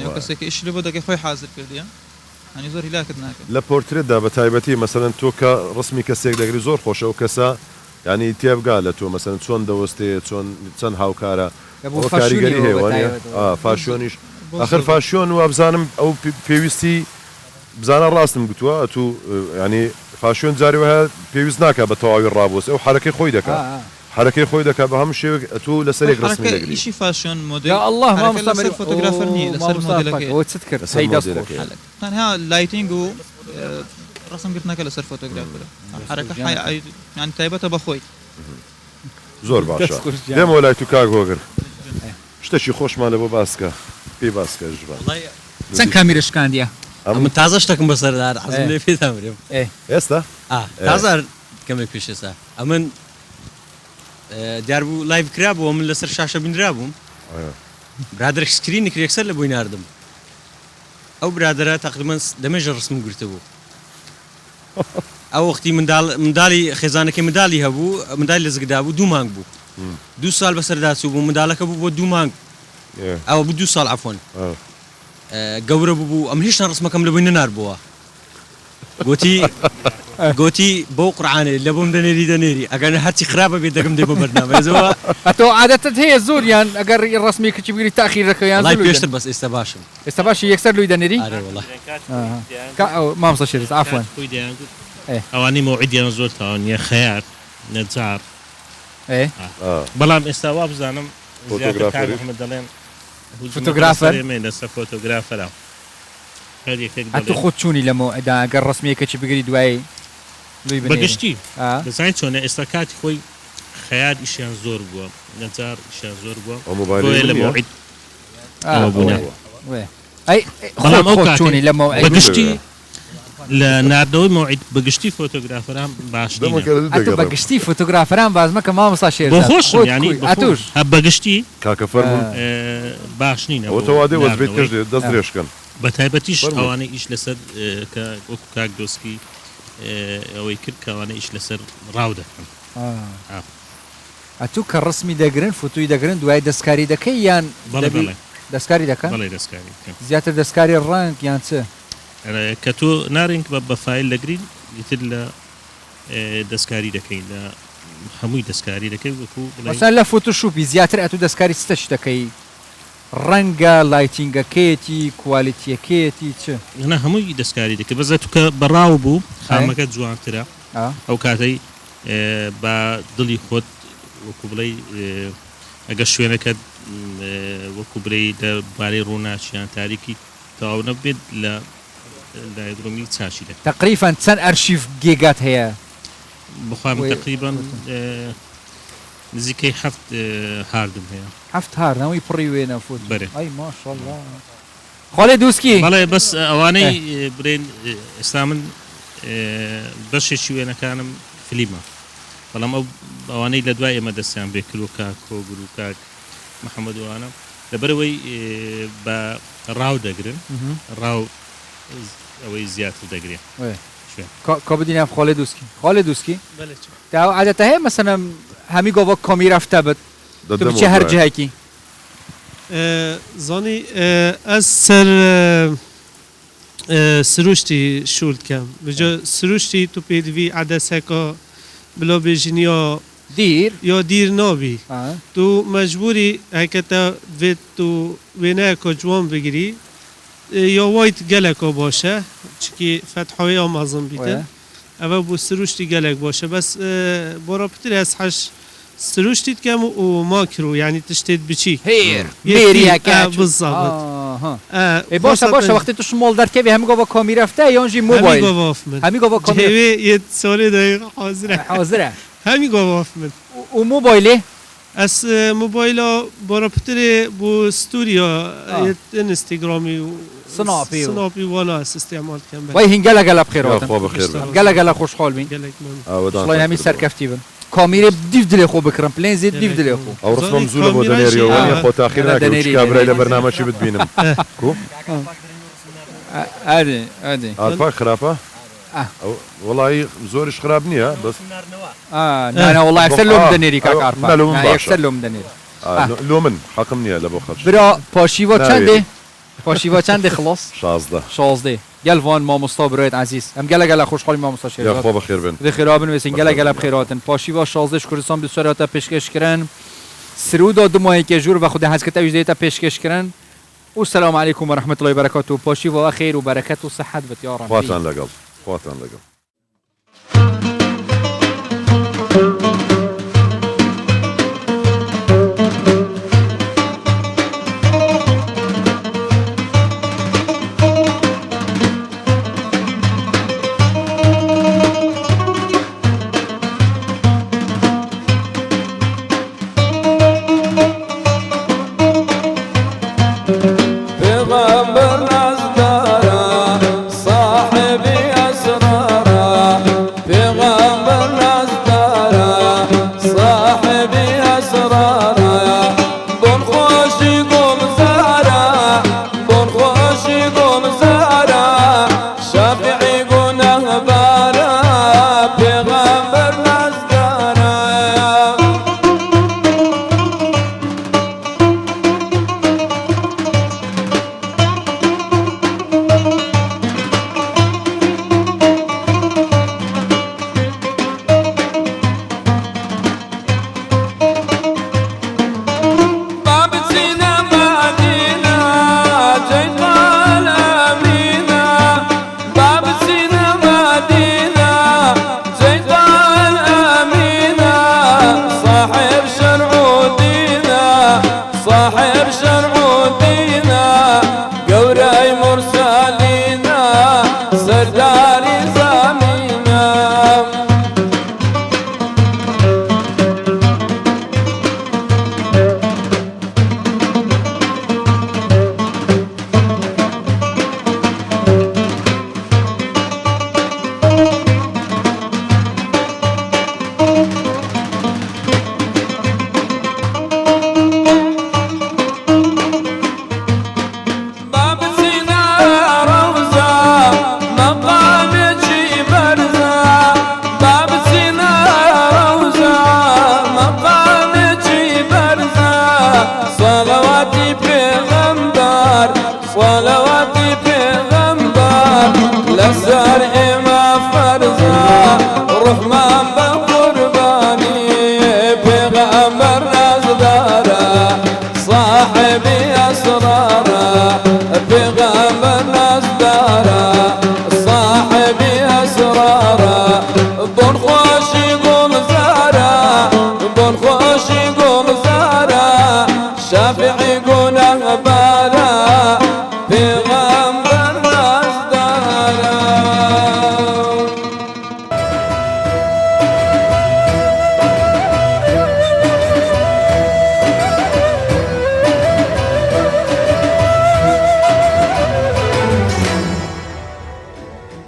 ئەو کەسێکی ئیش لە بۆ دەکەی خۆی حازر کردیە ئەنی زۆر هیلاکت ناکەن لە پۆرترێتدا بە تایبەتی مەسەرەن تۆ کە ڕسمی کەسێک دەگری زۆر خۆشە و کەسە ینی تێبگا لە تۆ مەسەرەن چۆن دەوەستەیە چۆن چەند هاوکارە کاریگەری هەیە فاشۆنیش آخر فاشۆن و ئەبزانم ئەو پێویستی بزانە ڕاستم گوتووە تو ینی فاشۆن جاری وایە پێویست ناکە بە تەواوی ڕابۆست ئەو حرەکەی خۆی دەکات حرەکەی خۆی دەکات بە هەموو شێوێک تو لەسەرێک ڕسمی دەگری ئیشی فاشۆن مۆدل الله لەسەر فۆتۆگرافەر نی لەسەر مۆدلەکەی تەنها لایتینگ و ڕسمگرتنەکە لەسەر فۆتۆگرافەرە حرەکە ینی تایبەتە بەخۆی زۆر باشە دێمەوە لای تو کاک هۆگر شتێکی خۆشمان لە بۆ باسکە پێی باسکە ژبان چەند کامیرە شکاندیە من تازە شتێکم بەسەردار حەزم لێ پێدام برێم ئێستا تازار کەمێک پێش ئێستا ئەمن دیار بوو لایڤ کرا بووە من لەسەر شاشە بینرا بووم برادێک سکرینی کرێکسەر لە بۆی ناردم ئەو برادرە تقریبا دەمێژە ڕسم گرتە بوو ئەو وەختی منداڵی خێزانەکەی منداڵی هەبوو منداڵی لە زگدا بوو 2 مانگ بوو 2 ساڵ بەسەرداچوو بوو منداڵەکە بوو بۆ 2 مانگ ئەوە بوو 2 ساڵ عەفوەن گەورە بوو ئەم هیچ ڕسمەکەم لە بۆی نەناربووە گوتی بۆ قورعانێ لە بۆم دەنێری ئەگەر هەرچی خراپە بێت دەگەم دێ بۆ بەرنامەیەوە ئەتۆ عادەتت هەیە زۆریان ئەگەر ڕسمی کچی بگیری تاخیرەکەیان پێشتر بەس ئێستا باشم ئێستا باشی یەکسەر لوی دەنێری مامۆستا شێرز عەفوەن ئەوانی مەوعیدیان زۆر تاوانیە خەیار نەجار بەڵام ئێستا وا بزانم فۆتۆگرافەری محمد دەڵێن فۆتۆگرافەر لەسەر فۆتۆگرافەرە هەر یەکێک هەتوو خۆت چوونی لەمە ئەدا ئەگەر ڕسمیەکەی بگری دوایی بەگشتی دەزانیت چۆنە ئێستا کاتی خۆی خەیار ئیشیان زۆر بووە نەجار ئیشیان زۆر بووە لە مۆعید بەڵام ئەو چوونی لەمە بەگشتی لە ناردەوەی مۆعید بەگشتی فۆتۆگرافەران باش بەگشتی فۆتۆگرافەران بازمەکە مامۆستا شێر بۆ خۆش ینی ئەتوش بەگشتی کاکە فەرموون باش نینە ئەوتەوادێ وەزبێت کرد دەست درێژکەن بە تایبەتیش ئەوانەی ئیش لەسەر کە وەکو کاک دۆسکی ئەوەی کرد کەوانە ئیش لەسەر ڕاو دەکەن ئەتوو کە ڕسمی دەگرن فوتوی دەگرن دوای دەستکاری دەکەی یان دەستکاری دەکەن دەستکاری زیاتر دەستکاری ڕنگ یان چ کە تۆ نارێنگ بە فایل دەگرین ئیتر لە دەستکاری دەکەین لە هەمووی دەستکاری دەکەی وەکو مەسەن لە فۆتۆشوپی زیاتر ئەتوو دەستکاری چتەش دەکەی ڕەنگە لایتینگەکەیەتی کوالیتیەکەیەتی چ هەنا هەمووی دەستکاری دەکەی بەزە تو کە بەڕاو بوو خامەکە جوانترە ئەو کاتەی بە دڵی خۆت وەکو بڵێ ئەگە شوێنەکەت وەکو بڵێ دەربارەی ڕووناچیان تاریکی تەواو نەبێت لە دایدڕۆمی چاشی دەکەن تقریبا چەند ئەرشیف گێگات هەیە بخوام تقریبا نزیکەی هەفت هاردم هەیە هەفت هاردنەوەی پڕی وێنە فوت بەرێ ئەی ماشەڵڵا خۆڵێ دووسکی بەڵێ بەس ئەوانەی برێن ئێستا من بەشێکی وێنەکانم فلیمە بەڵام ئەوانەی لە دوای ئێمە دەستیان بێکرد و کاک کۆگر و کاک محەممەد وانە لەبەرەوەی بە ڕاو دەگرن ڕاو ئەوەی زیاتر دەگرێت کۆ بدینە خۆڵێ دووسکی تا عادەتە هەیە مەسەنە هەمی گۆڤە کۆمی ڕفتە بێت چه هەر جایکی زانی ئەس سەر سروشتی شول کەم بجا سروشتی تو پێدوی عادەسەکە بلۆ بێژینی یا دیر نابی تو مەجبوری هەکەتە بێت تو وێنەیەکە جوان بگیری یا وایت گەلێکە باشە چکی فەتحەوەی ئامازن بیتە ئەوە بۆ سروشتی گەلێک باشە بەس بۆڕە پتر هەست حەش سروشتیت کەم و ماکرو یعنی تشتێت بچی بێریەکە بالضبط باشە وەختی توش مۆڵ دەرکەوی هەمی گۆڤە کۆمی رەفتە یانژی موبایل هەمی گۆڤە کۆمی یەت سۆرێ دقیقە حاضرە هەمی گۆڤە من و موبایلێ ئەس موبایلە بۆڕە پترێ بۆ ستوریا ئینستاگرامی و سناپی وانە استعمال کەم وای هین گەلە بخێرەوە گەلە خۆشحاڵ بین هەمی سەرکەفتی بن کامیرێ دیف دلێ خۆ بکڕم پلێن زیێت دیف دلێ خۆ ئەو ڕستم زوو بۆ دەنێریەوە خۆ تاخیر ناکەی کابرای لە بەرنامەچی بتبینم ئاپا خراپە وڵی زۆرش خراپ نییە بەس وڵی ئەکسەر لۆم دەنێری کاکار لۆم دەنێر لۆ من حەقم نییە لە بۆ خەڵ برا پاشیوە چەندێ پاشیوە چەندێ خڵۆس 16 گەلوان مامۆستا برایت عزیز ئەم گەلە خۆشحاڵی مامۆستا شێر خۆ بەخێر بن خێرا بنوێسین گەلە بخێراتن پاشیوە 16 کوردستان بسوارەتە پێشکەشکردن سرودا دومایەکە ژوور بە خوددا هەزکەتە ویژدێتە پێشکەشکردن والسلام عليكم ورحمة الله وبركاته پاشیوە خێر و بەرەکەت و سەحەت بێت یا ڕەبی خواتان لەگەڵ پیغمبر Thank you.